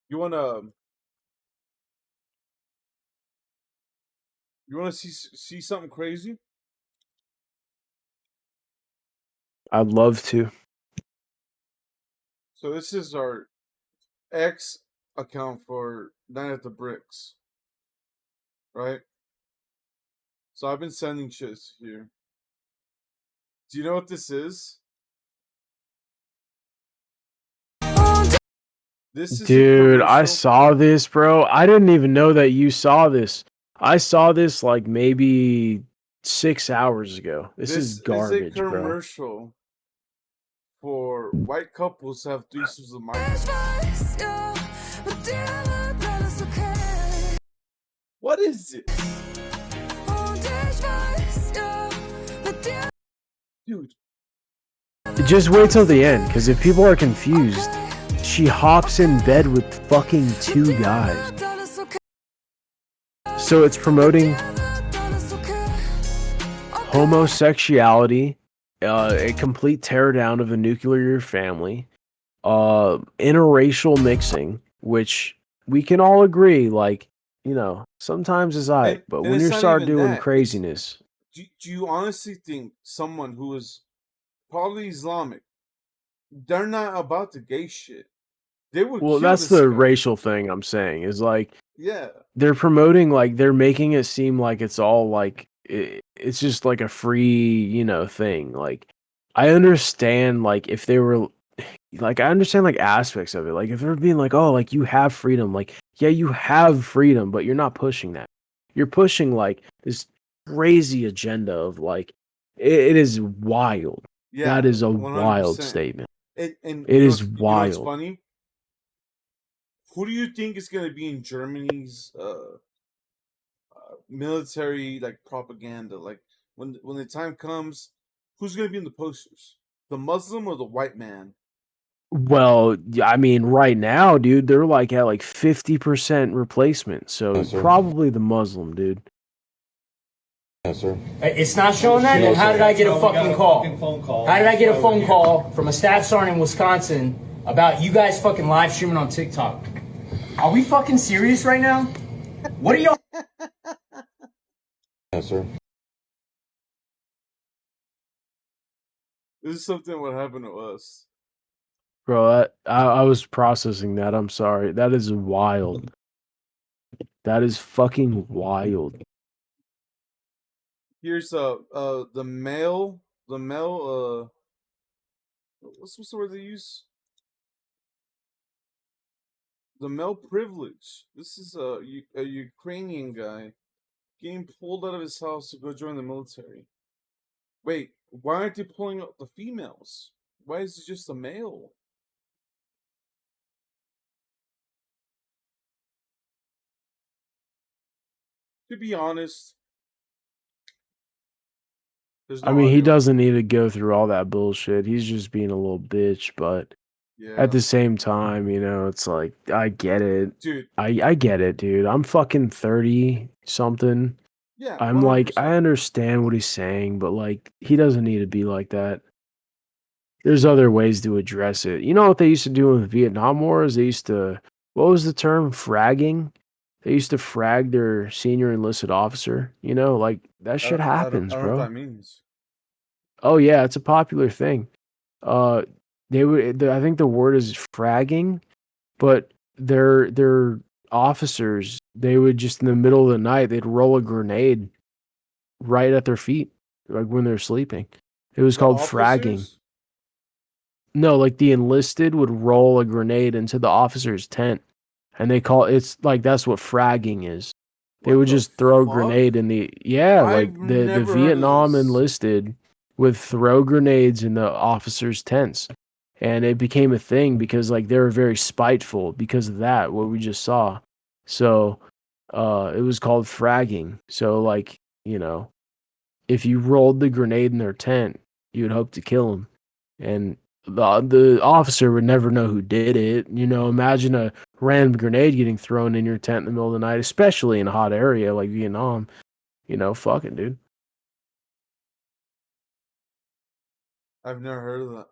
You wanna see something crazy? I'd love to. So this is our X account for Night at the Bricks, right? So I've been sending shits here. Do you know what this is? This is a Dude, I commercial. saw this, bro. I didn't even know that you saw this. I saw this like maybe 6 hours ago. This is garbage, a bro. commercial for white couples to have threesomes with migrants. What is it? Dude, Just wait till the end, because if people are confused, she hops in bed with fucking 2 guys. So it's promoting homosexuality, a complete teardown of a nuclear family, interracial mixing, which we can all agree, like, you know, sometimes is alright, but and when it's you not start even doing that. craziness, do you honestly think someone who is probably Islamic, they're not about the gay shit? They would well, kill that's this the guy. racial thing I'm saying, is like, Yeah. they're promoting, like, they're making it seem like it's all like it's just like a free, you know, thing. Like, I understand, like, if they were like, I understand like aspects of it, like if they're being like, oh, like, you have freedom, like, yeah, you have freedom, but you're not pushing that. You're pushing like this crazy agenda of like it is wild. Yeah. That is a 100%. Wild statement. And It is you know wild. what's funny? Who do you think is going to be in Germany's military like propaganda? Like when the time comes, who's going to be in the posters? The Muslim or the white man? Well, yeah, I mean, right now, dude, they're like at like 50% replacement. So Yes, sir. probably the Muslim, dude. Yes, sir. It's not showing that? Then how did I get a fucking call? How did I get a phone call from a staff sergeant in Wisconsin about you guys fucking live streaming on TikTok? Are we fucking serious right now? What are y'all? Yes, sir. This is something what happened to us. Bro, I was processing that. I'm sorry. That is wild. That is fucking wild. Here's the male what's the word they use? The male privilege. This is a Ukrainian guy getting pulled out of his house to go join the military. Wait, why aren't they pulling out the females? Why is it just a male? To be honest, there's I no mean, he argument. doesn't need to go through all that bullshit. He's just being a little bitch, but Yeah, at the same time, you know, it's like I get it. dude. I get it, dude. I'm fucking 30 something. Yeah, I'm like, I 100%. understand what he's saying, but like, he doesn't need to be like that. There's other ways to address it. You know what they used to do in the Vietnam War is they used to, what was the term? Fragging. They used to frag their senior enlisted officer. You know, like that shit happens, I don't know what bro. that means. Oh yeah, it's a popular thing. Uh, I think the word is fragging, but their officers, they would just in the middle of the night, they'd roll a grenade right at their feet, like when they're sleeping. It was The called fragging. officers? No, like the enlisted would roll a grenade into the officer's tent, and they call it's like that's what fragging is. They What would the just throw a fuck? grenade in the like I've the never heard of Vietnam this. enlisted would throw grenades in the officers' tents, and it became a thing because like they were very spiteful because of that what we just saw. So, it was called fragging. So like you know, if you rolled the grenade in their tent, you would hope to kill them, and the officer would never know who did it. You know, imagine a random grenade getting thrown in your tent in the middle of the night, especially in a hot area like Vietnam. You know, fucking dude. I've never heard of that.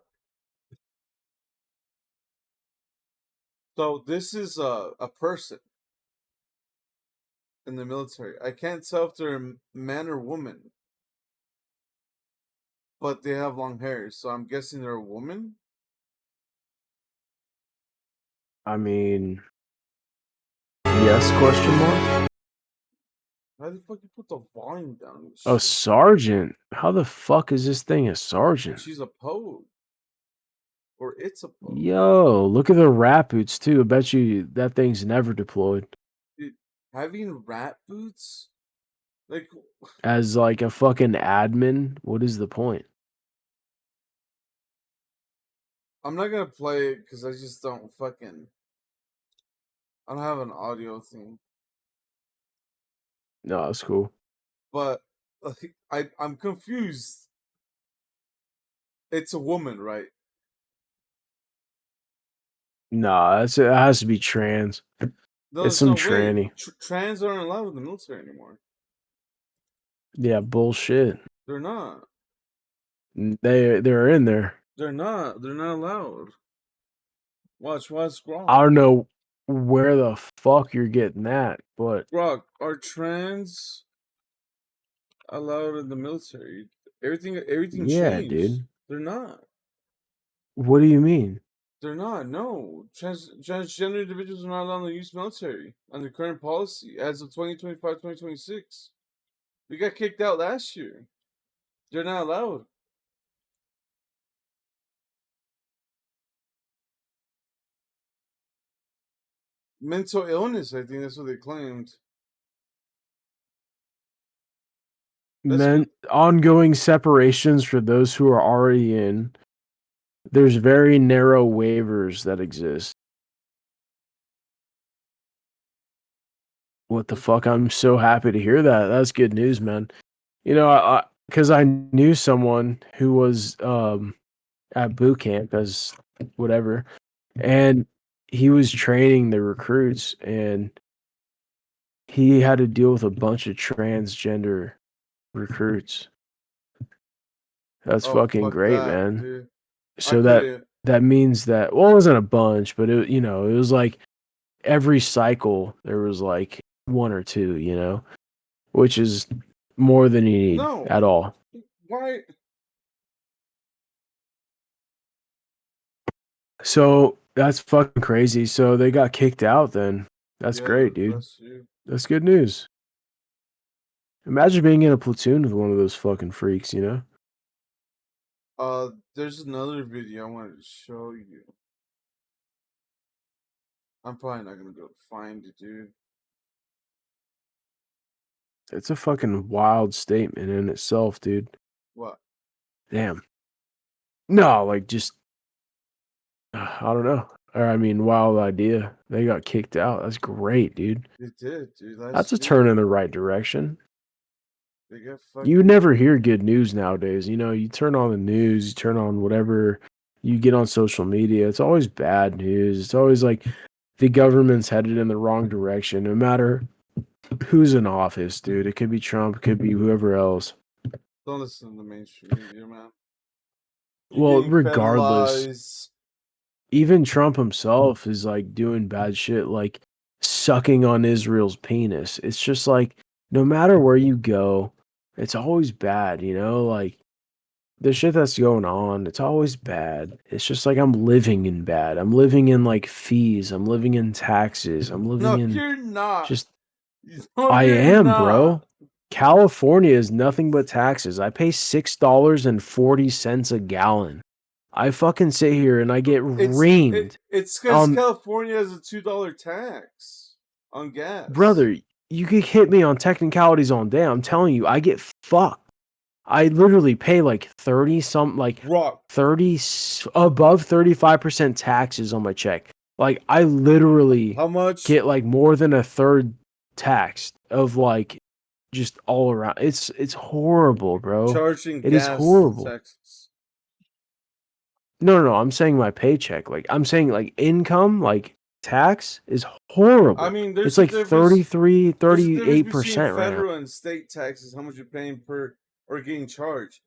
So this is a person in the military. I can't tell if they're a man or woman, but they have long hair, so I'm guessing they're a woman. I mean, yes? Question mark. How the fuck you put the volume down? A Shit. sergeant? How the fuck is this thing a sergeant? She's a pogue, or it's a pogue. Yo, look at the rat boots too. I bet you that thing's never deployed. Dude, having rat boots, like, As like a fucking admin, what is the point? I'm not gonna play it because I just don't fucking. I don't have an audio thing, No, that's cool. but like, I'm confused. It's a woman, right? Nah, it has to be trans. No, It's some no, tranny. wait. Trans aren't allowed in the military anymore. Yeah, bullshit. They're not. They're in there. They're not. They're not allowed. Watch wrong. I don't know where the fuck you're getting that, but Brock, are trans allowed in the military? Everything yeah, changed. dude. They're not. What do you mean? They're not. No. Transgender individuals are not allowed in the U.S. military under current policy as of 2025-2026. We got kicked out last year. They're not allowed. Mental illness, I think that's what they claimed. Ongoing separations for those who are already in. There's very narrow waivers that exist. What the fuck? I'm so happy to hear that. That's good news, man. You know, because I knew someone who was at boot camp as whatever, and he was training the recruits, and he had to deal with a bunch of transgender recruits. That's fucking fuck great, that, man. dude. So that means that, well, it wasn't a bunch, but it was like every cycle there was like one or two, which is more than you need No. at all. Why? So that's fucking crazy. So they got kicked out then. That's great, dude. That's good news. Imagine being in a platoon with one of those fucking freaks, you know? There's another video I wanted to show you. I'm probably not gonna be able to find it, dude. It's a fucking wild statement in itself, dude. What? Damn. No, like just I don't know. Or I mean, wild idea. They got kicked out. That's great, dude. It did, dude. That's a turn in the right direction. They get fucking... You never hear good news nowadays. You know, you turn on the news, you turn on whatever you get on social media. It's always bad news. It's always like the government's headed in the wrong direction, no matter who's in office, dude. It could be Trump, it could be whoever else. Don't listen to the mainstream media, man. Well, regardless, even Trump himself is like doing bad shit, like sucking on Israel's penis. It's just like no matter where you go, it's always bad, you know? Like the shit that's going on, it's always bad. It's just like I'm living in bad. I'm living in like fees. I'm living in taxes. I'm living in you're not. just No, I you're am, not. bro. California is nothing but taxes. I pay $6.40 a gallon. I fucking sit here and I get reamed. It's because California has a $2 tax on gas. Brother, you could hit me on technicalities all day. I'm telling you, I get fucked. I literally pay like 30 something, like Rock. 30 above 35% taxes on my check. Like I literally How much? get like more than a third taxed of like just all around. It's horrible, bro. Charging it gas is horrible. Texas. No, I'm saying my paycheck. Like I'm saying like income, like tax is horrible. I mean, it's like 33, 38% right federal now. and state taxes, how much you're paying per or getting charged.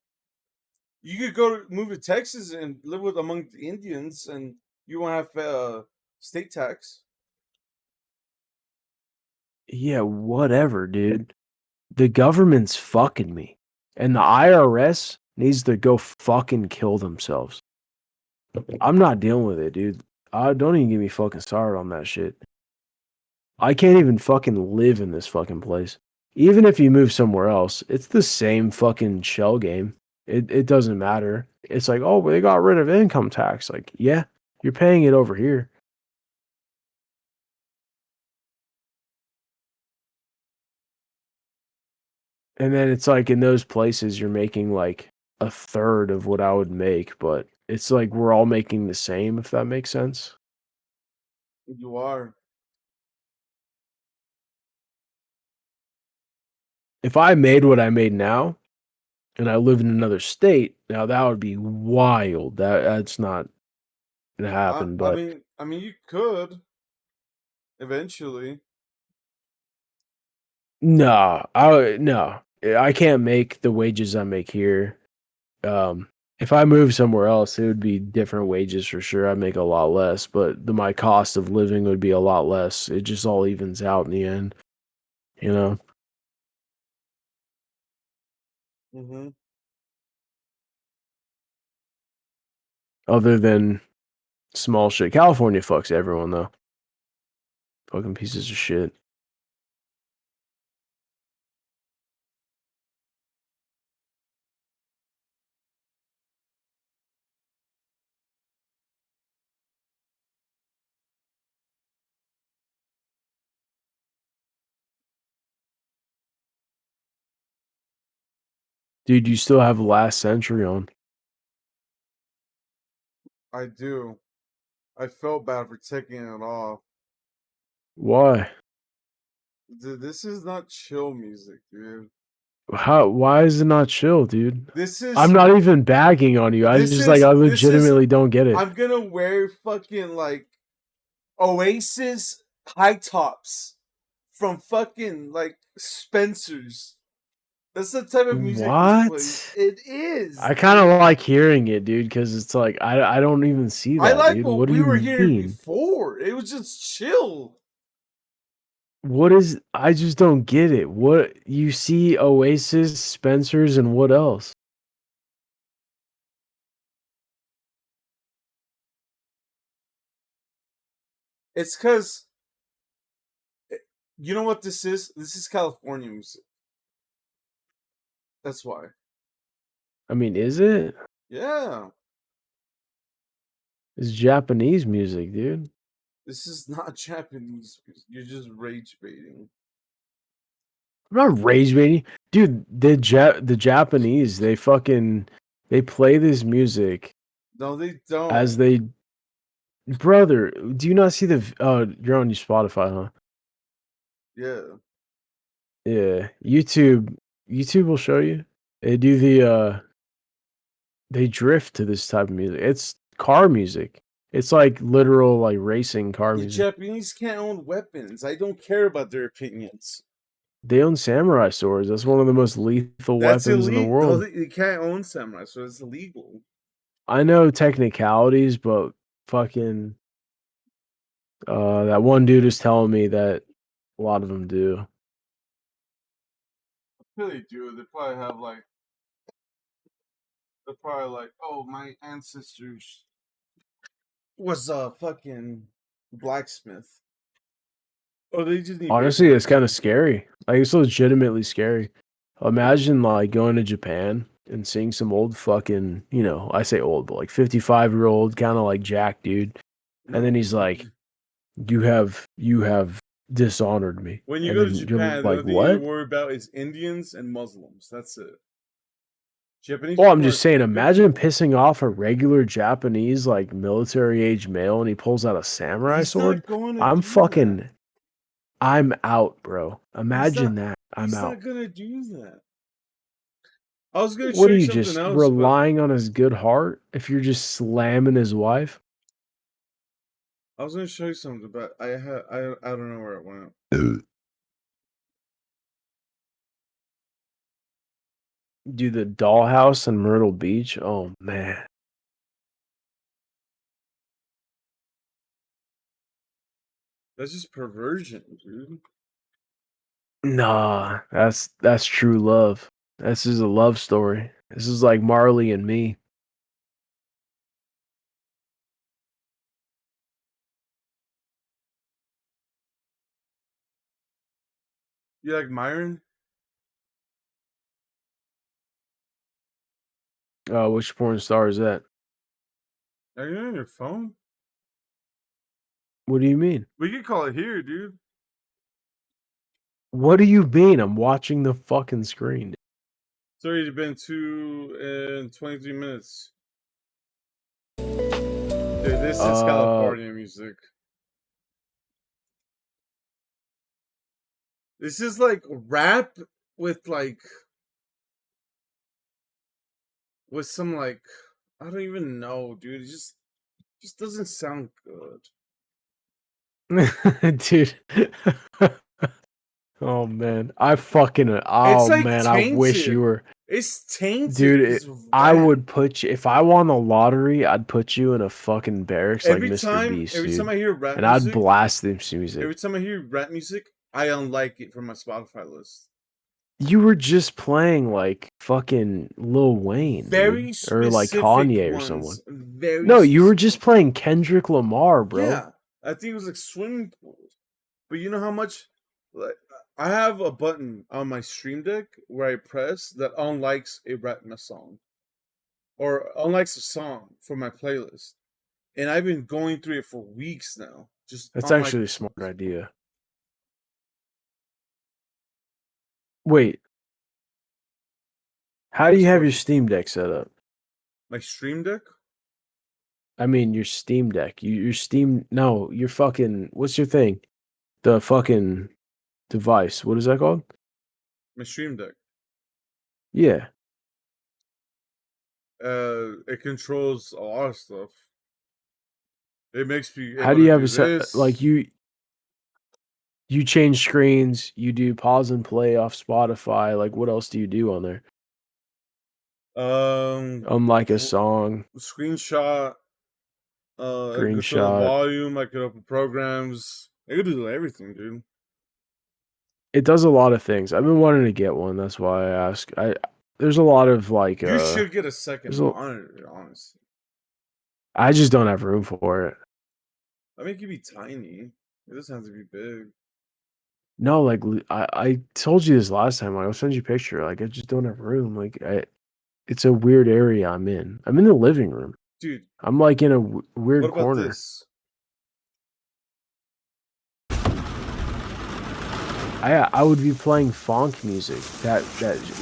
You could go move to Texas and live with among the Indians, and you won't have state tax. Yeah, whatever, dude. The government's fucking me, and the IRS needs to go fucking kill themselves. I'm not dealing with it, dude. Don't even get me fucking started on that shit. I can't even fucking live in this fucking place. Even if you move somewhere else, it's the same fucking shell game. It doesn't matter. It's like, oh, they got rid of income tax. Like, yeah, you're paying it over here. And then it's like in those places you're making like a third of what I would make, but it's like we're all making the same, if that makes sense. You are. If I made what I made now and I live in another state, now that would be wild. That's not gonna happen, but I mean you could eventually. no, I can't make the wages I make here. If I move somewhere else, it would be different wages for sure. I'd make a lot less, but my cost of living would be a lot less. It just all evens out in the end, you know? Mm-hmm. Other than small shit. California fucks everyone, though. Fucking pieces of shit. Dude, you still have Last Century on. I do. I felt bad for taking it off. Why? Dude, this is not chill music, dude. Why is it not chill, dude? This is. I'm not even bagging on you. I legitimately don't get it. I'm gonna wear fucking like Oasis high tops from fucking like Spencer's. That's the type of music. What? It is. I kind of like hearing it, dude, because it's like I don't even see that. I like dude. what do we you were hearing mean? before. It was just chill. What is? I just don't get it. What you see? Oasis, Spencer's, and what else? It's because you know what this is. This is California music. That's why. I mean, is it? Yeah, It's Japanese music, dude. this is not Japanese music. You're just rage baiting. I'm not rage baiting, dude. The Japanese, they play this music No, they don't. as they, brother. Do you not see the? You're on your Spotify, huh? Yeah. Yeah, YouTube. YouTube will show you. They do they drift to this type of music. It's car music. It's like literal like racing car The music. Japanese can't own weapons. I don't care about their opinions. They own samurai swords. That's one of the most lethal That's weapons in the illegal. No, world. they can't own samurai, so it's illegal. I know technicalities, but fucking that one dude is telling me that a lot of them do. Really do. They probably have like. They're probably like, oh, my ancestors was a fucking blacksmith. Oh, they just need. Honestly, it's kind of scary. Like it's legitimately scary. Imagine like going to Japan and seeing some old fucking, I say old, but like 55-year-old kind of like Jack dude. And then he's like, you have dishonored me. When you And go to then you're Japan, the like, only thing you need what? to worry about is Indians and Muslims. That's it. Japanese. Well, I'm people just are saying, good imagine people. pissing off a regular Japanese, like military age male, and he pulls out a samurai He's sword. not going to I'm do fucking, that. I'm out, bro. Imagine that. I'm He's out. not gonna do that. I was gonna show What are you you something just else, but relying on his good heart if you're just slamming his wife? I was gonna show you something, but I don't know where it went. Do the dollhouse in Myrtle Beach? Oh man. That's just perversion, dude. Nah, that's true love. This is a love story. This is like Marley and me. You like Myron? Which porn star is that? Are you on your phone? What do you mean? We could call it here, dude. What do you mean? I'm watching the fucking screen. It's already been 2 and 23 minutes. Dude, this is California music. This is like rap with some like I don't even know, dude. It just doesn't sound good. Dude. Oh man. I wish you were. It's tainted. Dude, I would put you if I won the lottery, I'd put you in a fucking barracks like Mr. Beast. Every dude. time I hear rap and music, I'd blast this music. every time I hear rap music, I unlike it from my Spotify list. You were just playing like fucking Lil Wayne, Very dude, or like specific Kanye or ones. someone. Very No, you were specific. just playing Kendrick Lamar, bro. Yeah, I think it was like swimming pools. But you know how much? Like, I have a button on my Stream Deck where I press that unlikes a rap song, or unlikes a song from my playlist, and I've been going through it for weeks now. Just That's unlike actually a the smart songs. idea. Wait, how do you have your Steam Deck set up? My Stream Deck? I mean, your Steam Deck. Your Steam. No, your fucking. What's your thing? The fucking device. What is that called? My Stream Deck. Yeah. It controls a lot of stuff. It makes me. How do you have a this. set? Like you change screens. You do pause and play off Spotify. Like what else do you do on there? Unlike a song. Screenshot. I could turn the Screenshot. volume. I could open programs. I could do everything, dude. it does a lot of things. I've been wanting to get one. That's why I ask. There's a lot of like. You should get a second there's a- monitor, honestly. I just don't have room for it. I mean, it could be tiny. It doesn't have to be big. No, like I told you this last time. Like, I'll send you a picture. Like I just don't have room. Like it's a weird area I'm in. I'm in the living room. Dude, I'm like in a weird what about corner. this? I would be playing funk music, that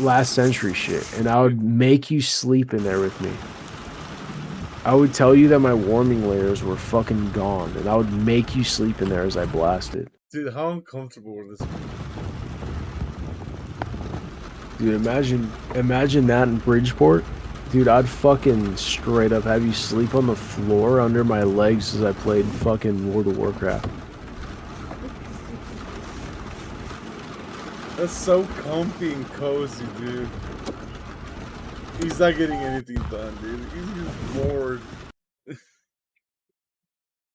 last century shit, and I would make you sleep in there with me. I would tell you that my warming layers were fucking gone, and I would make you sleep in there as I blasted. Dude, how uncomfortable would this be? Dude, imagine that in Bridgeport. Dude, I'd fucking straight up have you sleep on the floor under my legs as I played fucking World of Warcraft. That's so comfy and cozy, dude. He's not getting anything done, dude. He's just bored.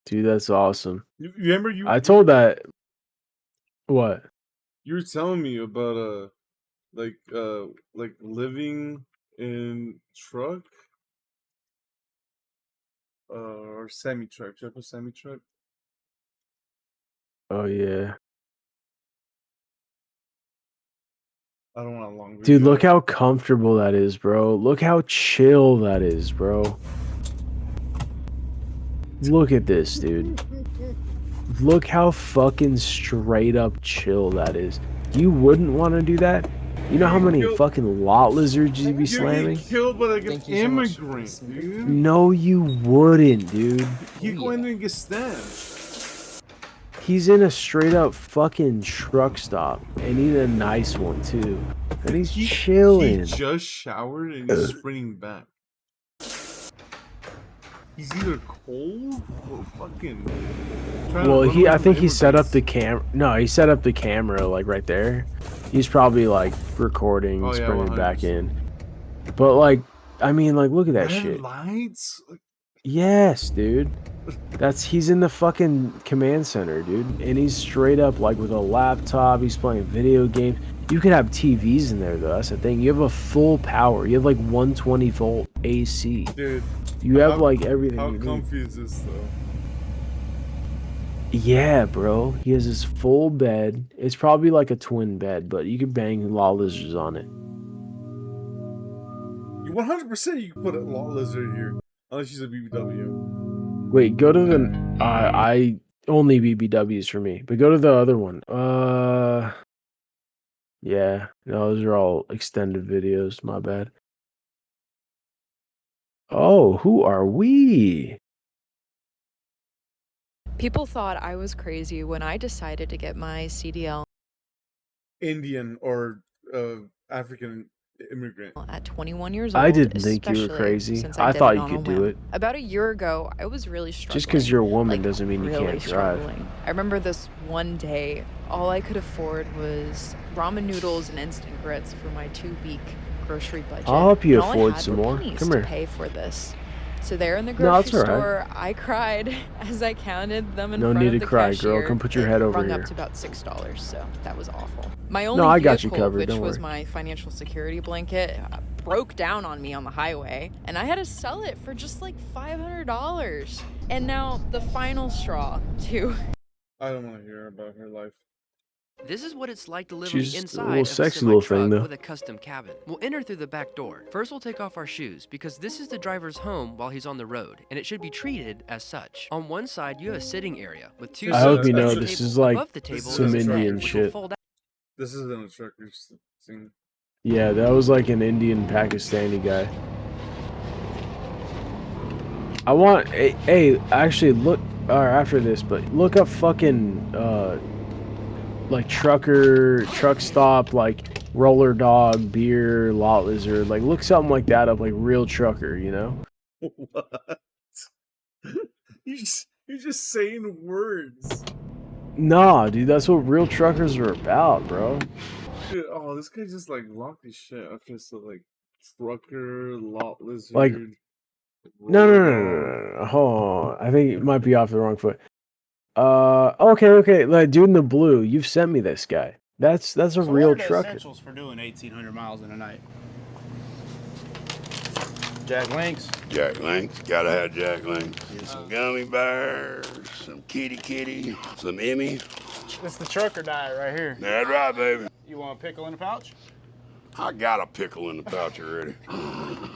Dude, that's awesome. You remember you? I told that. What? You were telling me about like living in truck, or semi truck. Should I put semi truck? Oh yeah. I don't want a long video. Dude, look how comfortable that is, bro. Look how chill that is, bro. Look at this, dude. Look how fucking straight up chill that is. You wouldn't want to do that? You know how many fucking lot lizards you'd be You're slamming? getting killed by like an Thank you so much for immigrant, listening. dude. No, you wouldn't, dude. He go in there and get stabbed. He's in a straight up fucking truck stop, and he's a nice one too. And he's chilling. He just showered and he's sprinting back. He's either cold or fucking. trying to Well, run I away from think he set up immigrants. the camera. No, he set up the camera like right there. He's probably like recording, Oh, yeah, sprinting back 100%. in. But like, I mean, like, look at that Red shit. lights. Like, Yes, dude. He's in the fucking command center, dude. And he's straight up like with a laptop. He's playing video games. You could have TVs in there though. That's the thing. You have a full power. You have like 120 volt AC. dude, You have how- like everything. how you need. comfy is this though? Yeah, bro. He has his full bed. It's probably like a twin bed, but you could bang law lizards on it. You 100% you can put a law lizard here, unless she's a BBW. Wait, go to the. I only BBWs for me, but go to the other one. Yeah, no, those are all extended videos. My bad. Oh, who are we? People thought I was crazy when I decided to get my CDL Indian or African immigrant. at 21 years old. I didn't think you were especially crazy. since I did thought it you on a could do whim. it. About a year ago, I was really struggling. Just because you're a woman like, doesn't mean you really can't drive. struggling. I remember this one day, all I could afford was ramen noodles and instant grits for my 2-week grocery budget. I'll help you and all I afford had some were more. pennies Come to here. pay for this. So there in the No, it's grocery all right. store, I cried as I counted them in No front need of to the cry, cashier. girl. Come put your It head over rung here. up to about $6, so that was awful. My only I vehicle, got you covered, which don't was worry. my financial security blanket, broke down on me on the highway, and I had to sell it for just like $500. And now the final straw to I don't want to hear about her life. This is what it's like to live She's on a the inside little of sexy a little semi-truck thing, though. with a custom cabin. We'll enter through the back door. First, we'll take off our shoes because this is the driver's home while he's on the road, and it should be treated as such. On one side, you have a sitting area with 2 I seats hope you and know a this table. is like Above the table some is a bed, Indian which will shit. fold out. This isn't a trucker's thing. Yeah, that was like an Indian Pakistani guy. I want. Hey, actually, look. Or after this, but look up fucking like truck stop, like roller dog, beer, lot lizard. Like look something like that up, like real trucker. You know? What? You're just saying words. Nah, dude, that's what real truckers are about, bro. Dude, oh, this guy just like locked his shit. Okay, so like trucker, lot lizard. Like, No, roller dog. Hold on. I think it might be off the wrong foot. Okay. Like, dude in the blue, you've sent me this guy. That's a So real what are the trucker. essentials for doing 1,800 miles in a night? Jack Links. Jack Links, gotta have Jack Links. Some gummy bears, some kitty, some Emmy. It's the trucker diet right here. That's right, baby. You want a pickle in a pouch? I got a pickle in the pouch already.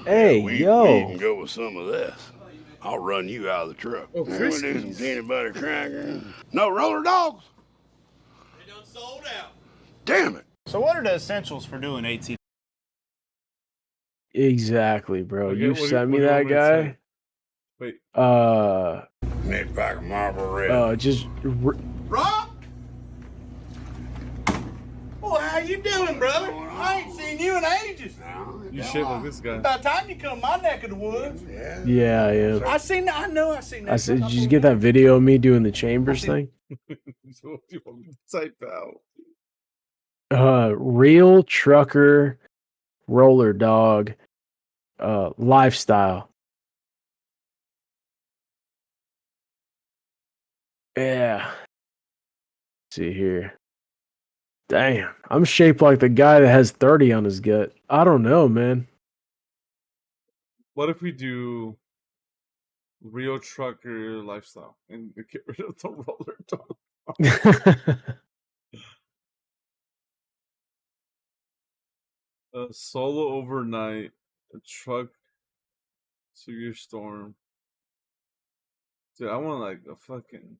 Hey, we yo. can go with some of this. I'll run you out of the truck. Oh, We're gonna do some peanut butter crackers. No roller dogs. They done sold out. Damn it. So what are the essentials for doing 18? Exactly, bro. Okay, You what do sent me what do that want me to guy. say? Wait. Nick pack of Marlboro Red. Just Rob? Well, how you doing, brother? I ain't seen you in ages. You shit like this guy. About time you come my neck of the woods. yeah. I seen that. I know I seen that. I said, did you get that video of me doing the chambers thing? So what do you want me to type out? Real trucker, roller dog, lifestyle. Yeah. Let's see here. Damn, I'm shaped like the guy that has 30 on his gut. I don't know, man. What if we do real trucker lifestyle and get rid of the roller dog? A solo overnight, a truck to your storm. Dude, I want like a fucking.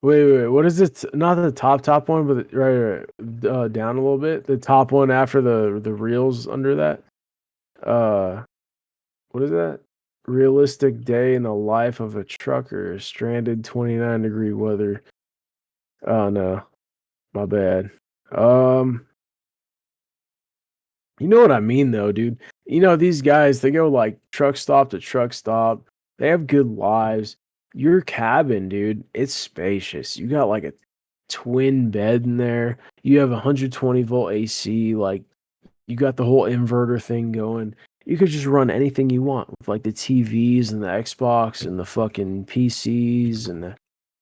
Wait. What is it? Not the top one, but right, down a little bit. The top one after the reels under that. What is that? Realistic day in the life of a trucker, stranded 29-degree weather. Oh no, my bad. You know what I mean though, dude. You know these guys, they go like truck stop to truck stop. They have good lives. Your cabin, dude, it's spacious. You got like a twin bed in there. You have 120-volt AC. Like you got the whole inverter thing going. You could just run anything you want with like the TVs and the Xbox and the fucking PCs and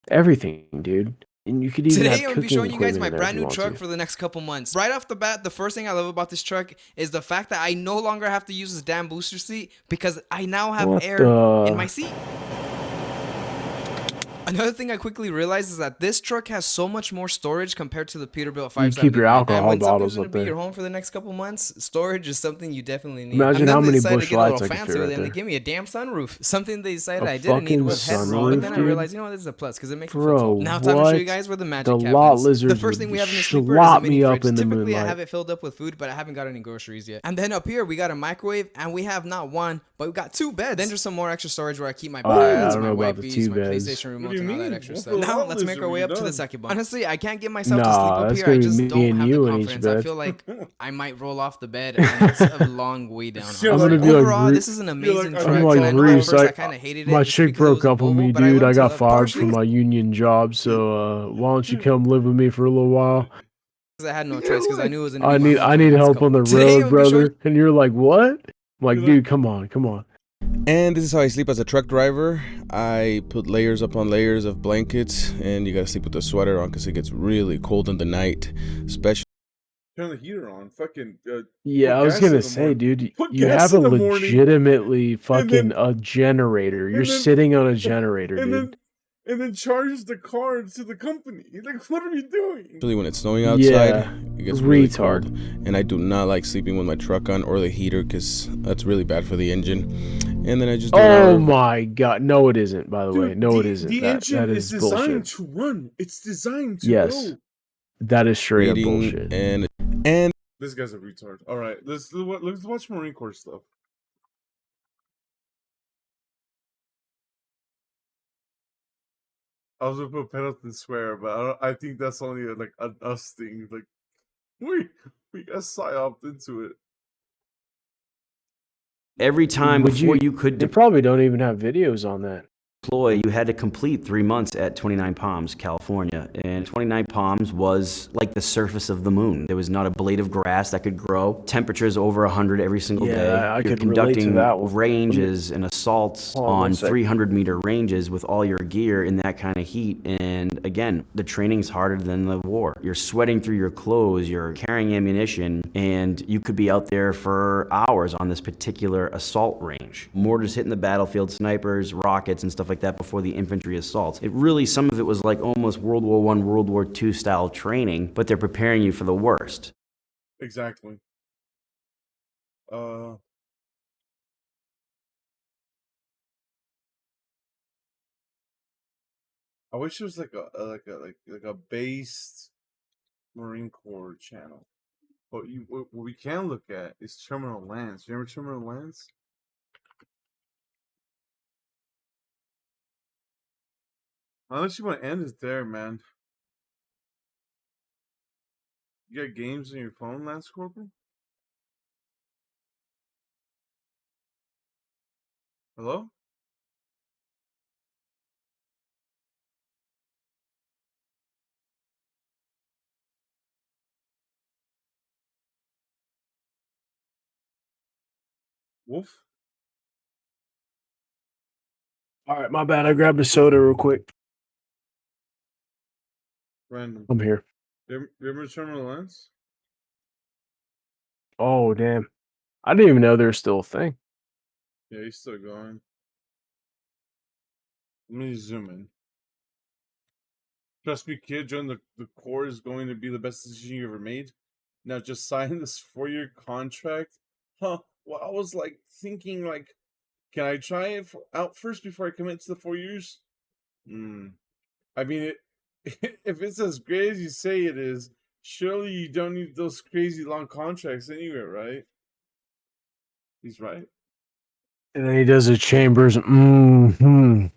everything, dude. And you could even Today have I'm going to be cooking showing you guys equipment my in there if brand you new want truck to. for the next couple months. Right off the bat, the first thing I love about this truck is the fact that I no longer have to use this damn booster seat because I now have What air the- in my seat. Another thing I quickly realized is that this truck has so much more storage compared to the Peterbilt 570. keep your alcohol and when bottles something's going up to be there. your home for the next couple months, storage is something you definitely need. Imagine and then how they many decided Busch to get a little Lights I could fancy fit with right it, and they there. gave me a damn sunroof. Something they decided A I didn't need fucking was headroom. But sunroof, then I dude? realized, you know what, this is a plus because it makes me feel Bro, tall. Now time to show you what? guys where the magic The happens. lot The lizards first would thing we have in the sleeper is a slop mini me up fridge. in the Typically, I moonlight. have it filled up with food, but I haven't got any groceries yet. And then up here, we got a microwave, and we have not one, but we got two beds. Then there's some more extra storage where I keep my Alright, I buttons, don't my know about white the beast, two my beds. PlayStation What remote, do you and all that mean? extra What's stuff. the Now lot let's make our lizard way we up to the done? second bunk. Honestly, I can't get myself to sleep Nah, up that's here. I gonna be just me don't and have you the in each confidence. I bed. feel like I might roll off the bed, and it's a long way down. You're I'm honestly. gonna be like, Overall, Re- this is an amazing like, truck. I'm like, and I know at Reese, first I I- kind of hated it. My just chick because it was broke a up with Volvo, me, but I dude. I learned to got love fired partially from my union job, so why don't you come live with me for a little while? because I had no choice because I knew it was going to I be my need home I for the need next help couple on the months. Today, road, I'm gonna be showing brother. And you're like, what? I'm like, You're dude, come on. And this is how I sleep as a truck driver. I put layers upon layers of blankets, and you gotta sleep with a sweater on because it gets really cold in the night, especially. Turn the heater on. Fucking. Yeah, put I was gas gonna in the say, morning. dude, Put you gas have a in the morning, legitimately fucking then- a generator. You're and then- sitting on a generator, dude. and then charges the car to the company. Like, what are you doing? When it's snowing outside, Yeah, it gets really retard. cold, and I do not like sleeping with my truck on or the heater because that's really bad for the engine. And then I just do an Oh hour- my god, no, it isn't. By the way, Dude, no, it the- isn't. The That engine is is designed bullshit. to run. It's designed to Yes. go. That is straight up reading bullshit. and This guy's a retard. All right, let's watch Marine Corps stuff. I was gonna put Pendleton swear, but I think that's only like an us thing. Like we got psyoped into it. Every time Would before you could They probably don't even have videos on that. deploy, you had to complete 3 months at 29 Palms, California. And 29 Palms was like the surface of the moon. There was not a blade of grass that could grow. Temperatures over 100 every single day. I You're could relate to conducting that one. ranges and assaults Hold on one on sec. 300-meter ranges with all your gear in that kind of heat. And again, the training's harder than the war. You're sweating through your clothes, you're carrying ammunition, and you could be out there for hours on this particular assault range. Mortars hitting the battlefield, snipers, rockets, and stuff like that before the infantry assaults. It really, some of it was like almost World War I, World War II style training, but they're preparing you for the worst. Exactly. I wish it was like a based Marine Corps channel. But what we can look at is Terminal Lands. You remember Terminal Lands? Unless you want to end it there, man. You got games on your phone, Lance Corporal? Hello? Wolf? All right, my bad. I grabbed a soda real quick. Random. I'm here. You remember Terminal Lands? Oh, damn. I didn't even know there's still a thing. Yeah, he's still going. Let me zoom in. Trust me, kid, joining the Corps is going to be the best decision you ever made. Now just sign this 4-year contract. Huh. Well, I was like thinking like, can I try it out first before I commit to the 4 years? I mean, if it's as great as you say it is, surely you don't need those crazy long contracts anyway, right? He's right. And then he does a Chambers. Mm-hmm.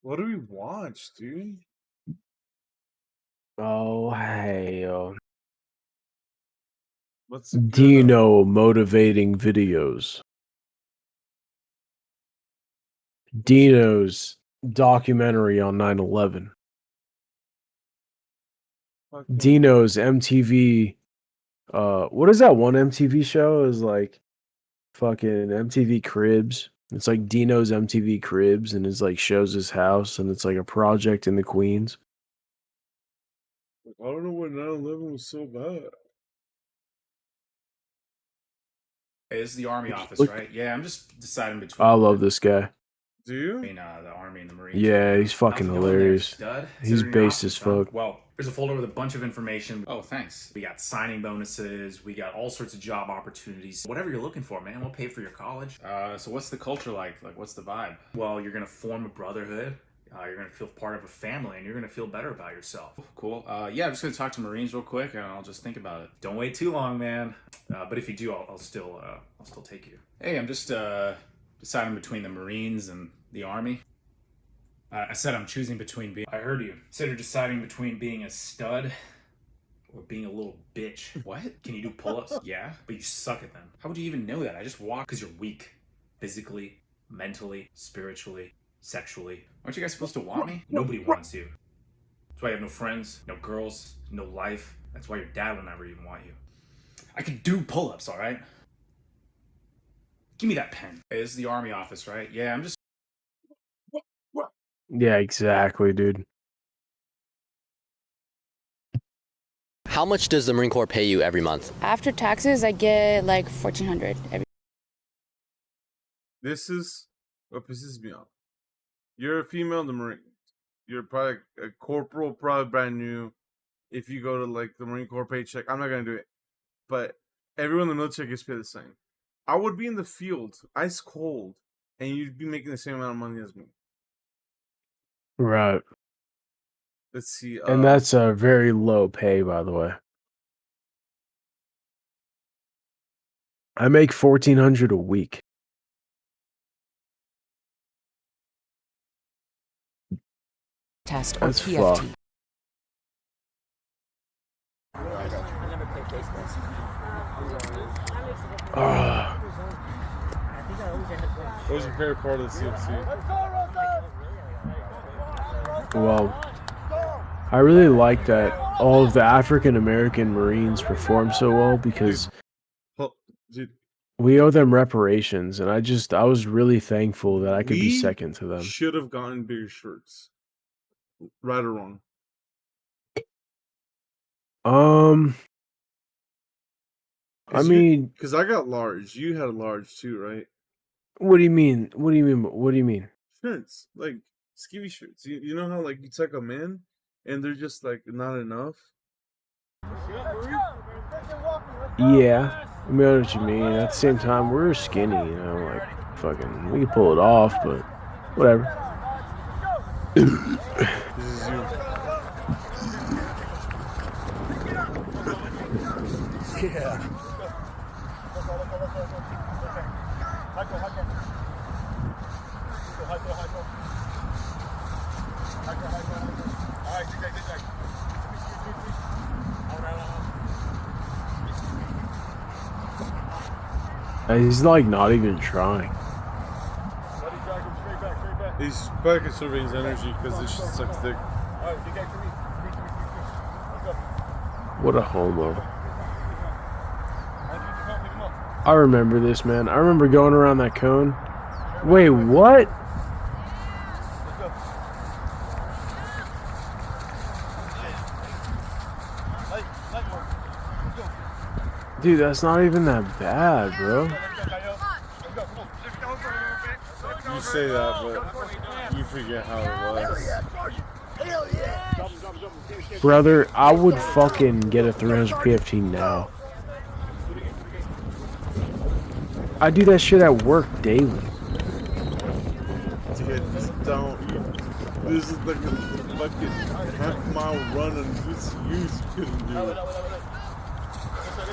What do we watch, dude? Oh, hey, What's it good Dino motivating videos. Dino's documentary on 9/11. Dino's MTV. What is that one MTV show? Is like fucking MTV Cribs. It's like Dino's MTV Cribs, and it's like shows his house, and it's like a project in the Queens. I don't know what 9/11 was so bad. Hey, this is the Army office, Look- right? Yeah, I'm just deciding between. I love this guy. Do you? The Army and the Marines. Yeah, he's fucking How's it going there, hilarious. stud? He's Considering based your as options, huh? fuck. Well, here's a folder with a bunch of information. Oh, thanks. We got signing bonuses. We got all sorts of job opportunities. Whatever you're looking for, man. We'll pay for your college. So what's the culture like? Like, what's the vibe? Well, you're gonna form a brotherhood. You're gonna feel part of a family, and you're gonna feel better about yourself. Cool. Yeah, I'm just gonna talk to Marines real quick, and I'll just think about it. Don't wait too long, man. But if you do, I'll still take you. Hey, I'm just deciding between the Marines and the Army. I said I'm choosing between being. I heard you. Said you're deciding between being a stud or being a little bitch. What? Can you do pull-ups? Yeah, but you suck at them. How would you even know that? I just walk because you're weak, physically, mentally, spiritually, sexually. Aren't you guys supposed to want me? Nobody wants you. That's why you have no friends, no girls, no life. That's why your dad will never even want you. I can do pull-ups, all right? Give me that pen. Hey, this is the Army office, right? Yeah, I'm just. Yeah, exactly, dude. How much does the Marine Corps pay you every month? After taxes, I get like $1,400 every. This is what pisses me off. You're a female in the Marines. You're probably a corporal, probably brand new. If you go to like the Marine Corps paycheck, I'm not gonna do it. But everyone in the military gets paid the same. I would be in the field, ice cold, and you'd be making the same amount of money as me. Right. Let's see. And that's a very low pay, by the way. I make $1,400 a week. Test or That's PFT. fucked. What was your favorite part of the CFC? Well, I really like that all of the African American Marines performed so well because Dude, we owe them reparations, and I was really thankful that I could be we second to them. should have gotten bigger shirts. Right or wrong? I mean, because I got large. You had a large too, right? what do you mean? What do you mean? What do you mean? Shirts, like skinny shirts. You know how like you tuck them in, and they're just like not enough. Yeah, I mean, I know what you mean. At the same time, we're skinny, you know, like fucking. We can pull it off, but whatever. This is you. Yeah. He's like not even trying. He's probably conserving his energy because this shit sucks dick. What a homo. I remember this, man. I remember going around that cone. Wait, what? Dude, that's not even that bad, bro. You say that, but you forget how it was. Brother, I would fucking get a 300 PFT now. I do that shit at work daily. Dude, don't. This is like a fucking half-mile run and this you couldn't do it.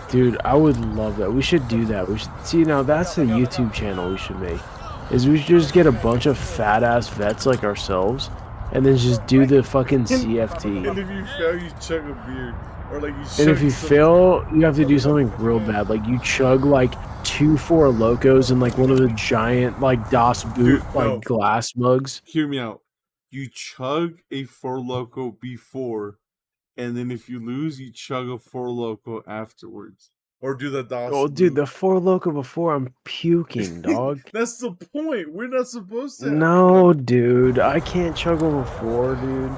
Dude, I would love that. We should do that. We should see now. That's the YouTube channel we should make. Is we should just get a bunch of fat ass vets like ourselves, and then just do the fucking CFT. And if you fail, you chug a beer, or like you. And if you fail, you have to do something real bad. Like you chug like 2 Four Locos in like one of the giant like Das Boot like glass mugs. Hear me out. You chug a Four Loko before, and then if you lose, you chug a Four Loko afterwards. Or do the DOS. Oh, dude, the Four Loko before I'm puking, dog. That's the point. We're not supposed to. No, dude, I can't chug over 4, dude.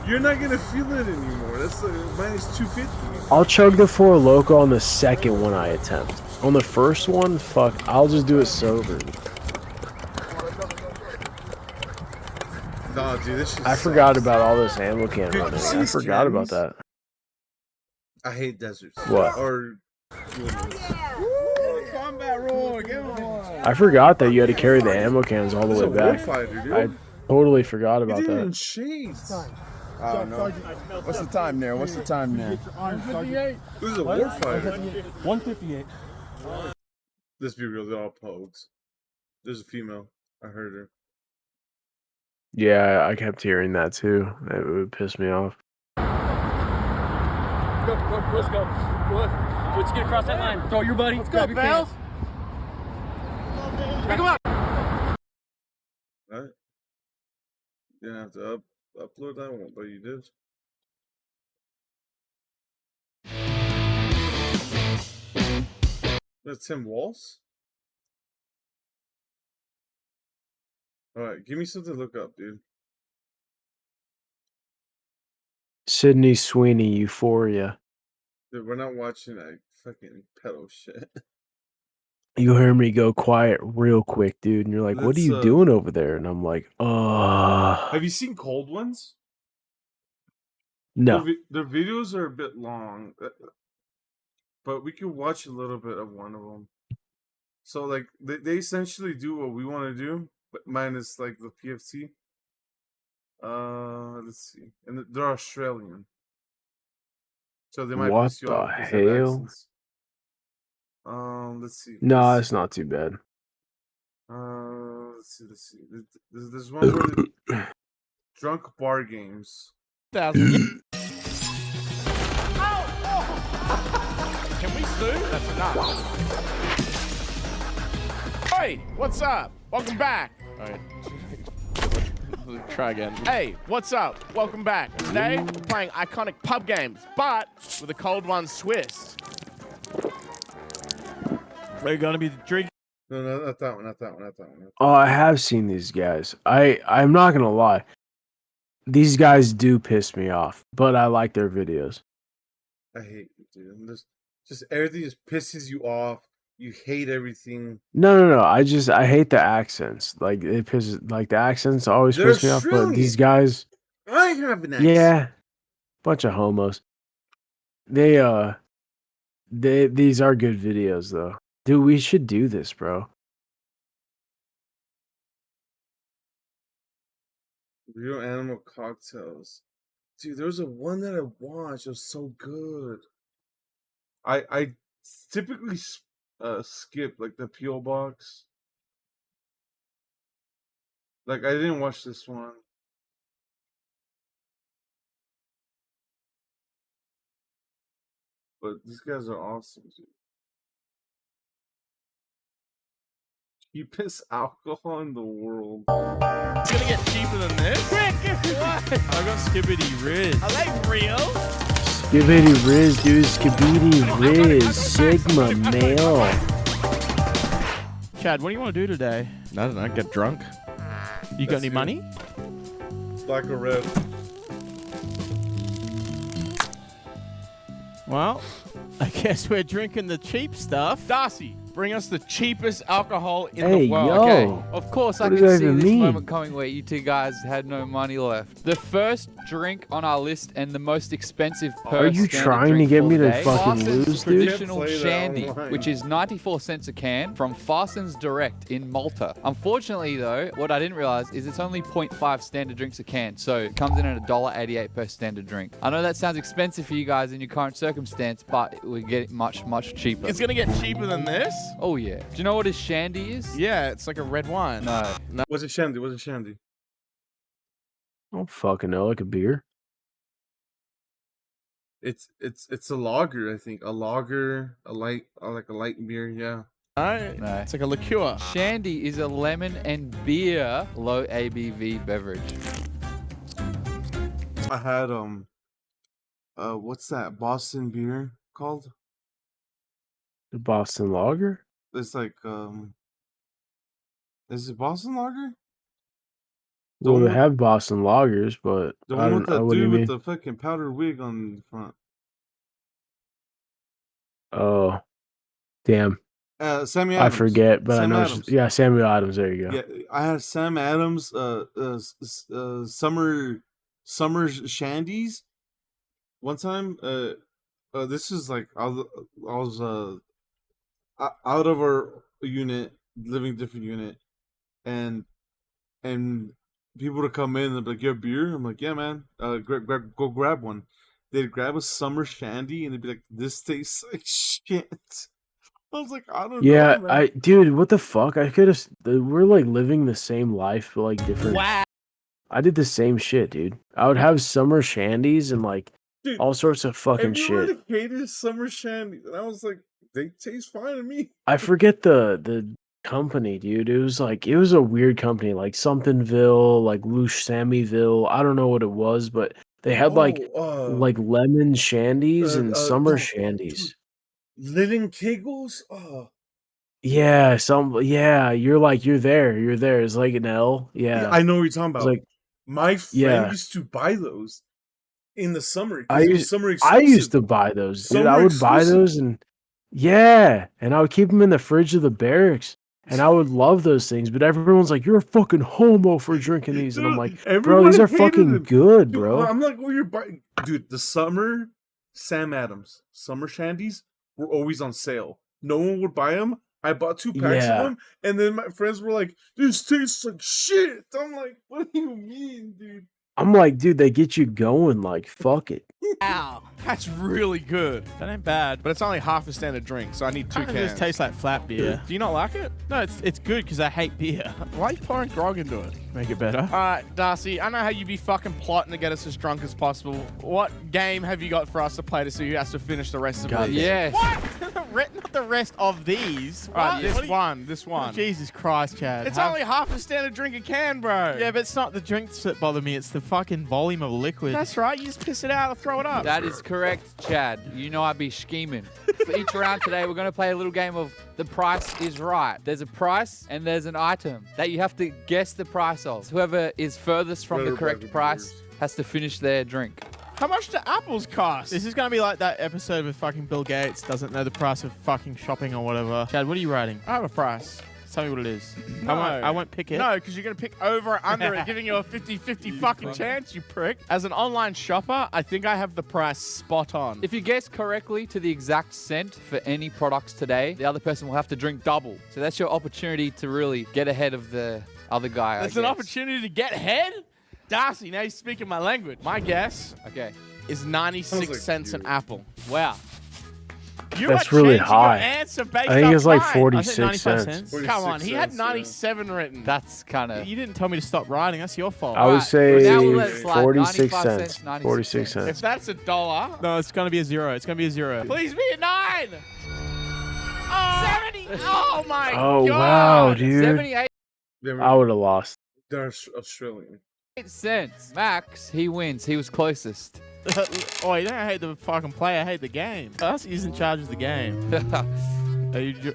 You're not gonna feel it anymore. That's like minus 250. I'll chug the Four Loko on the second one I attempt. On the first one, fuck, I'll just do it sober. Nah, dude, this shit I forgot about all this ammo can running. I forgot about that. I hate deserts. What? Or Combat roar, give him one. I forgot that you had to carry the ammo cans all the way back. Warfighter, dude. I totally forgot about You didn't even that. shades. I don't know. What's the time there? What's the time there? 158. This is a warfighter. 158. Let's be real, they're all pogues. There's a female. I heard her. Yeah, I kept hearing that too. It would piss me off. Go, let's go. Let's get across that line. Throw your buddy. Let's go, pals. Pick him up. Alright. You didn't have to upload that one, but you did. That's Tim Walsh? Alright, give me something to look up, dude. Sydney Sweeney, Euphoria. Dude, we're not watching that fucking pedo shit. You heard me go quiet real quick, dude, and you're like, "What are you doing over there?" And I'm like, Have you seen Cold Ones? No. Their videos are a bit long, but we could watch a little bit of one of them. So, like, they essentially do what we want to do, but minus, like, the PFT. Let's see. And they're Australian. So they might What piss you the off because they have hell? accents. Let's see. No, it's not too bad. Let's see. There's one where drunk bar games. Can we dude. That's enough. Hey, what's up? Welcome back. All right. Try again. Hey, what's up? Welcome back. Today, we're playing iconic pub games, but with a cold one's twist. We're gonna be drinking. No, not that one. Not that one. Not that one. Oh, I have seen these guys. I'm not gonna lie. These guys do piss me off, but I like their videos. I hate it, dude. Just everything just pisses you off. You hate everything. No. I hate the accents. Like it pisses. Like the accents always They're piss me off. But these guys, I have an accent. yeah, bunch of homos. These are good videos though. Dude, we should do this, bro. Real animal cocktails. Dude, there was one that I watched. It was so good. I typically skip like the P.O. box. Like I didn't watch this one. But these guys are awesome, dude. Cheapest alcohol in the world. It's gonna get cheaper than this. I got Skibbity Riz. I like Rio. Skibbity Riz, dude. Skibbity Riz. Sigma male. Chad, what do you want to do today? I don't know. Get drunk. You got any money? Black or red? Well, I guess we're drinking the cheap stuff. Darcy, bring us the cheapest alcohol in Hey, the world. yo. Okay, of course I What can does that see even this mean? moment coming where you two guys had no money left. The first drink on our list and the most expensive per Are you standard trying to drink get for me the to day, fucking Farson's lose, dude? Traditional Play that Shandy, online. which is 94 cents a can from Farson's Direct in Malta. Unfortunately though, what I didn't realize is it's only 0.5 standard drinks a can, so it comes in at $1.88 per standard drink. I know that sounds expensive for you guys in your current circumstance, but it would get it much cheaper. It's gonna get cheaper than this? Oh yeah. Do you know what a Shandy is? Yeah, it's like a red wine. No. Was it Shandy? Was it Shandy? I don't fucking know. Like a beer. It's a lager, I think. A lager, like a light beer. Yeah. No, No. it's like a liqueur. Shandy is a lemon and beer low ABV beverage. I had what's that Boston beer called? The Boston Lager. It's like is it Boston Lager? Well, one they with- have Boston Lagers, but The I one don't with know the what do you dude mean. with the fucking powdered wig on the front. Oh, damn. Sammy I Adams. forget, but Sam I know. Adams. Yeah, Samuel Adams. There you go. Yeah, I had Sam Adams. Summer shandies. One time, this is like I was out of our unit, living different unit, and people would come in and be like, "You have beer?" I'm like, "Yeah, man. Go grab one." They'd grab a summer shandy and they'd be like, "This tastes like shit." I was like, "I don't Yeah, know, man." dude, what the fuck? I could have. We're like living the same life, but like different. Wow. I did the same shit, dude. I would have summer shandies and like Dude, all sorts of fucking shit. Everyone hated summer shandy, and I was like, "They taste fine to me." I forget the company, dude. It was a weird company, like somethingville, like Louche Sammyville. I don't know what it was, but they had like lemon shandies and summer shandies. Linen Kegels. Oh, Yeah, you're there. It's like an L. Yeah, I know what you're talking It's about. like My friend yeah. used to buy those in the summer. 'cause I it was used summer I exclusive. used to buy those, dude. I Summer would buy exclusive. those and I would keep them in the fridge of the barracks. And I would love those things, but everyone's like, "You're a fucking homo for drinking these," and I'm like, "Bro, Everyone these are hated fucking them. good, Dude, bro." I'm like, "Oh, you're buying, dude." The summer Sam Adams summer shandies were always on sale. No one would buy them. I bought 2 packs Yeah. of them, and then my friends were like, "This tastes like shit." I'm like, "What do you mean, dude?" I'm like, dude, they get you going. Like, fuck it. Ow. That's really good. That ain't bad. But it's only half a standard drink, so I need 2 Kind of cans. just tastes like flat beer. Do you not like it? No, it's good because I hate beer. Why are you pouring grog into it? Make it better. Alright, Darcy, I know how you be fucking plotting to get us as drunk as possible. What game have you got for us to play to see who has to finish the rest of God it? Yes. What? not the rest of these. Right, this one. Jesus Christ, Chad. It's only half a standard drink a can, bro. Yeah, but it's not the drinks that bother me. It's the fucking volume of liquid. That's right. You just piss it out or throw it up. That is correct, Chad. You know I'd be scheming. For each round today, we're going to play a little game of The Price is Right. There's a price and there's an item that you have to guess the price of. Whoever is furthest from the correct price has to finish their drink. How much do apples cost? This is going to be like that episode with fucking Bill Gates doesn't know the price of fucking shopping or whatever. Chad, what are you writing? I have a price. Tell me what it is. No. I won't pick it. No, because you're going to pick over or under it, giving you a 50-50 fucking chance, you prick. As an online shopper, I think I have the price spot on. If you guess correctly to the exact cent for any products today, the other person will have to drink double. So that's your opportunity to really get ahead of the other guy. That's an opportunity to get ahead? Darcy, now you're speaking my language. My guess is 96 cents an apple. Wow. That's really high. Answer based I think it's like mine. 46 cents. Come on, he had 97 written. That's kind of... You didn't tell me to stop writing. That's your fault. I would say now we'll let it slide. 46 95 cents. cents, 96 46 cents. If cents. that's $1. No, it's going to be a 0. It's going to be a 0. Please be a 9. Oh, 70. Oh my Oh, God. wow, dude. 78 I would have lost. They're Australian. cents. Max, he wins. He was closest. Oh, you don't hate the fucking play. I hate the game. Us is in charge of the game. Are you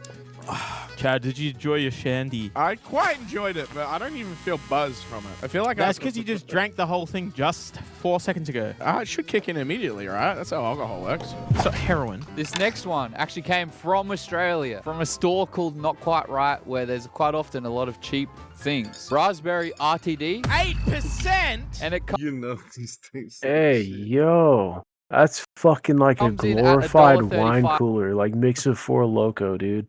Chad, did you enjoy your shandy? I quite enjoyed it, but I don't even feel buzzed from it. I feel like that's because you just drank the whole thing just 4 seconds ago. It should kick in immediately, right? That's how alcohol works. So heroin. This next one actually came from Australia, from a store called Not Quite Right, where there's quite often a lot of cheap things. Raspberry RTD. 8%? And it You know these things. Hey, yo. That's fucking like a Comes in at glorified wine $1.35. cooler. Like mix of Four Loko, dude.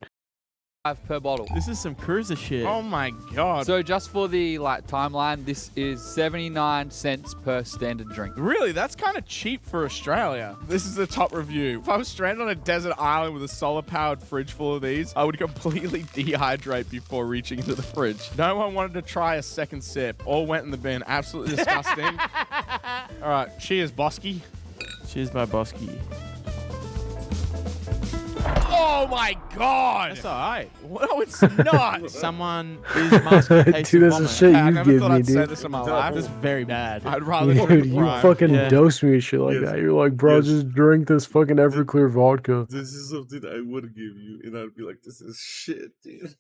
per bottle. This is some cruiser shit. Oh my God. So just for the timeline, this is 79 cents per standard drink. Really? That's kind of cheap for Australia. This is the top review. If I was stranded on a desert island with a solar-powered fridge full of these, I would completely dehydrate before reaching into the fridge. No one wanted to try a second sip. All went in the bin. Absolutely disgusting. All right. Cheers, Bosky. Cheers, my Bosky. Oh my God! That's all right. No, it's not. Someone is masking taste Dude, of that's the vomit. shit I you never give thought me, I'd say dude. this in my life. This is very bad. I'd rather Dude, you Prime. fucking Yeah. dose me and shit like that. You're like, bro, just drink this fucking Everclear vodka. This is something I would give you, and I'd be like, this is shit, dude.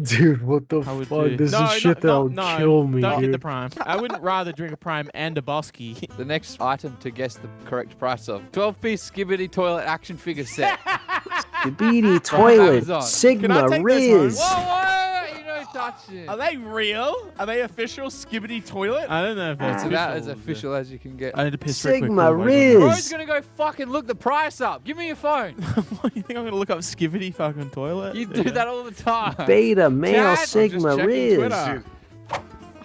Dude, what the I would fuck? do. This is shit that would kill me, Don't get the dude. Prime. I wouldn't rather drink a Prime and a Bosky. The next item to guess the correct price of 12-piece Skibidi toilet action figure set. Skibidi toilet, Amazon. Sigma, Can I take Riz. this home? You don't touch it. Are they real? Are they official Skibidi toilet? I don't know if It's it's about as official as you can get. I need to piss real quick. Sigma, Bro's Riz. gonna go fucking look the price up. Give me your phone. What, you think I'm gonna look up Skibidi fucking toilet? You do that all the time. Beta, male, Chad, Sigma, checking Riz. Twitter.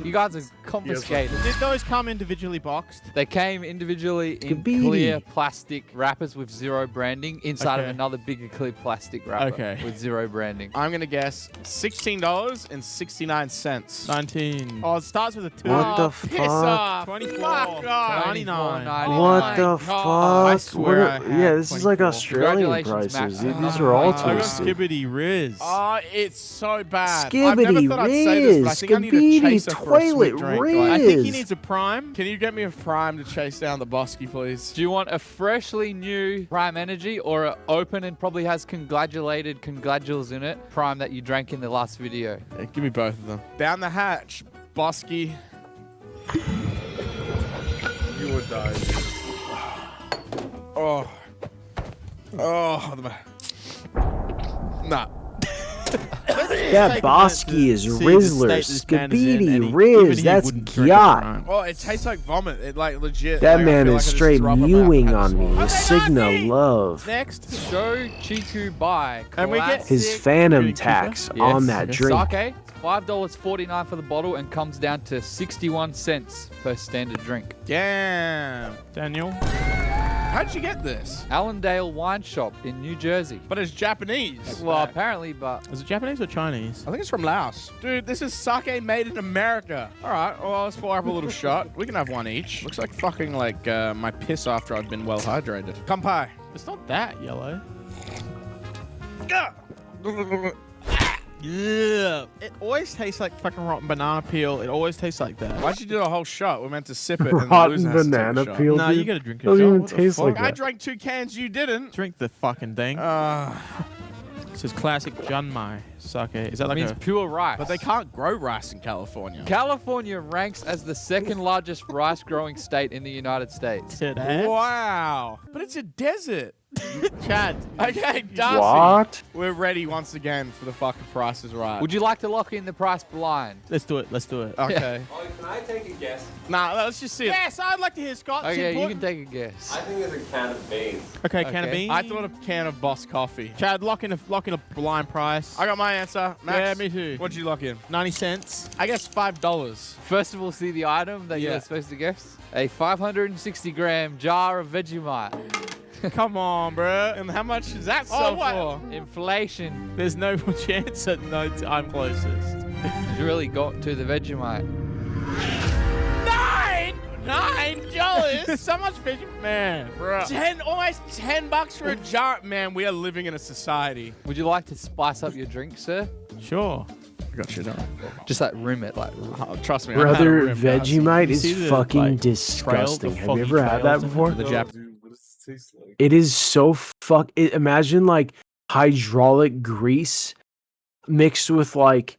You guys are confiscated. Did those come individually boxed? They came individually in Skibidi. clear plastic wrappers with zero branding inside of Okay. another bigger clear plastic wrapper Okay. with zero branding. I'm gonna guess $16.69. 19. Oh, it starts with a 2. What the Piss fuck? off. 24. Fuck off. 99. What the my fuck? God. I swear I What had yeah, this is like 24. Australian Congratulations, prices. Max. These are all I got twisted. Skibidi Riz. Oh, it's so bad. I've never Skibidi thought I'd say this, but I Riz. think I need a Skibidi chaser for a sweet toilet drink. Riz. Like, I think he needs a Prime. can you get me a Prime to chase down the Bosky, please? Do you want a freshly new Prime Energy or an open and probably has conglatules in it Prime that you drank in the last video? Yeah, give me both of them. Down the hatch, Bosky. You would die. Oh. Oh. Nah. That Bosky is Rizzler. Skibidi Riz. That's Gyat. Oh, it tastes like vomit. It like legit. That like, I man feel is like I just straight threw up about mewing it. on me with Signa Love. Next. Show Chiku Bai. And we get His Classic Phantom Drinking tax Keeper. on that drink. Sake, $5.49 for the bottle and comes down to 61 cents per standard drink. Damn. Daniel. How'd you get this? Allendale Wine Shop in New Jersey. But it's Japanese. Well, apparently, but Is it Japanese or Chinese? I think it's from Laos. Dude, this is sake made in America. All right, well, let's pour up a little shot. We can have one each. Looks like fucking like my piss after I've been well hydrated. Kampai. It's not that yellow. Yeah. It always tastes like fucking rotten banana peel. It always tastes like that. Why'd you do a whole shot? We're meant to sip it. And the Rotten loser has to take a banana shot. peel, No, you dude. gotta drink a Doesn't shot. even What the taste fuck? like I that. drank 2 cans. You didn't. Drink the fucking thing. This is classic Junmai sake. Is that like means a pure rice. But they can't grow rice in California. California ranks as the second largest rice growing state in the United States. Wow. But it's a desert. Chad. Okay, Darcy. What? We're ready once again for the fucking Price is Right. Would you like to lock in the price blind? Let's do it. Let's do it. Okay. Can I take a guess? Nah, let's just see it. Yes, I'd like to hear Scott's Okay, input. you can take a guess. I think it's a can of beans. Okay, can of beans. I thought a can of Boss coffee. Chad, lock in a blind price. I got my answer. Max, Yeah, me too. What'd you lock in? 90 cents. I guess $5. First of all, see the item that you're supposed to guess? A 560-gram jar of Vegemite. Come on, bro. And how much is that sell for? Inflation. There's no chance that I'm closest. It's really got to the Vegemite. $9? So much Vegemite. Man, bro. Almost $10 for a jar. Man, we are living in a society. Would you like to spice up your drink, sir? Sure. I got you, don't Just like rim it, like. Oh, trust me. Brother, I've had a rim, Vegemite You see is the, fucking like, disgusting. trail, the Have you foggy ever had that trails in before? the The Jap- Dude, what does it taste like? It is so imagine like hydraulic grease mixed with like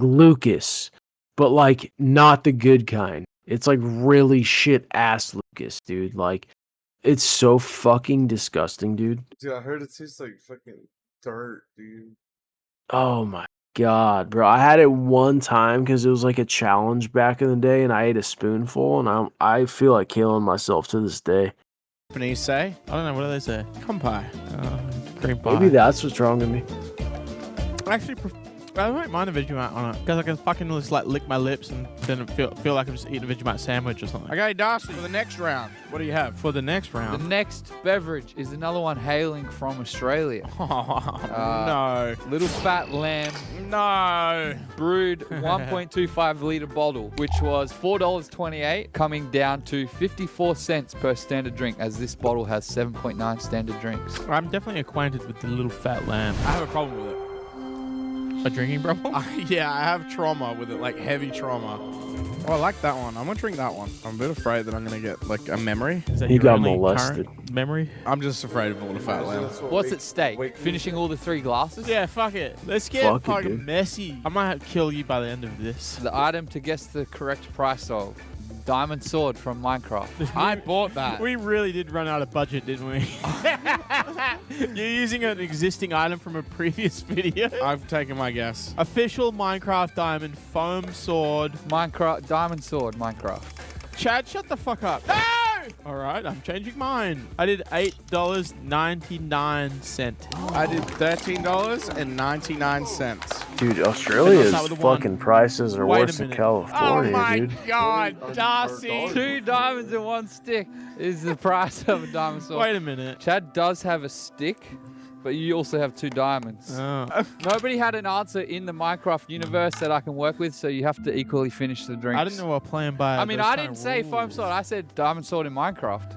Lucas, but like not the good kind. It's like really shit ass Lucas, dude. Like it's so fucking disgusting, dude. Dude, I heard it tastes like fucking dirt, dude. Oh my god, bro. I had it one time because it was like a challenge back in the day, and I ate a spoonful, and I feel like killing myself to this day. Japanese say? I don't know. What do they say? Kampai. Cream pie. Maybe that's what's wrong with me. Actually, I don't mind a Vegemite on it because I can fucking just like lick my lips and then feel like I'm just eating a Vegemite sandwich or something. Okay, Darcy, for the next round, what do you have? For the next The round. next beverage is another one hailing from Australia. No. Little Fat Lamb No. brewed 1.25 litre bottle, which was $4.28, coming down to 54 cents per standard drink, as this bottle has 7.9 standard drinks. I'm definitely acquainted with the little fat lamb. I have a problem with it. A drinking problem? Yeah, I have trauma with it, like heavy trauma. Oh, I like that one. I'm gonna drink that one. I'm a bit afraid that I'm gonna get like a memory. Is that He your got only molested. current memory? I'm just afraid of all the fat lamb. What's at stake? Finishing all the 3 glasses? Yeah, fuck it. Let's get Fuck it, fucking dude. messy. I might kill you by the end of this. The item to guess the correct price of: diamond sword from Minecraft. I bought that. We really did run out of budget, didn't we? You're using an existing item from a previous video. I've taken my guess. Official Minecraft diamond foam sword. Minecraft diamond sword Minecraft. Chad, shut the fuck up. No! All right, I'm changing mine. I did $8.99. I did $13.99. Dude, Australia's start with the one. fucking prices are Wait a worse than minute. California, Oh my dude. God, Darcy! 2 diamonds in 1 stick is the price of a diamond sword. Wait a minute. Chad does have a stick, but you also have 2 diamonds. Oh. Nobody had an answer in the Minecraft universe that I can work with, so you have to equally finish the drinks. I didn't know we were playing by. I mean, those I kind didn't of say foam rules. sword. I said diamond sword in Minecraft.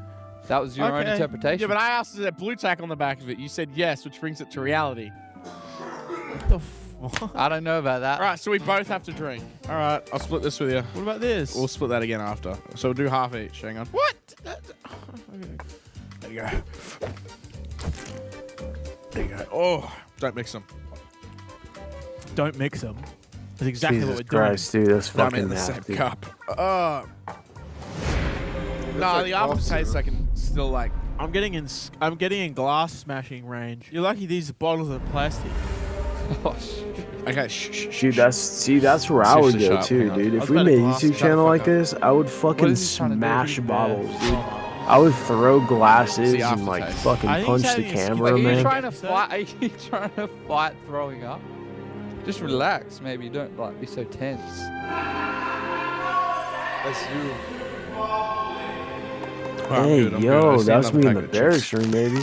That was your own Okay. interpretation. Yeah, but I asked, is there blue tack on the back of it? You said yes, which brings it to reality. What the fuck? I don't know about that. All right, so we both have to drink. All right, I'll split this with you. What about this? We'll split that again after. So we'll do half each. Hang on. What? There you go. There you go. Oh, don't mix them. Don't mix them. That's exactly Jesus what we're Christ, dude, that's I'm in fucking the same nasty. cup. No, like the cough aftertaste I can still like. doing. I'm getting in glass smashing range. You're lucky these bottles are plastic. Oh, shit. Okay, shh. Dude, that's where I Seriously, would shut go up, too, hang on. dude. I If was we about to made a glass YouTube shut the channel fuck like up. this, I would fucking is he trying to do? smash Pretty bottles, bad. dude. I would throw glasses the and like aftertaste. fucking I think punch he's the having a camera, Are you man. trying to fight? Are you trying to fight throwing up? Just relax. Maybe you don't like be so tense. That's you. Hey, yo, that's me in the barracks room, baby.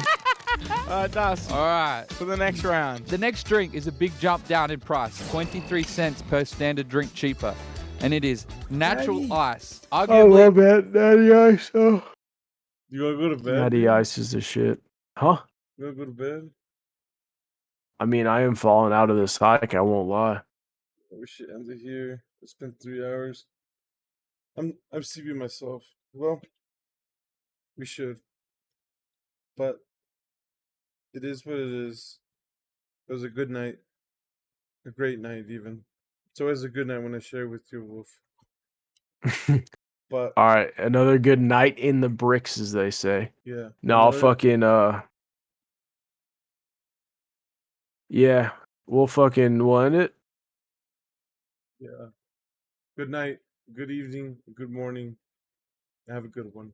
Dust. All right. For the next round. The next drink is a big jump down in price, 23 cents per standard drink cheaper, and it is natural ice. I Arguably, love that Natty Ice. Oh, You wanna go to bed? Natty Ice is the shit. Huh? You wanna go to bed? I mean, I am falling out of this hike. I won't lie. We should end it here. It's been 3 hours. I'm sleepy myself. Well, we should. But it is what it is. It was a good night. A great night, even. It's always a good night when I share with you, Wolf. But All right, another good night in the bricks, as they say. yeah, No, I'll another- fucking yeah, we'll end it. yeah. Good night, good evening, good morning. Have a good one.